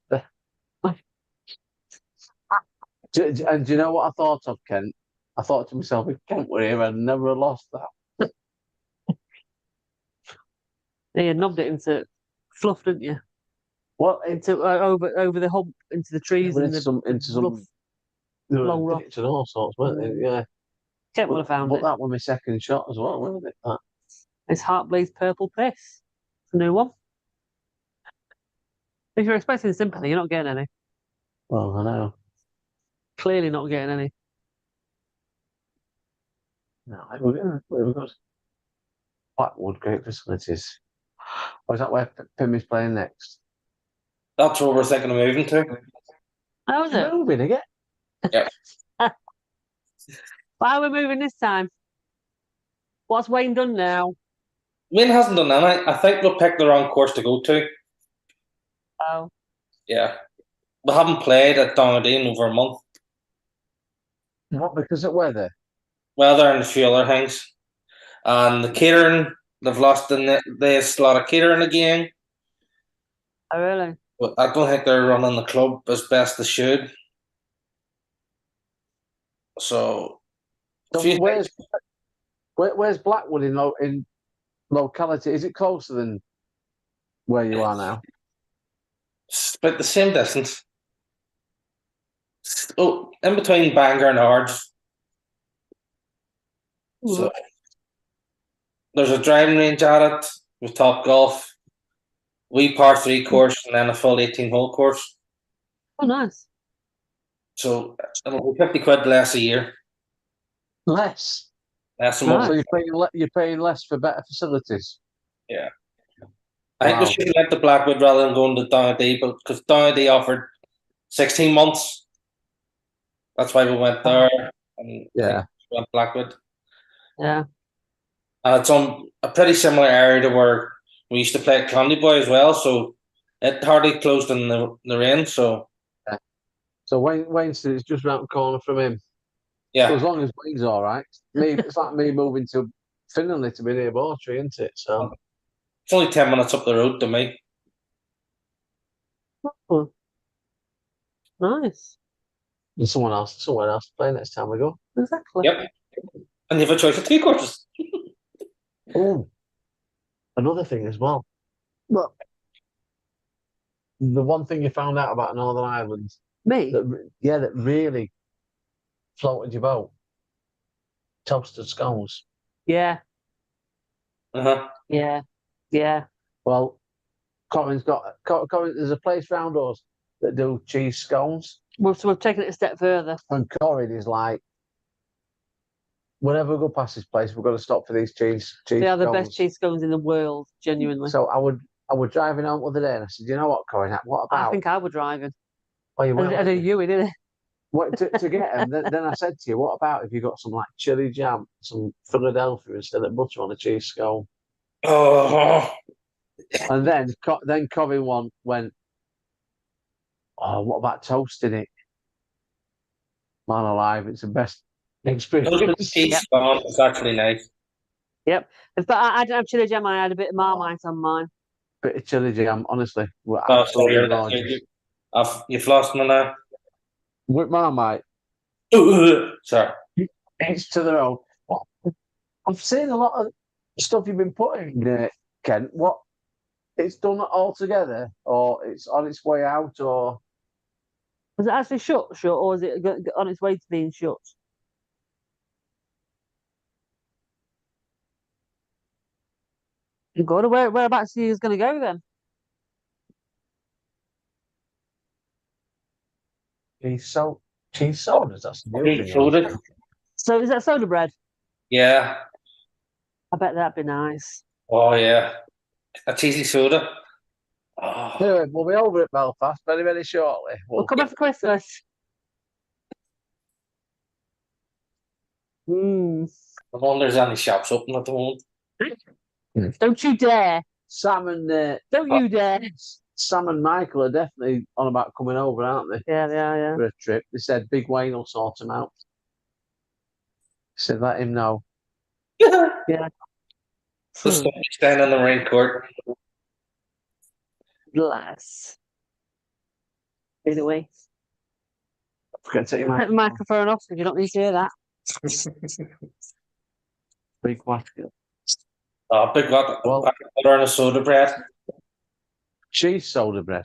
Speaker 2: And do you know what I thought of, Kent? I thought to myself, if Kent were here, I'd never have lost that.
Speaker 1: yeah, you knobbed it into fluff, didn't you?
Speaker 2: What?
Speaker 1: Into over the hump, into the trees and
Speaker 2: Into some
Speaker 1: rough. long rock.
Speaker 2: and all sorts, weren't they? Yeah.
Speaker 1: Kent would have found
Speaker 2: But
Speaker 1: it.
Speaker 2: that was my second shot as well, wasn't it? That.
Speaker 1: It's Heartblaze Purple Piss. It's a new one. If you're expecting sympathy, you're not getting any.
Speaker 2: Well, I know.
Speaker 1: Clearly not getting any.
Speaker 2: No, we've got Blackwood, great facilities. Or is that where Pimmy's playing next?
Speaker 4: That's where we're thinking of moving to.
Speaker 1: How is it?
Speaker 2: Moving again.
Speaker 4: Yeah.
Speaker 1: Why are we moving this time? What's Wayne done now?
Speaker 4: Wayne hasn't done that. I think we picked the wrong course to go to.
Speaker 1: Oh,
Speaker 4: Yeah. We haven't played at Donaghadee in over a month.
Speaker 2: What? Because of weather?
Speaker 4: Weather and a few other things. And the catering, they've lost the slot of catering again.
Speaker 1: oh really?
Speaker 4: But I don't think they're running the club as best they should. So,
Speaker 2: So
Speaker 4: few
Speaker 2: where's Blackwood in locality? Is it closer than where you are now?
Speaker 4: it's about the same distance. Oh, in between Bangor and Ards. So there's a driving range at it with Top Golf, wee par 3 course, and then a full 18-hole course.
Speaker 1: Oh, nice.
Speaker 4: So it'll be 50 quid less a year.
Speaker 2: Less.
Speaker 4: That's
Speaker 1: Right.
Speaker 2: So you're paying less for better facilities.
Speaker 4: I think we should have went to Blackwood rather than going to Donaghadee, but because Donaghadee offered 16 months, that's why we went there. And
Speaker 2: Yeah.
Speaker 4: we went Blackwood.
Speaker 1: Yeah.
Speaker 4: And it's on a pretty similar area to where we used to play at Clondyboy as well, so it hardly closed in the rain. So
Speaker 2: Wayne said it's just round the corner from him.
Speaker 4: yeah,
Speaker 2: So as long as Wayne's all right, it's like me moving to Finley to be near Bawtry, isn't it? So
Speaker 4: it's only 10 minutes up the road to me.
Speaker 1: Oh. Nice.
Speaker 2: there's someone else to play next time we go.
Speaker 1: Exactly.
Speaker 4: Yep. And you have a choice of 2 courses.
Speaker 2: Oh, another thing as well. Well, the one thing you found out about Northern Ireland
Speaker 1: Me?
Speaker 2: that really floated your boat, toasted scones.
Speaker 1: Yeah.
Speaker 4: Uh-huh.
Speaker 1: Yeah. Yeah.
Speaker 2: Well, Corin's there's a place round us that do cheese scones,
Speaker 1: So we've taken it a step further.
Speaker 2: and Corin is like, whenever we go past this place, we've got to stop for these cheese
Speaker 1: They are the
Speaker 2: scones.
Speaker 1: best cheese scones in the world, genuinely.
Speaker 2: So I was driving home the other day, and I said, you know what, Corin, what
Speaker 1: I
Speaker 2: about?
Speaker 1: think I were driving.
Speaker 2: Oh, you
Speaker 1: I
Speaker 2: were?
Speaker 1: did you, didn't it?
Speaker 2: What to get them? Then I said to you, what about if you got some like chili jam, some Philadelphia instead of butter on a cheese scone?
Speaker 4: Oh,
Speaker 2: And then Colin went, oh, what about toasting it? Man alive, it's the best experience.
Speaker 4: cheese scone is actually nice.
Speaker 1: Yep. But I didn't have chili jam. I had a bit of Marmite on mine.
Speaker 2: Bit of chili jam, honestly, were
Speaker 4: Oh,
Speaker 2: absolutely
Speaker 4: sorry,
Speaker 2: gorgeous.
Speaker 4: you've lost me now.
Speaker 2: With Marmite,
Speaker 4: Sorry.
Speaker 2: it's to their own. I've seen a lot of stuff you've been putting, Ken. What it's done all together, or it's on its way out, or
Speaker 1: Was it actually shut, or is it on its way to being shut? Good. Whereabouts are you going to go then?
Speaker 2: cheese sodas. That's the new
Speaker 4: Cheese
Speaker 2: thing.
Speaker 4: soda.
Speaker 1: So is that soda bread?
Speaker 4: Yeah.
Speaker 1: I bet that'd be nice.
Speaker 4: Oh yeah. A cheesy soda. Oh,
Speaker 2: Anyway, we'll be over at Belfast very, very shortly.
Speaker 1: We'll come back for Christmas. Mm.
Speaker 4: I wonder if there's any shops open at the moment.
Speaker 1: Don't you dare!
Speaker 2: Sam and
Speaker 1: Don't you dare!
Speaker 2: Sam and Michael are definitely on about coming over, aren't they?
Speaker 1: Yeah, they are. Yeah.
Speaker 2: For a trip. They said Big Wayne will sort them out. Said let him know.
Speaker 1: Yeah.
Speaker 4: The sun is staying on the rain court.
Speaker 1: Bless. Anyway,
Speaker 2: Forget to take your
Speaker 1: take the microphone off if you don't need to hear that.
Speaker 2: big wacker.
Speaker 4: Oh, big lot.
Speaker 2: Well-
Speaker 4: Butter and a soda bread.
Speaker 2: Cheese soda bread.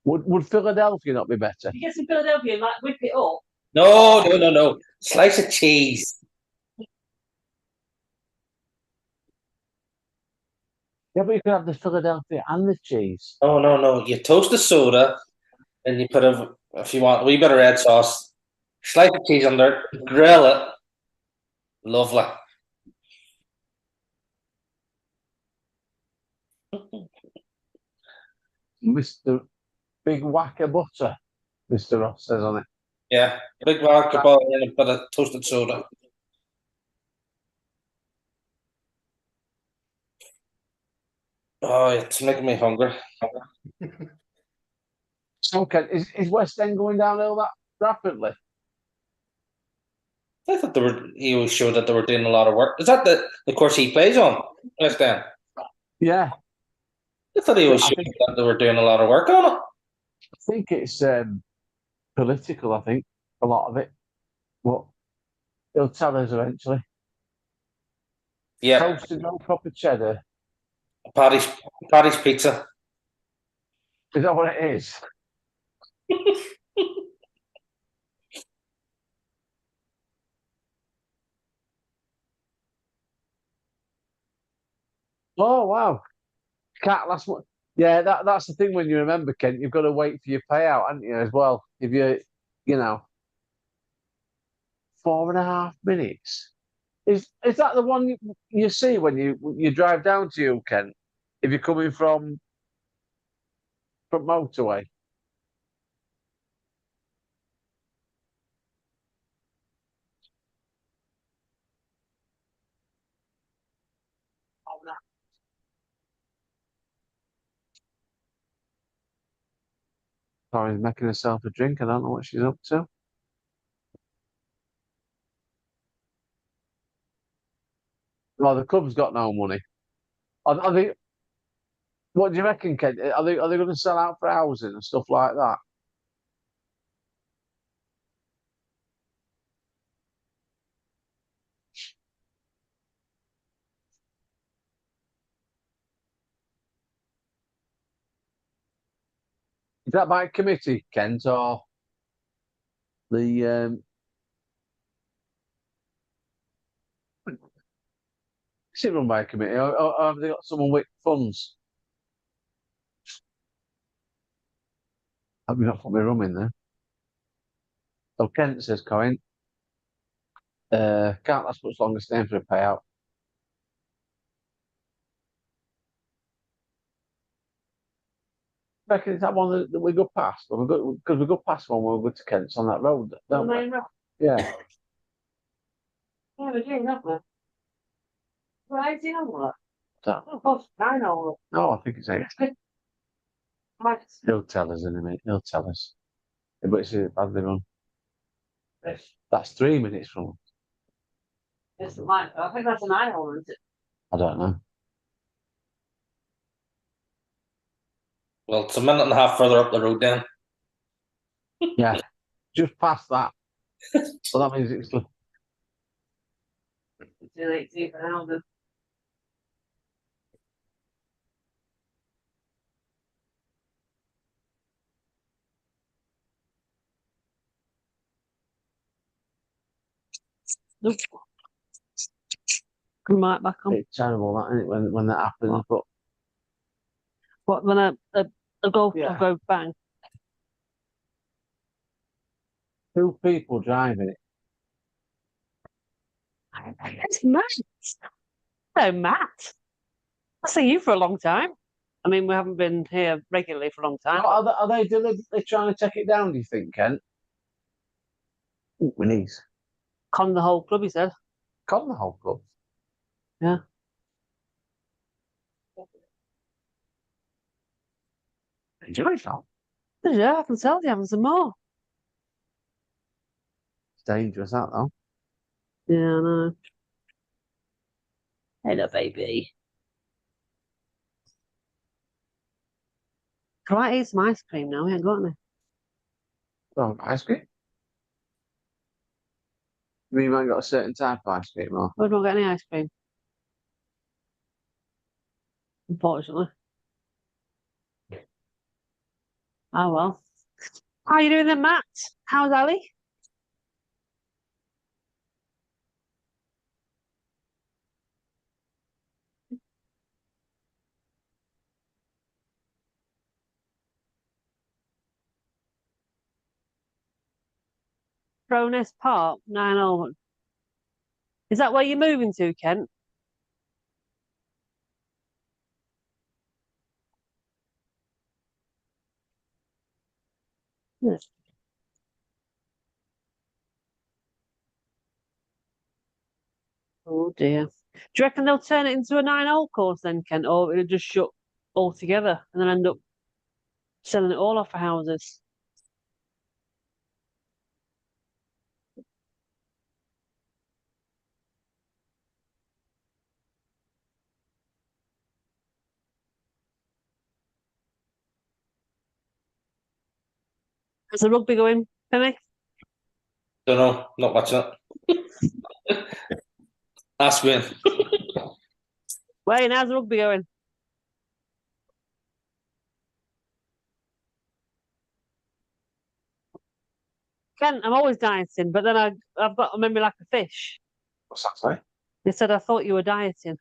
Speaker 2: Would Philadelphia not be better?
Speaker 1: You get some Philadelphia, like whip it up.
Speaker 4: No. Slice of cheese.
Speaker 2: Yeah, but you can have the Philadelphia and the cheese.
Speaker 4: No. You toast the soda, and you put if you want, a wee bit of red sauce, slice of cheese under, grill it. Lovely.
Speaker 2: Mr. Big Whacker Butter, Mr. Ross says on it.
Speaker 4: Yeah, big vodka ball and a bit of toasted soda. Oh, it's making me hungry.
Speaker 2: So, Ken, is West End going downhill that rapidly?
Speaker 4: I thought he always showed that they were doing a lot of work. Is that the course he plays on? West End?
Speaker 2: Yeah,
Speaker 4: I thought he always
Speaker 2: I
Speaker 4: showed
Speaker 2: think-
Speaker 4: that they were doing a lot of work on it.
Speaker 2: I think it's political, I think, a lot of it. But he'll tell us eventually.
Speaker 4: Yeah,
Speaker 2: Toasted, no proper cheddar.
Speaker 4: Paddy's Pizza.
Speaker 2: Is that what it is? Oh, wow. Cat last one. Yeah, that's the thing when you remember, Kent, you've got to wait for your payout, haven't you, as well? If you know, 4.5 minutes. Is that the one you see when you drive down to you, Kent? If you're coming from motorway? Oh, no. Sorry, making herself a drink. I don't know what she's up to. Well, the club's got no money. Are they? What do you reckon, Kent? Are they going to sell out for housing and stuff like that? Is that by committee, Kent, or the is it run by a committee, or have they got someone with funds? Have we not put my rum in there? So Kent says, Coin, can't last much longer staying for a payout. reckon it's that one that we go past? Because we go past one when we go to Kent's on that road,
Speaker 1: The
Speaker 2: don't we?
Speaker 1: main road.
Speaker 2: Yeah.
Speaker 1: Yeah, we do, don't we? Well, 18 hours.
Speaker 2: So,
Speaker 1: Oh, gosh, 9 hours.
Speaker 2: no, I think it's 8.
Speaker 1: Right.
Speaker 2: He'll tell us in a minute. He'll tell us. Yeah, but it's badly run. That's 3 minutes from.
Speaker 1: It's like, I think that's a 9 hour, isn't it?
Speaker 2: I don't know.
Speaker 4: Well, it's a minute and a half further up the road then.
Speaker 2: Yeah, just past that. So that means it's.
Speaker 1: It's 18 for now, then. Nope. Come right back on.
Speaker 2: It's terrible, that, isn't it, when that happens. But
Speaker 1: What, when a golf
Speaker 2: Yeah.
Speaker 1: club goes bang?
Speaker 2: 2 people driving it.
Speaker 1: It's Matt. Hello, Matt. I've seen you for a long time. I mean, we haven't been here regularly for a long time.
Speaker 2: Are they deliberately trying to take it down, do you think, Kent? Ooh, we need.
Speaker 1: Con the whole club, he said.
Speaker 2: Con the whole club.
Speaker 1: Yeah.
Speaker 2: Enjoy it, though.
Speaker 1: Yeah, I can tell you having some more.
Speaker 2: It's dangerous, that, though.
Speaker 1: Yeah, I know. Hello, baby. Can I eat some ice cream now? We ain't got any.
Speaker 2: Oh, ice cream? You mean you haven't got a certain type of ice cream, or?
Speaker 1: We don't get any ice cream. Unfortunately. Oh well. How you doing then, Matt? How's Ali? Cronus Park, 901. Is that where you're moving to, Kent? Yes. Oh dear. Do you reckon they'll turn it into a 9-hole course then, Kent, or it'll just shut altogether and then end up selling it all off for houses? Is the rugby going, Penny?
Speaker 4: Don't know, not watching it. Ask Wayne.
Speaker 1: Wayne, how's the rugby going? Kent, I'm always dieting, but then I've got a memory like a fish.
Speaker 2: What's that say?
Speaker 1: They said I thought you were dieting.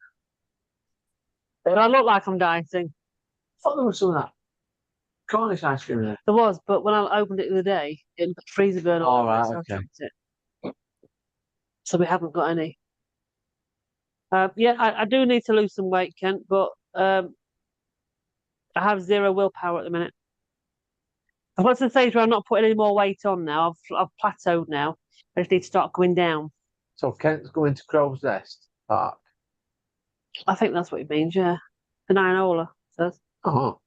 Speaker 1: But I look like I'm dieting.
Speaker 2: I thought there was some of that Cornish ice cream in there.
Speaker 1: There was, but when I opened it the other day, it got freezer burn all
Speaker 2: Oh,
Speaker 1: over it,
Speaker 2: right,
Speaker 1: so I
Speaker 2: okay.
Speaker 1: chucked it. So we haven't got any. Yeah, I do need to lose some weight, Kent, but I have 0 willpower at the minute. I've got to the stage where I'm not putting any more weight on now. I've plateaued now. I just need to start going down.
Speaker 2: So Kent's going to Crow's Nest Park.
Speaker 1: I think that's what it means, yeah. The 9-holer says.
Speaker 2: Oh,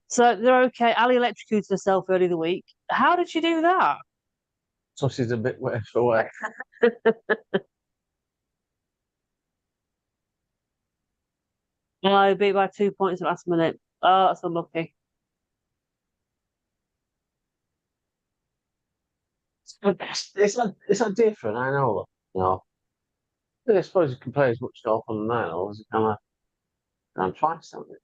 Speaker 1: So they're okay. Ali electrocuted herself earlier the week. How did she do that?
Speaker 2: so she's a bit worse for wear.
Speaker 1: I beat by 2 points at the last minute. Oh, that's unlucky.
Speaker 2: It's not different, I know. No. I suppose you can play as much golf on the 9 as you can on twice, don't you?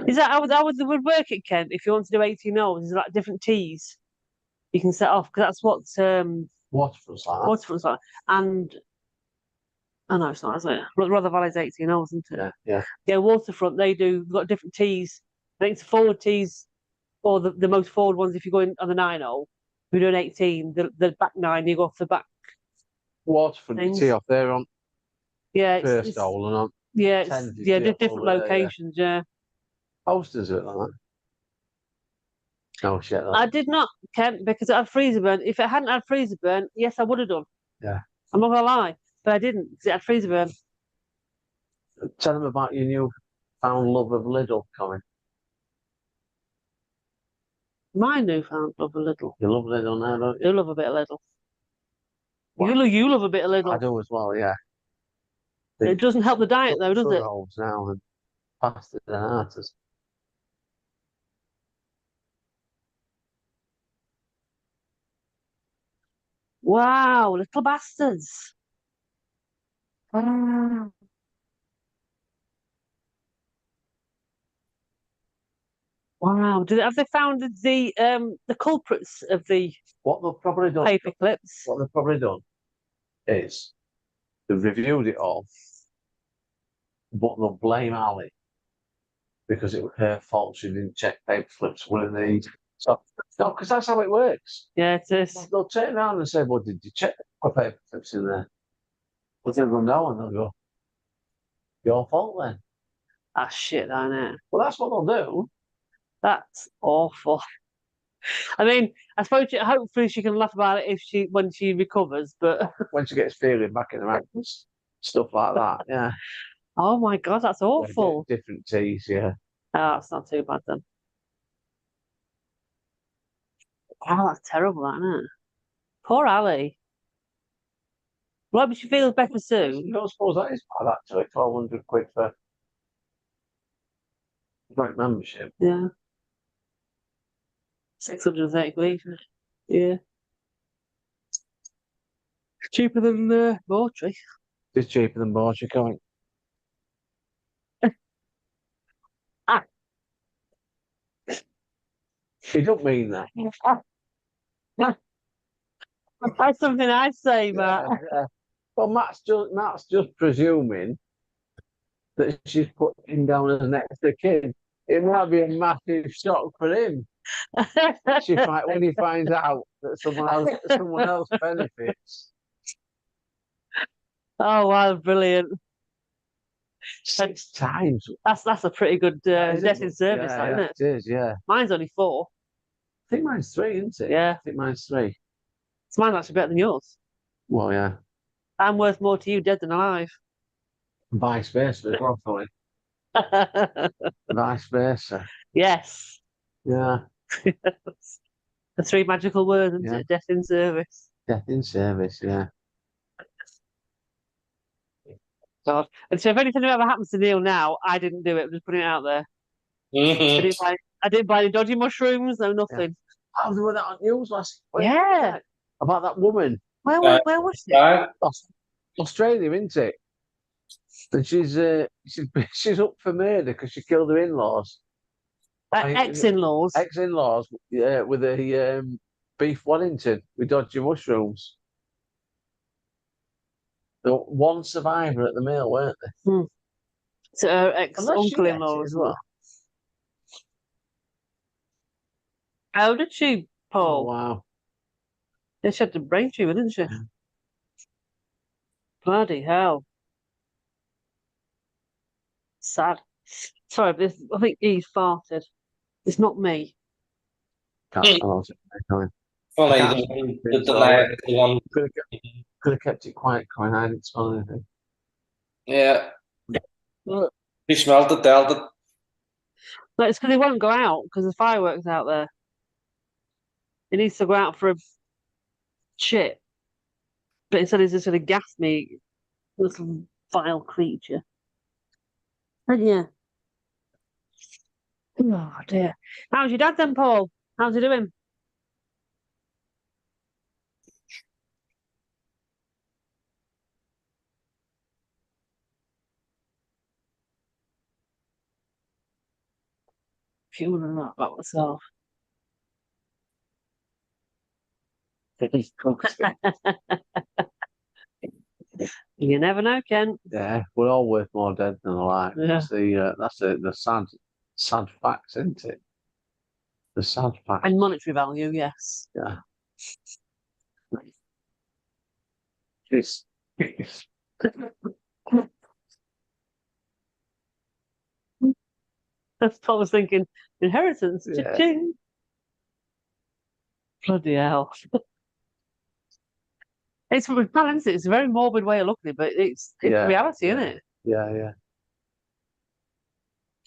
Speaker 1: Is that how would work it, Kent? If you want to do 18 holes, is it like different tees you can set off? Because that's what
Speaker 2: Waterfront's like that.
Speaker 1: Waterfront's like. And I know it's not, is it? Rother Valley's 18 holes, isn't it?
Speaker 2: Yeah.
Speaker 1: Yeah, Waterfront, they've got different tees. I think it's forward tees, or the most forward ones if you're going on the 9-hole. If you're doing 18, the back 9, you go off the back.
Speaker 2: Waterfront, you
Speaker 1: Things.
Speaker 2: tee off there on
Speaker 1: Yeah,
Speaker 2: first hole and on.
Speaker 1: yeah,
Speaker 2: 10, you
Speaker 1: yeah,
Speaker 2: tee off
Speaker 1: different
Speaker 2: over there, yeah.
Speaker 1: locations, yeah.
Speaker 2: Posters it like that. Oh shit!
Speaker 1: I did not, Kent, because it had freezer burn. If it hadn't had freezer burn, yes, I would have done.
Speaker 2: Yeah.
Speaker 1: I'm not gonna lie, but I didn't because it had freezer burn.
Speaker 2: Tell them about your new found love of Lidl coming.
Speaker 1: My newfound love of Lidl.
Speaker 2: You love Lidl now, don't you?
Speaker 1: You love a bit of Lidl.
Speaker 2: What?
Speaker 1: You love a bit of
Speaker 2: I
Speaker 1: Lidl.
Speaker 2: do as well, yeah.
Speaker 1: It doesn't help the diet though, does it?
Speaker 2: Rolls now and pastas and arters.
Speaker 1: Wow, little bastards. Wow. Wow. Have they found the culprits of the
Speaker 2: What they've probably done.
Speaker 1: paper clips?
Speaker 2: What they've probably done is they've reviewed it all, but they'll blame Ali because it was her fault. She didn't check paper clips when they. So no, because that's how it works.
Speaker 1: Yeah, it is.
Speaker 2: They'll turn around and say, "Well, did you check the paper clips in there?" But they'll go no, and they'll go, "Your fault then."
Speaker 1: Ah, shit, I know.
Speaker 2: Well, that's what they'll do.
Speaker 1: That's awful. I mean, I suppose hopefully she can laugh about it when she recovers, but
Speaker 2: When she gets feeling back in her ankles, stuff like that. Yeah.
Speaker 1: oh my god, that's awful.
Speaker 2: Different teas, yeah.
Speaker 1: Oh, that's not too bad then. Oh, that's terrible, that, isn't it? Poor Ali. Well, I hope she feels better soon.
Speaker 2: You don't suppose that is bad, actually. 1,200 quid for joint membership.
Speaker 1: Yeah. 630 quid. Yeah. Cheaper than Bawtry.
Speaker 2: It's cheaper than Bawtry, can't
Speaker 1: Ah.
Speaker 2: You don't mean that.
Speaker 1: That's something I say, Matt.
Speaker 2: Yeah. Well, Matt's just presuming that she's putting down as an extra kid. It might be a massive shock for him. When he finds out that someone else benefits.
Speaker 1: Oh wow, brilliant.
Speaker 2: 6 times.
Speaker 1: That's a pretty good
Speaker 2: That is a
Speaker 1: death in
Speaker 2: good-
Speaker 1: service,
Speaker 2: yeah,
Speaker 1: isn't
Speaker 2: yeah,
Speaker 1: it?
Speaker 2: It is, yeah.
Speaker 1: Mine's only 4.
Speaker 2: I think mine's 3, isn't it?
Speaker 1: Yeah.
Speaker 2: I think mine's 3.
Speaker 1: So mine's actually better than yours.
Speaker 2: Well, yeah.
Speaker 1: I'm worth more to you dead than alive.
Speaker 2: Vice versa as well, Colin. Vice versa.
Speaker 1: Yes.
Speaker 2: Yeah.
Speaker 1: The 3 magical words, isn't
Speaker 2: Yeah.
Speaker 1: it? Death in service.
Speaker 2: Death in service, yeah.
Speaker 1: God. And so if anything ever happens to Neil now, I didn't do it. I'm just putting it out there.
Speaker 4: Mhm.
Speaker 1: I didn't buy any dodgy mushrooms, no nothing.
Speaker 2: I was doing that on news last week.
Speaker 1: Yeah.
Speaker 2: About that woman.
Speaker 1: Where was it?
Speaker 4: Right.
Speaker 2: Australia, isn't it? And she's she's up for murder because she killed her in-laws.
Speaker 1: Ex-in-laws.
Speaker 2: Ex-in-laws, yeah, with a beef Wellington with dodgy mushrooms. There were one survivor at the mill, weren't there?
Speaker 1: So her
Speaker 2: Unless she
Speaker 1: ex-uncle-in-law
Speaker 2: ate it
Speaker 1: as well. How did she,
Speaker 2: Oh,
Speaker 1: Paul?
Speaker 2: wow.
Speaker 1: Yeah, she had the brain tumor, didn't she? Bloody hell. Sad. Sorry, but I think he's farted. It's not me.
Speaker 2: Can't tell us.
Speaker 4: Funny,
Speaker 2: can't
Speaker 4: the delay. The one.
Speaker 2: Could have kept it quiet, Coin. I didn't smell anything.
Speaker 4: Yeah.
Speaker 1: Look,
Speaker 4: He smelled it, dealt it.
Speaker 1: it's because he won't go out because there's fireworks out there. He needs to go out for a shit. But instead he's just going to gas me, little vile creature. And yeah. Oh dear. How's your dad then, Paul? How's he doing? Fuming a lot about myself. You never know, Ken.
Speaker 2: Yeah, we're all worth more dead than alive.
Speaker 1: Yeah.
Speaker 2: That's the sad facts, isn't it? The sad facts.
Speaker 1: And monetary value, yes.
Speaker 2: Yeah. It's,
Speaker 1: That's what I was thinking. Inheritance.
Speaker 2: Yeah.
Speaker 1: Cha-ching. Bloody hell. It's isn't it? It's a very morbid way of looking at it, but it's
Speaker 2: Yeah,
Speaker 1: reality, isn't
Speaker 2: yeah.
Speaker 1: it?
Speaker 2: Yeah.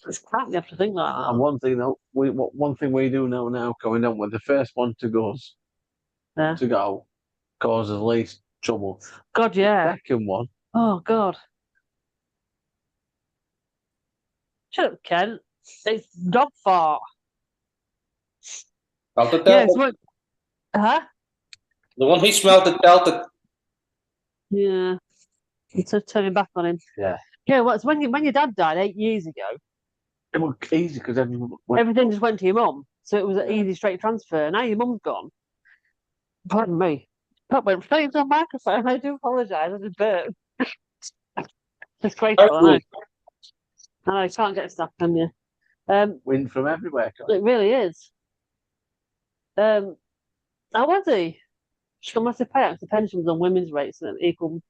Speaker 1: It's crap you have to think like
Speaker 2: And
Speaker 1: that.
Speaker 2: one thing we do know now, coming on with the first one to
Speaker 1: Yeah.
Speaker 2: go causes least trouble.
Speaker 1: God, yeah.
Speaker 2: Second one,
Speaker 1: Oh, God. Shut up, Ken. It's dog fart.
Speaker 4: Felt it,
Speaker 1: Yeah,
Speaker 4: dealt
Speaker 1: it's
Speaker 4: it.
Speaker 1: what. Huh?
Speaker 4: The one who smelled it dealt it.
Speaker 1: Yeah. It's turning back on him.
Speaker 2: Yeah.
Speaker 1: Yeah, well, it's when your dad died 8 years ago,
Speaker 2: it was easy because everyone
Speaker 1: everything just went to your mum. So it was an easy, straight transfer. Now your mum's gone. Pardon me. That went straight into the microphone. I do apologise. I did burp. Disgraceful, I know. I know, you can't get stuff, can you?
Speaker 2: win from everywhere.
Speaker 1: It really is. How was he? She's got massive payouts for pensions on women's rates and equal.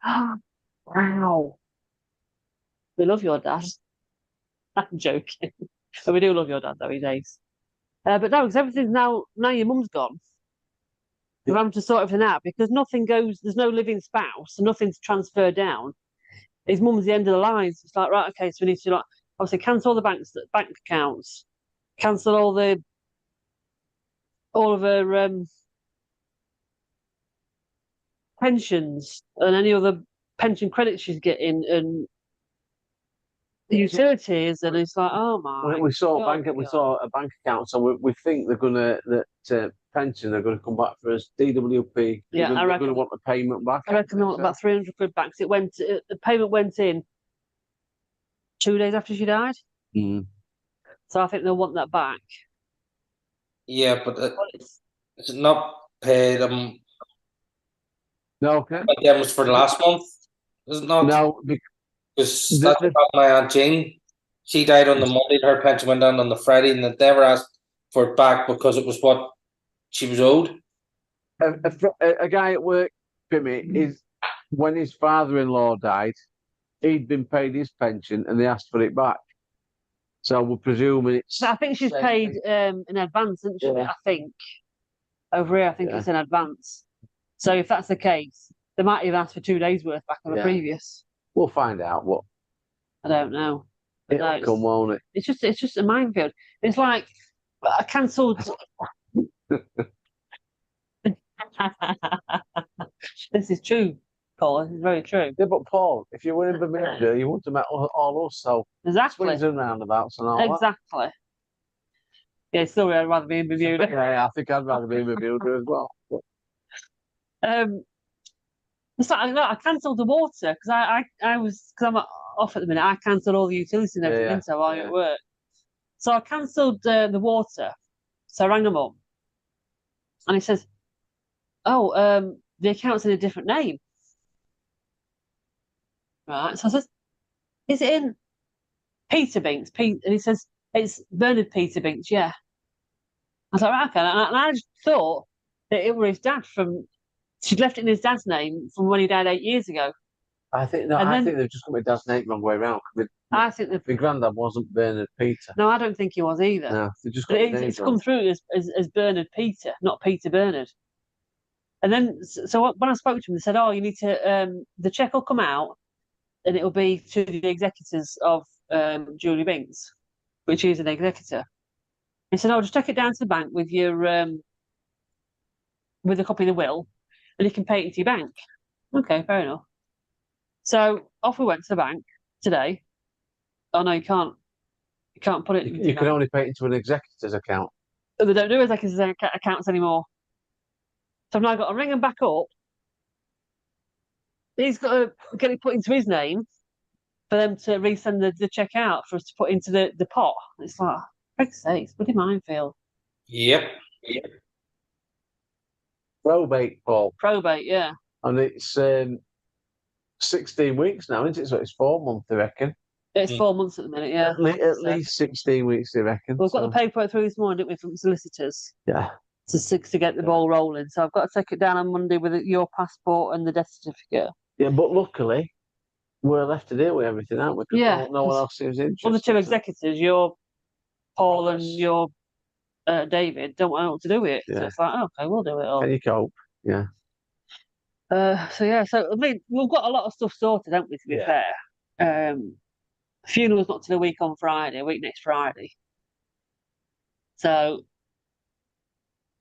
Speaker 1: Wow. We love your dad. I'm joking. But we do love your dad, though, he's ace. But no, because everything's now your mum's gone. We're having to sort everything out because nothing goes, there's no living spouse, so nothing's transferred down. His mum's the end of the line. So it's like, right, okay, so we need to like obviously cancel all the bank accounts, cancel all of her pensions and any other pension credits she's getting and utilities, and it's like, oh my.
Speaker 2: We saw
Speaker 1: God,
Speaker 2: we saw a bank account, so we think they're gonna pension. They're gonna come back for us. DWP.
Speaker 1: Yeah, I
Speaker 2: they're
Speaker 1: reckon.
Speaker 2: gonna want the payment back.
Speaker 1: I reckon they want about 300 quid back. 'Cause the payment went in 2 days after she died.
Speaker 2: Mm.
Speaker 1: So I think they'll want that back.
Speaker 4: Yeah, but
Speaker 1: But it's,
Speaker 4: is it not paid?
Speaker 2: No, okay.
Speaker 4: That was for last month, is it not?
Speaker 2: No,
Speaker 4: Because that's about my Aunt Jane. She died on the Monday, and her pension went down on the Friday, and they never asked for it back because it was what she was owed.
Speaker 2: a guy at work, Jimmy, is when his father-in-law died, he'd been paid his pension, and they asked for it back. So we're presuming it's.
Speaker 1: I think she's paid in advance, isn't she?
Speaker 2: Yeah.
Speaker 1: I think over here, I think it's in advance. So if that's the case, they might even ask for 2 days' worth back on the previous.
Speaker 2: We'll find out what.
Speaker 1: I don't know. But
Speaker 2: It'll
Speaker 1: no,
Speaker 2: come, won't it?
Speaker 1: it's just a minefield. It's like I cancelled. This is true, Paul. This is very true.
Speaker 2: Yeah, but Paul, if you were in Bermuda, you wouldn't have met all us. So
Speaker 1: Exactly.
Speaker 2: swings and roundabouts and all that.
Speaker 1: Exactly. Yeah, still, I'd rather be in Bermuda.
Speaker 2: Yeah, I think I'd rather be in Bermuda as well.
Speaker 1: It's like I cancelled the water because I was because I'm off at the minute. I cancelled all the utilities and everything, so while at work. So I cancelled the water. So I rang them up, and he says, "Oh, the account's in a different name." Right. So I says, "Is it in Peter Binks?" And he says, "It's Bernard Peter Binks." Yeah. I was like, right, okay. And I just thought that it was his dad from. She'd left it in his dad's name from when he died 8 years ago.
Speaker 2: I think
Speaker 1: And
Speaker 2: they've just got my dad's name wrong way around.
Speaker 1: I think
Speaker 2: My granddad wasn't Bernard Peter.
Speaker 1: no, I don't think he was either.
Speaker 2: No, they just
Speaker 1: But
Speaker 2: got
Speaker 1: it's come through as Bernard Peter, not Peter Bernard. And then, so when I spoke to him, they said, "Oh, you need to the check will come out, and it will be to the executors of Julie Binks, which is an executor." He said, "Oh, just take it down to the bank with your with a copy of the will, and you can pay it into your bank." Okay, fair enough. So off we went to the bank today. Oh no, you can't. You can't put it.
Speaker 2: You can only pay it into an executor's account.
Speaker 1: They don't do executors accounts anymore. So I've now got to ring him back up. He's got to get it put into his name for them to resend the check out for us to put into the pot. It's like, for Christ's sake, it's bloody minefield.
Speaker 4: Yep.
Speaker 2: Probate, Paul.
Speaker 1: Probate, yeah.
Speaker 2: And it's 16 weeks now, isn't it? So it's 4 months, I reckon.
Speaker 1: It's 4 months at the minute, yeah.
Speaker 2: At least 16 weeks, I reckon.
Speaker 1: We've got the paperwork through this morning, didn't we, from solicitors?
Speaker 2: Yeah.
Speaker 1: To get the ball rolling. So I've got to take it down on Monday with your passport and the death certificate.
Speaker 2: Yeah, but luckily, we're left to deal with everything, aren't we? 'Cause
Speaker 1: Yeah.
Speaker 2: no one else seems interested.
Speaker 1: Well, the two executors, you're Paul and your David don't know what to do with it. So
Speaker 2: Yeah.
Speaker 1: it's like, okay, we'll do it all.
Speaker 2: Can you cope? Yeah.
Speaker 1: So yeah, so I mean, we've got a lot of stuff sorted, haven't we? To be
Speaker 2: Yeah.
Speaker 1: fair, funeral's not till a week on Friday, a week next Friday. So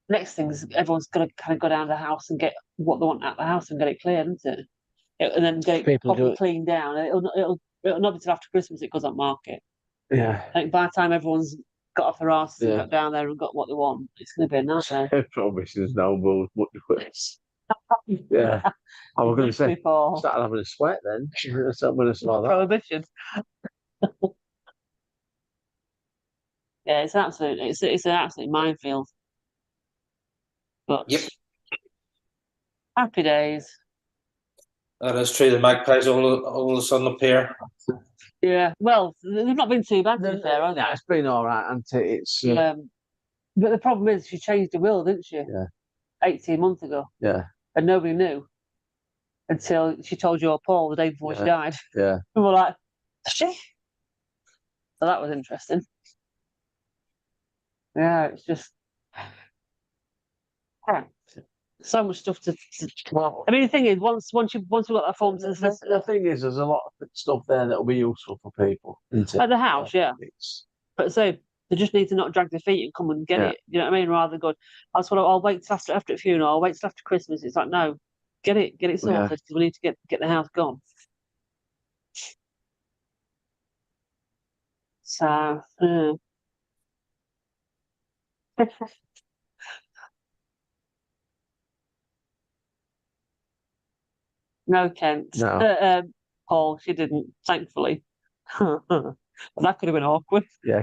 Speaker 1: next thing is everyone's got to kind of go down to the house and get what they want out of the house and get it cleared, isn't it? And then get it
Speaker 2: People do
Speaker 1: properly
Speaker 2: it.
Speaker 1: cleaned down. And it'll not be till after Christmas it goes on market.
Speaker 2: Yeah.
Speaker 1: I think by the time everyone's got off their arse and
Speaker 2: Yeah.
Speaker 1: got down there and got what they want, it's going to be a nightmare.
Speaker 2: Promises no more. Yeah. I was going to say,
Speaker 1: Before
Speaker 2: started having a sweat then. Something like that.
Speaker 1: prohibition. Yeah, it's an absolute minefield. But
Speaker 4: Yep.
Speaker 1: happy days.
Speaker 4: That is true. The magpies all of a sudden appear.
Speaker 1: Yeah, well, they've not been too bad to be fair, have they?
Speaker 2: Yeah, it's been all right, and it's
Speaker 1: But the problem is, she changed the will, didn't she?
Speaker 2: Yeah.
Speaker 1: 18 months ago,
Speaker 2: yeah,
Speaker 1: and nobody knew until she told you or Paul the day before she
Speaker 2: Yeah.
Speaker 1: died.
Speaker 2: yeah.
Speaker 1: And we're like, is she? So that was interesting. Yeah, it's just so much stuff to.
Speaker 2: Well,
Speaker 1: I mean, the thing is, once we've got that form to
Speaker 2: the thing is, there's a lot of stuff there that will be useful for people. Isn't it?
Speaker 1: at the house, yeah.
Speaker 2: It's,
Speaker 1: But so they just need to not drag their feet and come and get
Speaker 2: Yeah.
Speaker 1: it. You know what I mean? Rather than go, I'll wait till after the funeral. I'll wait till after Christmas. It's like, no, get it sorted
Speaker 2: Yeah.
Speaker 1: because we need to get the house gone. So, no, Kent.
Speaker 2: No.
Speaker 1: Paul, she didn't, thankfully. But that could have been awkward.
Speaker 2: yeah,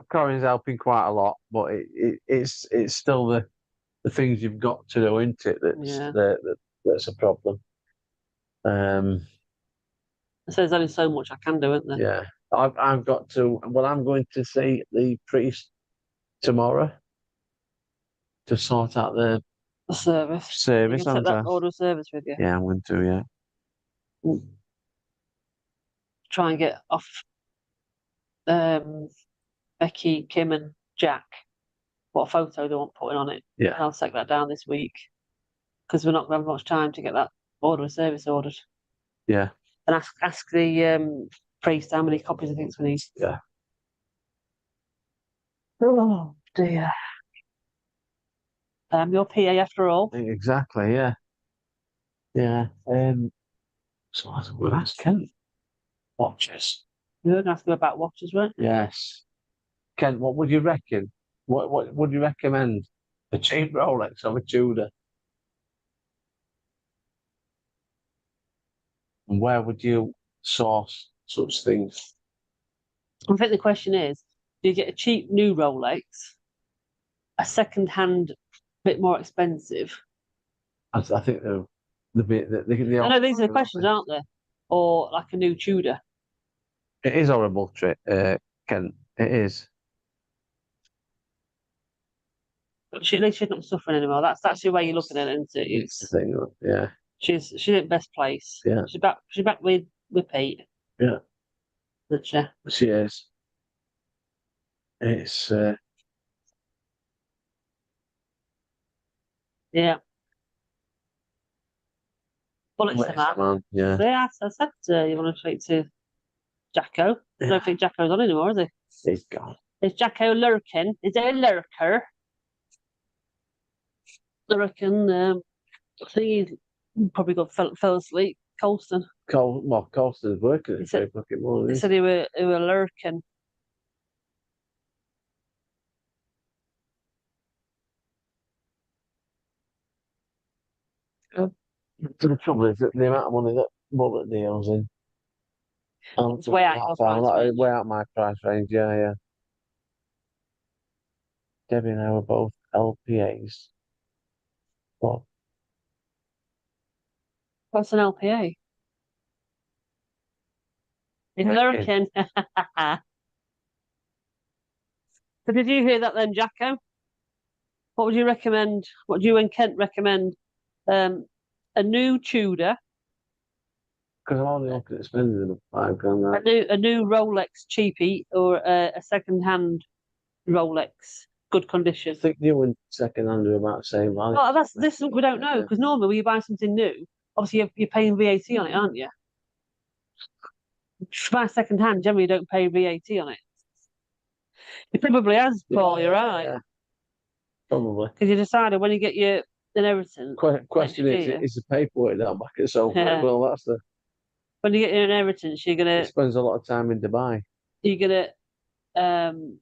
Speaker 2: Corin's helping quite a lot, but it's still the things you've got to do, isn't it?
Speaker 1: Yeah.
Speaker 2: That's a problem.
Speaker 1: So there's only so much I can do, isn't there?
Speaker 2: Yeah, I've got to. Well, I'm going to see the priest tomorrow to sort out the
Speaker 1: The service. You
Speaker 2: service.
Speaker 1: can take
Speaker 2: haven't I?
Speaker 1: that order of service with you.
Speaker 2: Yeah, I'm going to. Yeah.
Speaker 1: Try and get off Becky, Kim, and Jack what photo they want putting on it.
Speaker 2: Yeah.
Speaker 1: And I'll take that down this week because we're not going to have much time to get that order of service ordered.
Speaker 2: Yeah.
Speaker 1: And ask the priest how many copies he thinks we need.
Speaker 2: Yeah.
Speaker 1: Oh dear. Your PA after all.
Speaker 2: Exactly. Yeah. Yeah. So I thought, well, that's Kent. Watches.
Speaker 1: You're going to ask him about watches, right?
Speaker 2: Yes. Kent, what would you reckon? What would you recommend? A cheap Rolex or a Tudor? And where would you source such things?
Speaker 1: I think the question is, do you get a cheap new Rolex, a second-hand, bit more expensive?
Speaker 2: I think they
Speaker 1: I know these are the questions, aren't they? Or like a new Tudor.
Speaker 2: It is horrible, Kent. It is.
Speaker 1: But at least she's not suffering anymore. That's the way you're looking at it, isn't it?
Speaker 2: It's the thing. Yeah.
Speaker 1: She's in best place.
Speaker 2: Yeah.
Speaker 1: She's back with Pete.
Speaker 2: Yeah.
Speaker 1: Isn't she?
Speaker 2: She is. It's
Speaker 1: Yeah. Bullets to that.
Speaker 2: man. Yeah.
Speaker 1: So yeah, I said you want to speak to Jacko. I don't think Jacko's on anymore, is he?
Speaker 2: He's gone.
Speaker 1: Is Jacko lurking? Is there a lurker? I reckon I think he's probably fell asleep. Colston.
Speaker 2: Colston's working at
Speaker 1: He said-
Speaker 2: 3 o'clock in the morning.
Speaker 1: He said he were lurking.
Speaker 2: The trouble is that the amount of money that Mullet deals in.
Speaker 1: It's way out your price range.
Speaker 2: Way out my price range, yeah. Debbie and I were both LPAs. What?
Speaker 1: What's an LPA? He's lurking. So did you hear that then, Jacko? What would you recommend? What do you and Kent recommend? A new Tudor,
Speaker 2: Because I'm only looking at spending them £5 grand.
Speaker 1: a new Rolex cheapie, or a second hand Rolex, good
Speaker 2: I
Speaker 1: condition.
Speaker 2: think new and second hand are about the same value.
Speaker 1: Well, that's this we don't know because normally when you buy something new, obviously you're paying VAT on it, aren't you? If you buy second hand, generally you don't pay VAT on it. It probably has, Paul. You're right.
Speaker 2: Yeah, probably.
Speaker 1: Because you decided when you get your inheritance,
Speaker 2: Question
Speaker 1: year.
Speaker 2: is the paperwork down back at so
Speaker 1: Yeah.
Speaker 2: well, that's the.
Speaker 1: when you get your inheritance,
Speaker 2: He spends a lot of time in Dubai.
Speaker 1: you're gonna um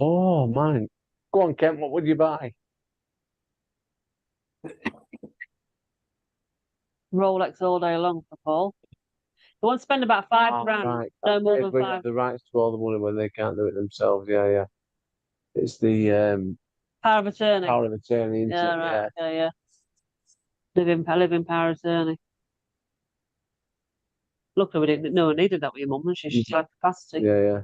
Speaker 2: Oh man, go on, Kent. What would you buy?
Speaker 1: Rolex all day long for Paul. You want to spend about £5 grand,
Speaker 2: Right.
Speaker 1: no more
Speaker 2: They
Speaker 1: than
Speaker 2: bring
Speaker 1: five.
Speaker 2: up the rights to all the money when they can't do it themselves. Yeah, yeah. It's the
Speaker 1: Power of attorney.
Speaker 2: power of attorney. Isn't
Speaker 1: Yeah,
Speaker 2: it?
Speaker 1: right. Yeah. Living power of attorney. Luckily, we didn't. No one needed that with your mum, and she's had capacity.
Speaker 2: Yeah.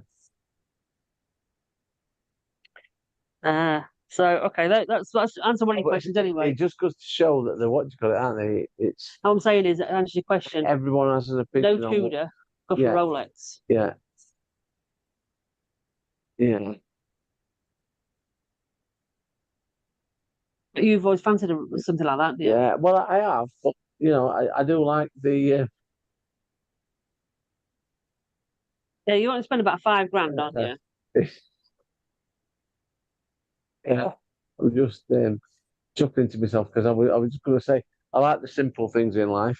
Speaker 1: So okay, let's answer one of your questions anyway.
Speaker 2: It just goes to show that they're what you call it, aren't they? It's
Speaker 1: All I'm saying is, answer your question.
Speaker 2: everyone has an
Speaker 1: No
Speaker 2: opinion on what,
Speaker 1: Tudor, go for
Speaker 2: Yeah.
Speaker 1: Rolex.
Speaker 2: yeah. Yeah.
Speaker 1: But you've always fancied something like that, haven't you?
Speaker 2: Yeah. Well, I have, but I do like the
Speaker 1: Yeah, you want to spend about £5 grand, don't you?
Speaker 2: yeah. I'm just chuckling to myself because I was just going to say I like the simple things in life.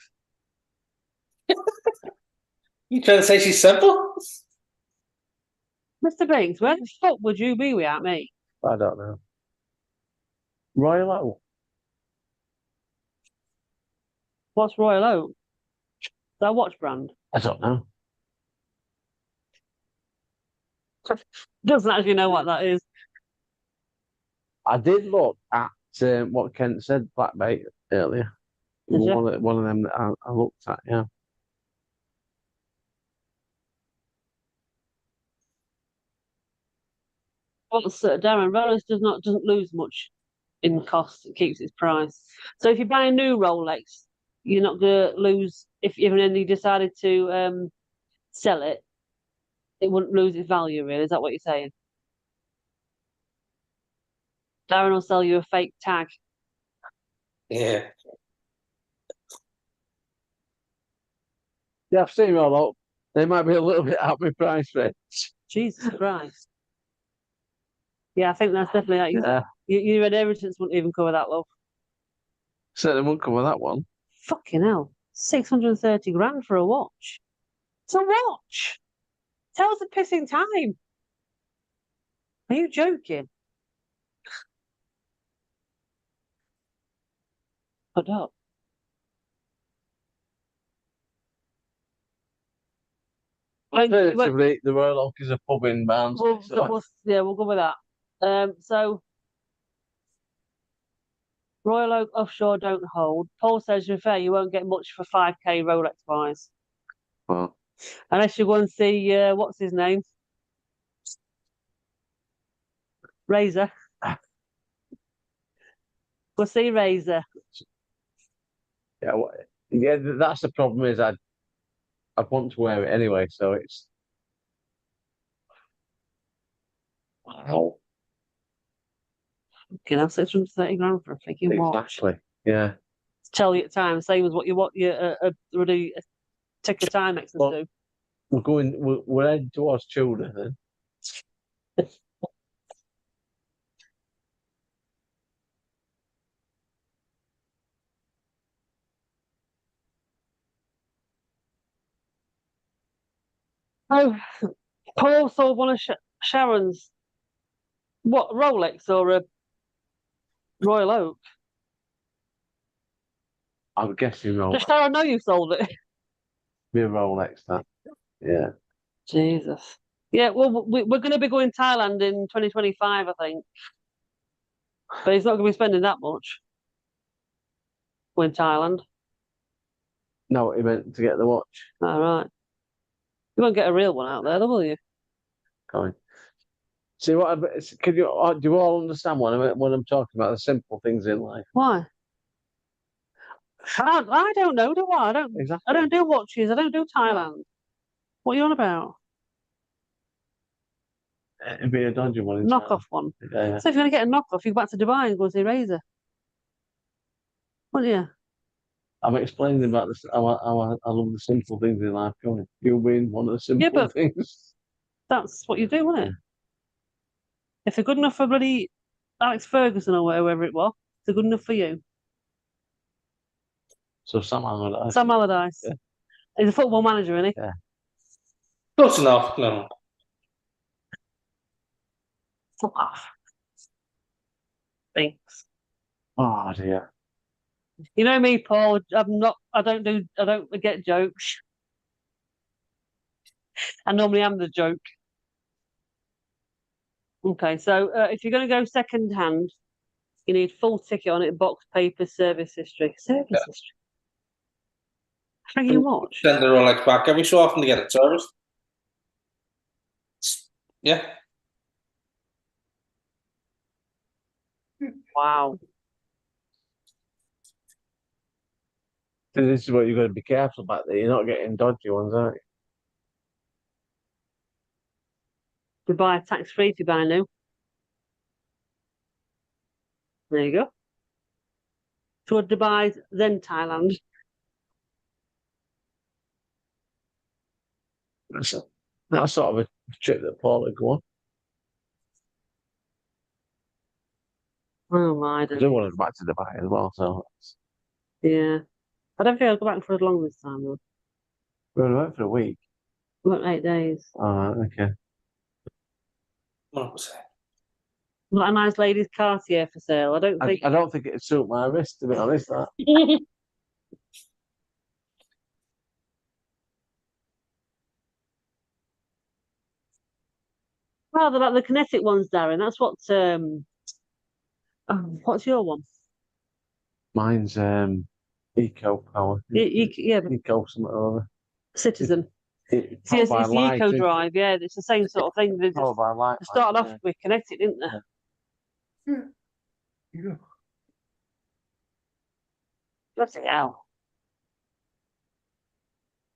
Speaker 4: You trying to say she's simple?
Speaker 1: Mr. Binks, where the fuck would you be without me?
Speaker 2: I don't know. Royal Oak.
Speaker 1: What's Royal Oak? Is that a watch brand?
Speaker 2: I don't know.
Speaker 1: Doesn't actually know what that is.
Speaker 2: I did look at what Kent said, Blackbait, earlier.
Speaker 1: Did you?
Speaker 2: One of them that I looked at, yeah.
Speaker 1: What's Darren Rolex doesn't lose much in cost. It keeps its price. So if you buy a new Rolex, you're not gonna lose. If even then you decided to sell it, it wouldn't lose its value. Really, is that what you're saying? Darren will sell you a fake tag.
Speaker 4: Yeah.
Speaker 2: Yeah, I've seen them all up. They might be a little bit out of my price range.
Speaker 1: Jesus Christ. Yeah, I think that's definitely like
Speaker 2: Yeah.
Speaker 1: your inheritance wouldn't even cover that, love.
Speaker 2: Certainly won't cover that one.
Speaker 1: Fucking hell. 630 grand for a watch. It's a watch. Tells the pissing time. Are you joking? Put up.
Speaker 2: Alternatively, the Royal Oak is a pub in Barnsley.
Speaker 1: We'll go with that. So Royal Oak offshore don't hold. Paul says, to be fair, you won't get much for 5k Rolex wise.
Speaker 2: Well,
Speaker 1: Unless you go and see, what's his name? Razor. Go see Razor.
Speaker 2: yeah, that's the problem is I'd want to wear it anyway, so it's wow.
Speaker 1: You know, 630 grand for a freaking watch.
Speaker 2: Exactly. Yeah.
Speaker 1: Tell you at time, same as what your really tick of time makes us
Speaker 2: Well,
Speaker 1: do.
Speaker 2: We're heading towards Tudor then.
Speaker 1: Oh, Paul sold one of Sharon's. What, Rolex or a Royal Oak?
Speaker 2: I'm guessing
Speaker 1: Does
Speaker 2: Rolex.
Speaker 1: Sharon know you sold it?
Speaker 2: Be a Rolex, that. Yeah.
Speaker 1: Jesus. Yeah, well, we're going to be going Thailand in 2025, I think. But he's not going to be spending that much. We're in Thailand.
Speaker 2: No, he meant to get the watch.
Speaker 1: All right. You won't get a real one out there, though, will you?
Speaker 2: Going. See what? Can you? Do you all understand what I'm talking about? The simple things in life.
Speaker 1: Why? I don't know, do I?
Speaker 2: Exactly.
Speaker 1: I don't do watches. I don't do Thailand. What are you on about?
Speaker 2: It'd be a dodgy one. in
Speaker 1: Knockoff one.
Speaker 2: Yeah.
Speaker 1: So if you're going to get a knockoff, you go back to Dubai and go and see Razor. Wouldn't you?
Speaker 2: I'm explaining about this. I love the simple things in life. Going, you being one of the simple
Speaker 1: but-
Speaker 2: things.
Speaker 1: That's what you do, wouldn't it? If they're good enough for bloody Alex Ferguson or whoever it was, they're good enough for you.
Speaker 2: So Sam Allardyce.
Speaker 1: Sam Allardyce.
Speaker 2: Yeah.
Speaker 1: He's a football manager, isn't he?
Speaker 2: Yeah.
Speaker 4: Close enough. No.
Speaker 1: Fuck off. Thanks.
Speaker 2: Oh dear.
Speaker 1: You know me, Paul. I don't get jokes. I normally am the joke. Okay, so if you're going to go second hand, you need full ticket on it, box, paper, service history. Service history. Thank you much.
Speaker 4: Send the Rolex back every so often to get it serviced. Yeah.
Speaker 1: Wow.
Speaker 2: This is what you've got to be careful about. That you're not getting dodgy ones, aren't you?
Speaker 1: Dubai tax free if you buy new. There you go. So Dubai, then Thailand.
Speaker 2: That's sort of a trip that Paul would go on.
Speaker 1: Oh my!
Speaker 2: I do want to go back to Dubai as well. So
Speaker 1: Yeah. I don't think I'll go back for as long this time though.
Speaker 2: we went for a week.
Speaker 1: About 8 days.
Speaker 2: Okay.
Speaker 4: 100%.
Speaker 1: Got a nice ladies' Cartier for sale. I don't think.
Speaker 2: I don't think it'd suit my wrist, to be honest. That.
Speaker 1: Well, they're like the kinetic ones, Darren. That's what. What's your one?
Speaker 2: Mine's Eco Power.
Speaker 1: Yeah, but
Speaker 2: Eco something or other.
Speaker 1: Citizen.
Speaker 2: It-
Speaker 1: See, it's
Speaker 2: powered
Speaker 1: the
Speaker 2: by light,
Speaker 1: Eco
Speaker 2: isn't it?
Speaker 1: Drive. Yeah, it's the same sort of thing. They
Speaker 2: Powered by light,
Speaker 1: started
Speaker 2: yeah.
Speaker 1: off with kinetic, didn't they?
Speaker 3: Yeah.
Speaker 1: Bloody hell.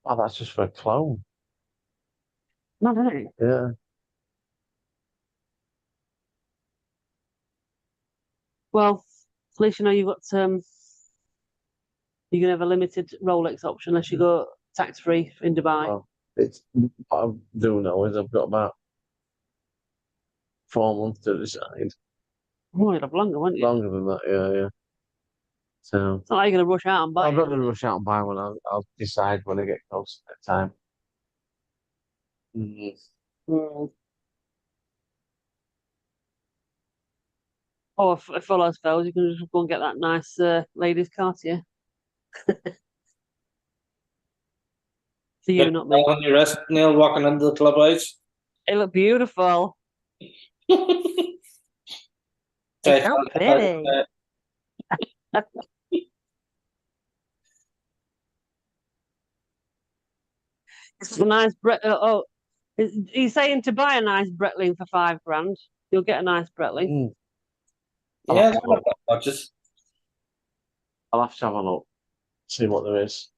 Speaker 2: Oh, that's just for a clone.
Speaker 1: Not really.
Speaker 2: Yeah.
Speaker 1: Well, at least you know you've got you can have a limited Rolex option unless you go tax free in Dubai.
Speaker 2: Well, it's what I do know is I've got about 4 months to decide.
Speaker 1: Oh, you'd have longer, wouldn't you?
Speaker 2: Longer than that, yeah. So
Speaker 1: It's not like you're going to rush out and buy
Speaker 2: I'm
Speaker 1: it.
Speaker 2: not going to rush out and buy one. I'll decide when I get close to that time.
Speaker 1: Mm. Or if all else fails, you can just go and get that nice ladies' Cartier. For you, not me.
Speaker 4: On your wrist, Neil, walking into the clubhouse.
Speaker 1: It looked beautiful.
Speaker 4: Okay,
Speaker 1: so pretty. It's a nice he's saying to buy a nice Breitling for $5,000. You'll get a nice Breitling.
Speaker 4: Yeah, that's not that much.
Speaker 2: I'll have to have a look, see what there is.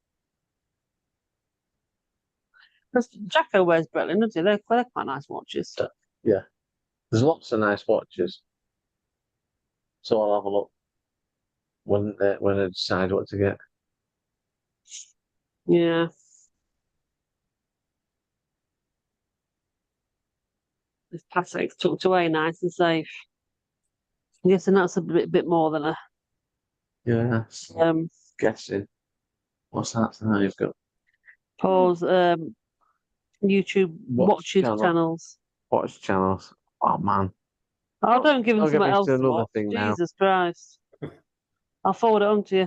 Speaker 1: Because Jacko wears Breitling, doesn't he? They're quite nice watches.
Speaker 2: Yeah. There's lots of nice watches. So I'll have a look when I decide what to get.
Speaker 1: Yeah. This Passek's tucked away nice and safe. I'm guessing that's a bit more than a
Speaker 2: Yeah. Guessing. What's that now you've got?
Speaker 1: Paul's YouTube watches channels.
Speaker 2: Watch channels. Oh man.
Speaker 1: Oh, don't give him
Speaker 2: Don't get
Speaker 1: something
Speaker 2: me
Speaker 1: else
Speaker 2: to
Speaker 1: to
Speaker 2: another
Speaker 1: watch.
Speaker 2: thing now.
Speaker 1: Jesus Christ. I'll forward it on to you.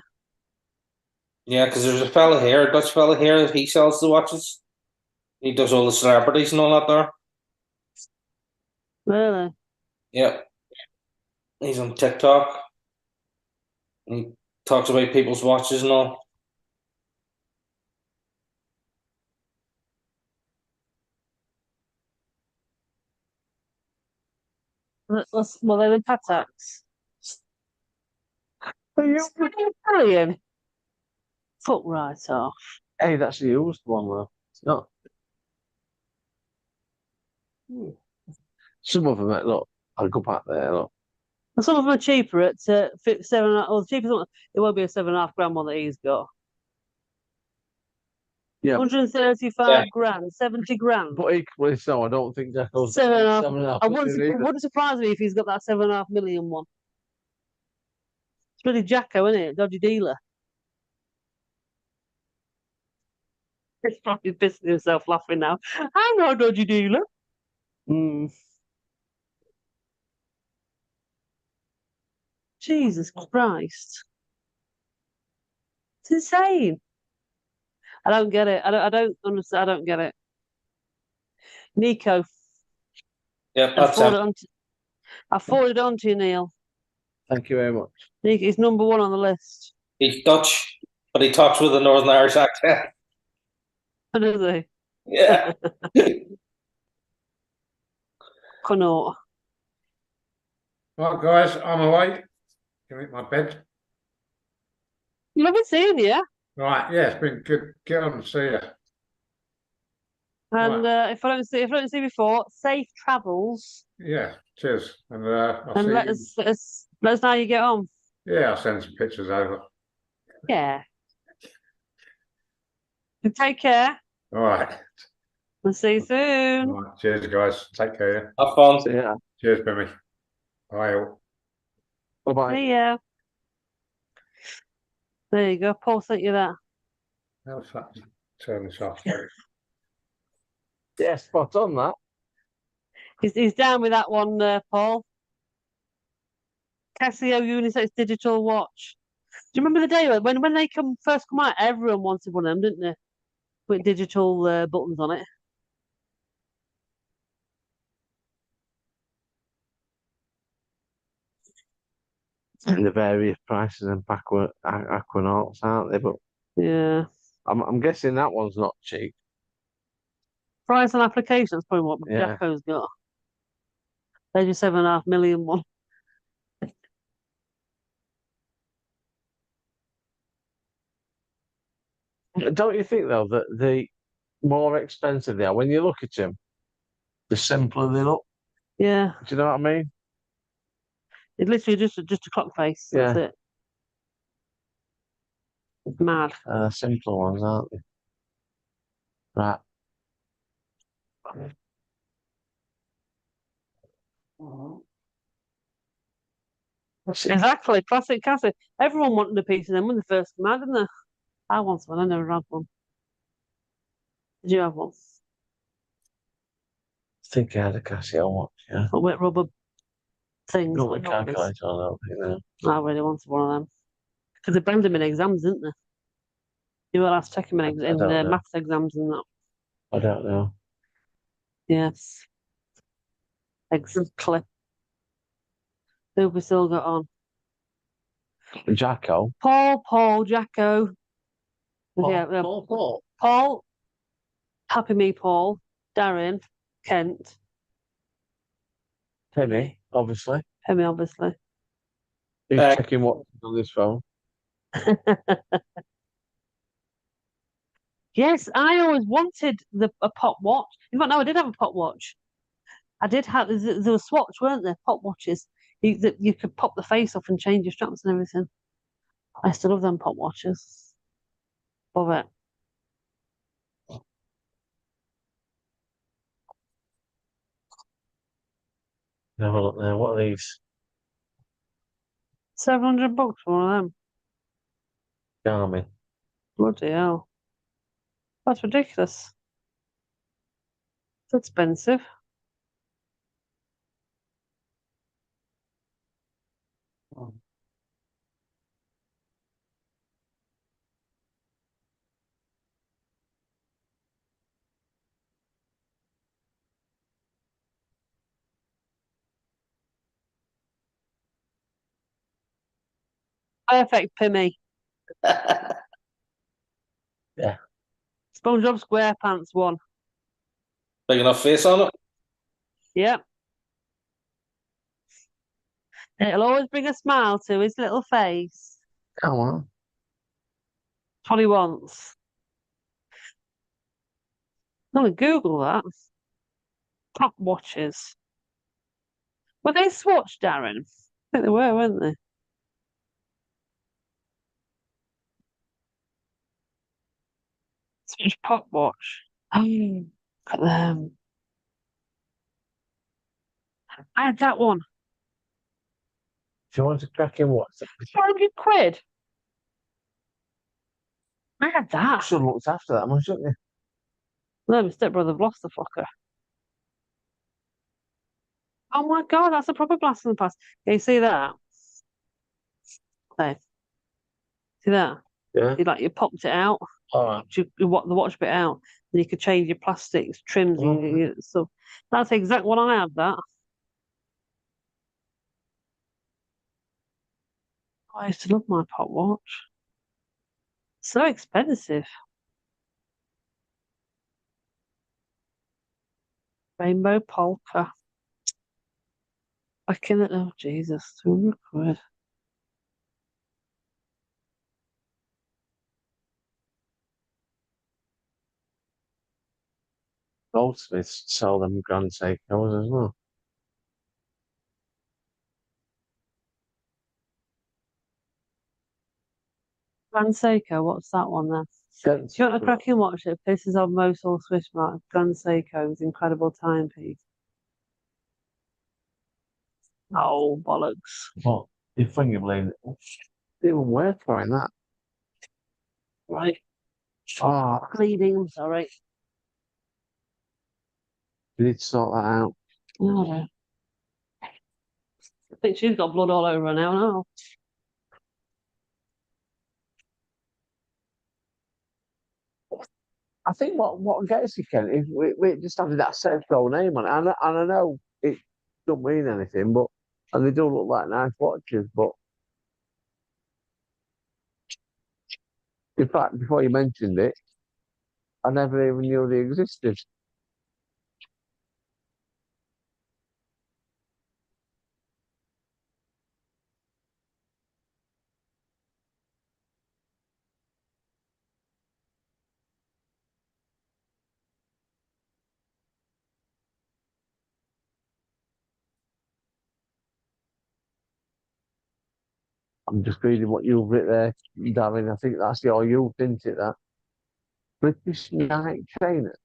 Speaker 4: Yeah, because there's a fella here, a Dutch fella here, he sells the watches. He does all the celebrities and all that there.
Speaker 1: Really?
Speaker 4: Yeah. He's on TikTok. He talks about people's watches and all.
Speaker 1: Well, they're the Pataks. Are you brilliant? Fuck right off.
Speaker 2: Hey, that's the used one though. It's not. Some of them, look, I'll go back there. Look,
Speaker 1: And some of them are cheaper at 7. Or the cheapest one, it won't be a 7.5 grand one that he's got.
Speaker 2: Yeah.
Speaker 1: 135
Speaker 4: Yeah.
Speaker 1: grand, 70 grand.
Speaker 2: but equally so, I don't think Jacko's
Speaker 1: 7.5.
Speaker 2: 7.5
Speaker 1: I
Speaker 2: million either.
Speaker 1: wouldn't surprise me if he's got that 7.5 million one. It's really Jacko, isn't it? Dodgy dealer. He's probably pissing himself laughing now. I'm not a dodgy dealer. Mm. Jesus Christ. It's insane. I don't get it. I don't understand. I don't get it. Nico,
Speaker 4: Yeah,
Speaker 1: I
Speaker 4: that's
Speaker 1: forwarded
Speaker 4: him.
Speaker 1: I forwarded on to you, Neil.
Speaker 2: Thank you very much.
Speaker 1: Nico, he's number 1 on the list.
Speaker 4: He's Dutch, but he talks with a Northern Irish accent.
Speaker 1: What is he?
Speaker 4: Yeah.
Speaker 1: Connaught.
Speaker 3: Right, guys, I'm away. Give me my bed.
Speaker 1: Lovely seeing you.
Speaker 3: Right, yeah, it's been good. Get on and see you.
Speaker 1: And if I don't see you before, safe travels.
Speaker 3: Yeah, cheers. And I'll
Speaker 1: And
Speaker 3: see
Speaker 1: let
Speaker 3: you.
Speaker 1: us know how you get on.
Speaker 3: Yeah, I'll send some pictures over.
Speaker 1: Yeah. And take care.
Speaker 3: All right.
Speaker 1: We'll see you soon.
Speaker 3: All right. Cheers, guys. Take care.
Speaker 4: Have fun.
Speaker 2: So, yeah.
Speaker 3: Cheers, Bimmy. Bye. all.
Speaker 2: Bye-bye.
Speaker 1: See ya. There you go. Paul sent you that.
Speaker 3: How the fuck turn this off?
Speaker 2: Yeah, spot on that.
Speaker 1: He's down with that one, Paul. Casio Unisex digital watch. Do you remember the day when they first come out? Everyone wanted one of them, didn't they? With digital buttons on it.
Speaker 2: The various prices and Aquanauts, aren't they? But
Speaker 1: Yeah.
Speaker 2: I'm guessing that one's not cheap.
Speaker 1: Price on application, that's probably what
Speaker 2: Yeah.
Speaker 1: Jacko's got. There's your 7.5 million one.
Speaker 2: Don't you think though that the more expensive they are, when you look at them, the simpler they look?
Speaker 1: Yeah.
Speaker 2: Do you know what I mean?
Speaker 1: It's literally just a clock face. That's it. It's mad.
Speaker 2: Simpler ones, aren't they? Right.
Speaker 1: Exactly. Classic Casio. Everyone wanted a piece of them when they first came out, didn't they? I want one. I never had one. Did you have one?
Speaker 2: I think I had a Casio watch, yeah.
Speaker 1: A wet rubber things.
Speaker 2: Got the
Speaker 1: like that.
Speaker 2: calculator, I don't think no.
Speaker 1: I really wanted one of them. Because they banned them in exams, didn't they? You were allowed to take them in,
Speaker 2: I don't know.
Speaker 1: maths exams and that.
Speaker 2: I don't know.
Speaker 1: Yes. Exactly. Who have we still got on?
Speaker 2: Jacko.
Speaker 1: Paul, Jacko. Yeah, Paul. Happy Me Paul. Darren. Kent.
Speaker 2: Penny, obviously.
Speaker 1: Hemi, obviously.
Speaker 2: He's checking what on his phone.
Speaker 1: Yes, I always wanted a pop watch. In fact, no, I did have a pop watch. I did have. There were swaps, weren't there? Pop watches. You could pop the face off and change your straps and everything. I still love them pop watches. Love it.
Speaker 2: Have a look there. What are these?
Speaker 1: $700 for one of them.
Speaker 2: Garmin.
Speaker 1: Bloody hell. That's ridiculous. It's expensive. Perfect, Pimmy.
Speaker 2: Yeah.
Speaker 1: SpongeBob SquarePants one.
Speaker 4: Big enough face on it.
Speaker 1: Yep. It'll always bring a smile to his little face.
Speaker 2: Come on.
Speaker 1: That's what he wants. I'm gonna Google that. Pop watches. Were they swatched, Darren? I think they were, weren't they? Switch pot watch. Oh, look at them. I had that one.
Speaker 2: If you want to crack in what?
Speaker 1: 400 quid. I had that.
Speaker 2: Should have looked after that one, shouldn't you?
Speaker 1: No, my stepbrother lost the fucker. Oh my god, that's a proper blast in the past. Yeah, you see that? There. See that?
Speaker 2: Yeah.
Speaker 1: You popped it out,
Speaker 2: All right.
Speaker 1: the watch bit out, then you could change your plastics, trims, and stuff. That's the exact one I have. That. Oh, I used to love my pot watch. So expensive. Rainbow polka. Back in it. Oh Jesus, 200 quid.
Speaker 2: Goldsmiths sell them Grand Seikos as well.
Speaker 1: Grand Seiko, what's that one then?
Speaker 2: Don't-
Speaker 1: Do you want a cracking watch that pisses on most all Swiss marks? Grand Seiko's incredible timepiece. Oh, bollocks.
Speaker 2: What? Your finger blade. It even worth buying that.
Speaker 1: Right.
Speaker 2: Oh,
Speaker 1: Bleeding, I'm sorry.
Speaker 2: we need to sort that out.
Speaker 1: Oh, I think she's got blood all over her now. No.
Speaker 2: I think what gets you, Ken, is we just having that Serco name on it. And I know it don't mean anything, but and they do look like nice watches, but in fact, before you mentioned it, I never even knew they existed. I'm just reading what you've written there, Darren. I think that's your youth, isn't it? That British night trainer.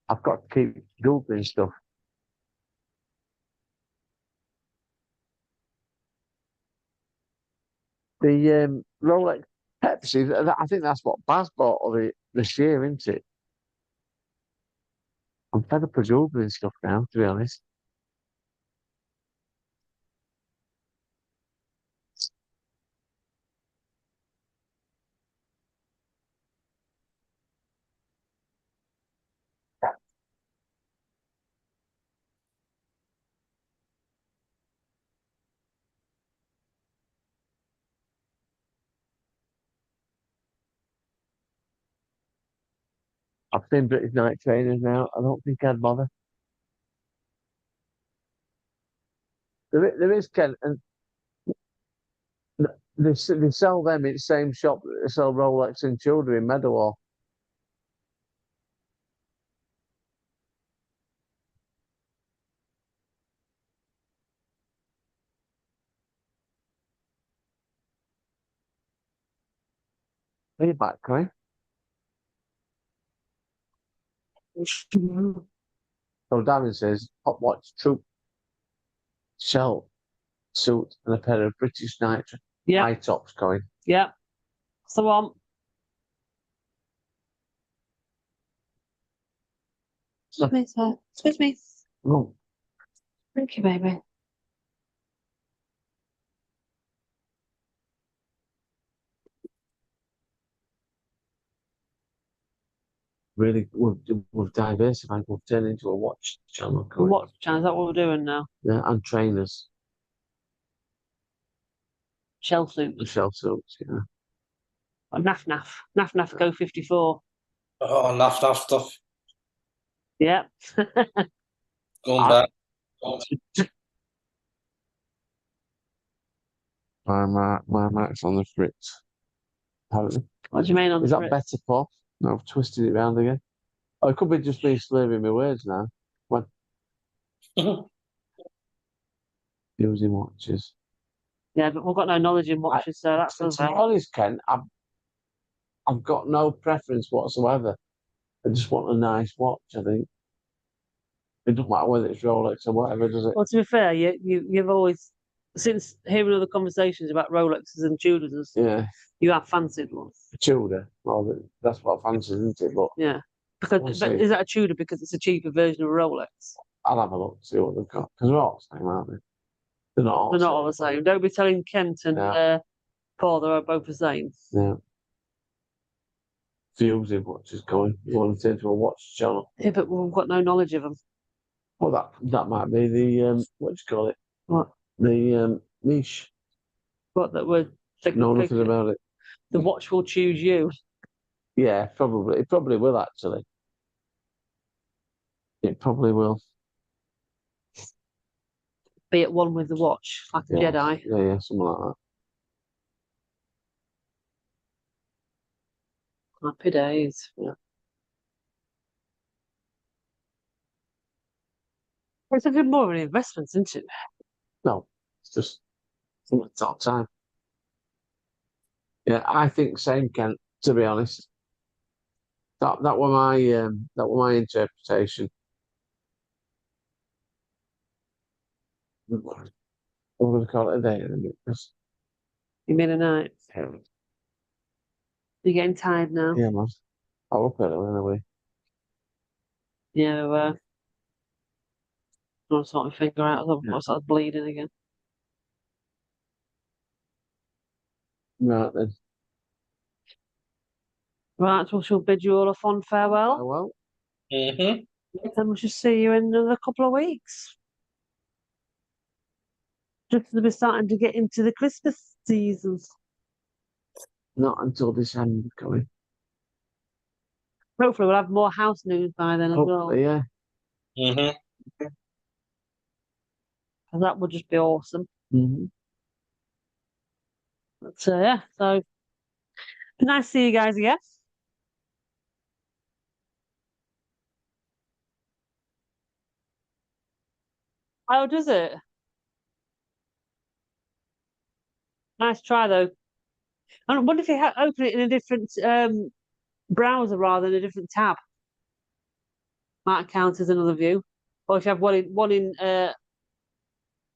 Speaker 2: I've got to keep googling stuff. The Rolex Pepsi. I think that's what Baz bought this year, isn't it? I'm fed up of googling stuff now, to be honest. I've seen British night trainers now. I don't think I'd bother. There is Ken, and they sell them in the same shop that they sell Rolex and jewellery in Meadowhall. Are you back, Chloe? So Darren says, hot watch, troop, shell, suit, and a pair of British night
Speaker 1: Yeah,
Speaker 2: high tops going.
Speaker 1: yeah. So Excuse me, sir. Excuse me.
Speaker 2: Oh,
Speaker 1: Thank you, baby.
Speaker 2: really, we've diversified. We've turned into a watch channel. Chloe.
Speaker 1: What channel? Is that what we're doing now?
Speaker 2: Yeah, and trainers,
Speaker 1: Shell suit.
Speaker 2: the shell suits. Yeah.
Speaker 1: Naf Naf. Naf Naf Go 54.
Speaker 4: Oh, naff stuff.
Speaker 1: Yeah.
Speaker 4: Going back.
Speaker 2: My mark's on the fritz. Apparently.
Speaker 1: What do you mean on
Speaker 2: Is
Speaker 1: the
Speaker 2: that
Speaker 1: fritz?
Speaker 2: better, Paul? No, I've twisted it round again. Oh, it could be just me slurring my words now. using watches.
Speaker 1: Yeah, but we've got no knowledge in watches, so that's
Speaker 2: To be
Speaker 1: something.
Speaker 2: honest, Ken, I've got no preference whatsoever. I just want a nice watch, I think. It doesn't matter whether it's Rolex or whatever, does it?
Speaker 1: Well, to be fair, you've always, since hearing other conversations about Rolexes and Tudors and stuff,
Speaker 2: Yeah,
Speaker 1: you have fancied one.
Speaker 2: Tudor. Well, that's what I fancy, isn't it? But
Speaker 1: Yeah. Because
Speaker 2: We'll
Speaker 1: but
Speaker 2: see.
Speaker 1: is that a Tudor because it's a cheaper version of a Rolex?
Speaker 2: I'll have a look, see what they've got. Because they're all the same, aren't they? They're not all
Speaker 1: They're not all the same. Don't be telling Kent and
Speaker 2: No.
Speaker 1: Paul they're both the same.
Speaker 2: Yeah. Fusing watches going. You want to turn to a watch channel?
Speaker 1: Yeah, but we've got no knowledge of them.
Speaker 2: Well, that might be the what do you call it?
Speaker 1: What?
Speaker 2: The niche.
Speaker 1: What that would
Speaker 2: Know nothing about it.
Speaker 1: the watch will choose you.
Speaker 2: Yeah, probably. It probably will actually. It probably will.
Speaker 1: Be at one with the watch, like a
Speaker 2: Yeah.
Speaker 1: Jedi.
Speaker 2: Yeah, something like that.
Speaker 1: Happy days.
Speaker 2: Yeah.
Speaker 1: It's a good more of an investment, isn't it?
Speaker 2: No, it's just something at that time. Yeah, I think same, Kent. To be honest, that were my interpretation. I'm going to call it a day.
Speaker 1: You mean a night? You're getting tired now.
Speaker 2: Yeah, man. I'll up early anyway.
Speaker 1: Yeah. I'll sort of figure out.
Speaker 2: Yeah.
Speaker 1: I'll start bleeding again.
Speaker 2: Right then.
Speaker 1: Right, well, she'll bid you all a fond farewell.
Speaker 2: Oh well.
Speaker 4: Mm-hmm.
Speaker 1: And we shall see you in another couple of weeks. Just to be starting to get into the Christmas seasons.
Speaker 2: Not until December coming.
Speaker 1: Hopefully, we'll have more house news by then as well.
Speaker 2: Hopefully, yeah.
Speaker 4: Mm-hmm.
Speaker 1: And that would just be awesome.
Speaker 2: Mm-hmm.
Speaker 1: But yeah, so nice to see you guys again. How does it? Nice try though. I wonder if you open it in a different browser rather than a different tab. Might count as another view. Or if you have one in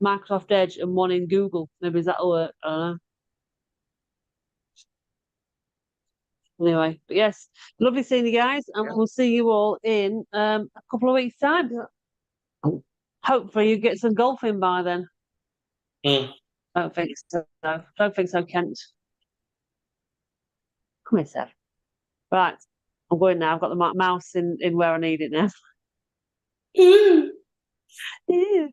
Speaker 1: Microsoft Edge and one in Google, maybe that'll work. I don't know. Anyway, but yes, lovely seeing you guys, and we'll see you all in a couple of weeks' time.
Speaker 2: Oh.
Speaker 1: Hopefully, you get some golfing by then.
Speaker 4: Mm.
Speaker 1: Don't think so. Don't think so, Kent. Come here, Seth. Right, I'm going now. I've got the mouse in where I need it now.
Speaker 4: Ooh.
Speaker 1: Ew.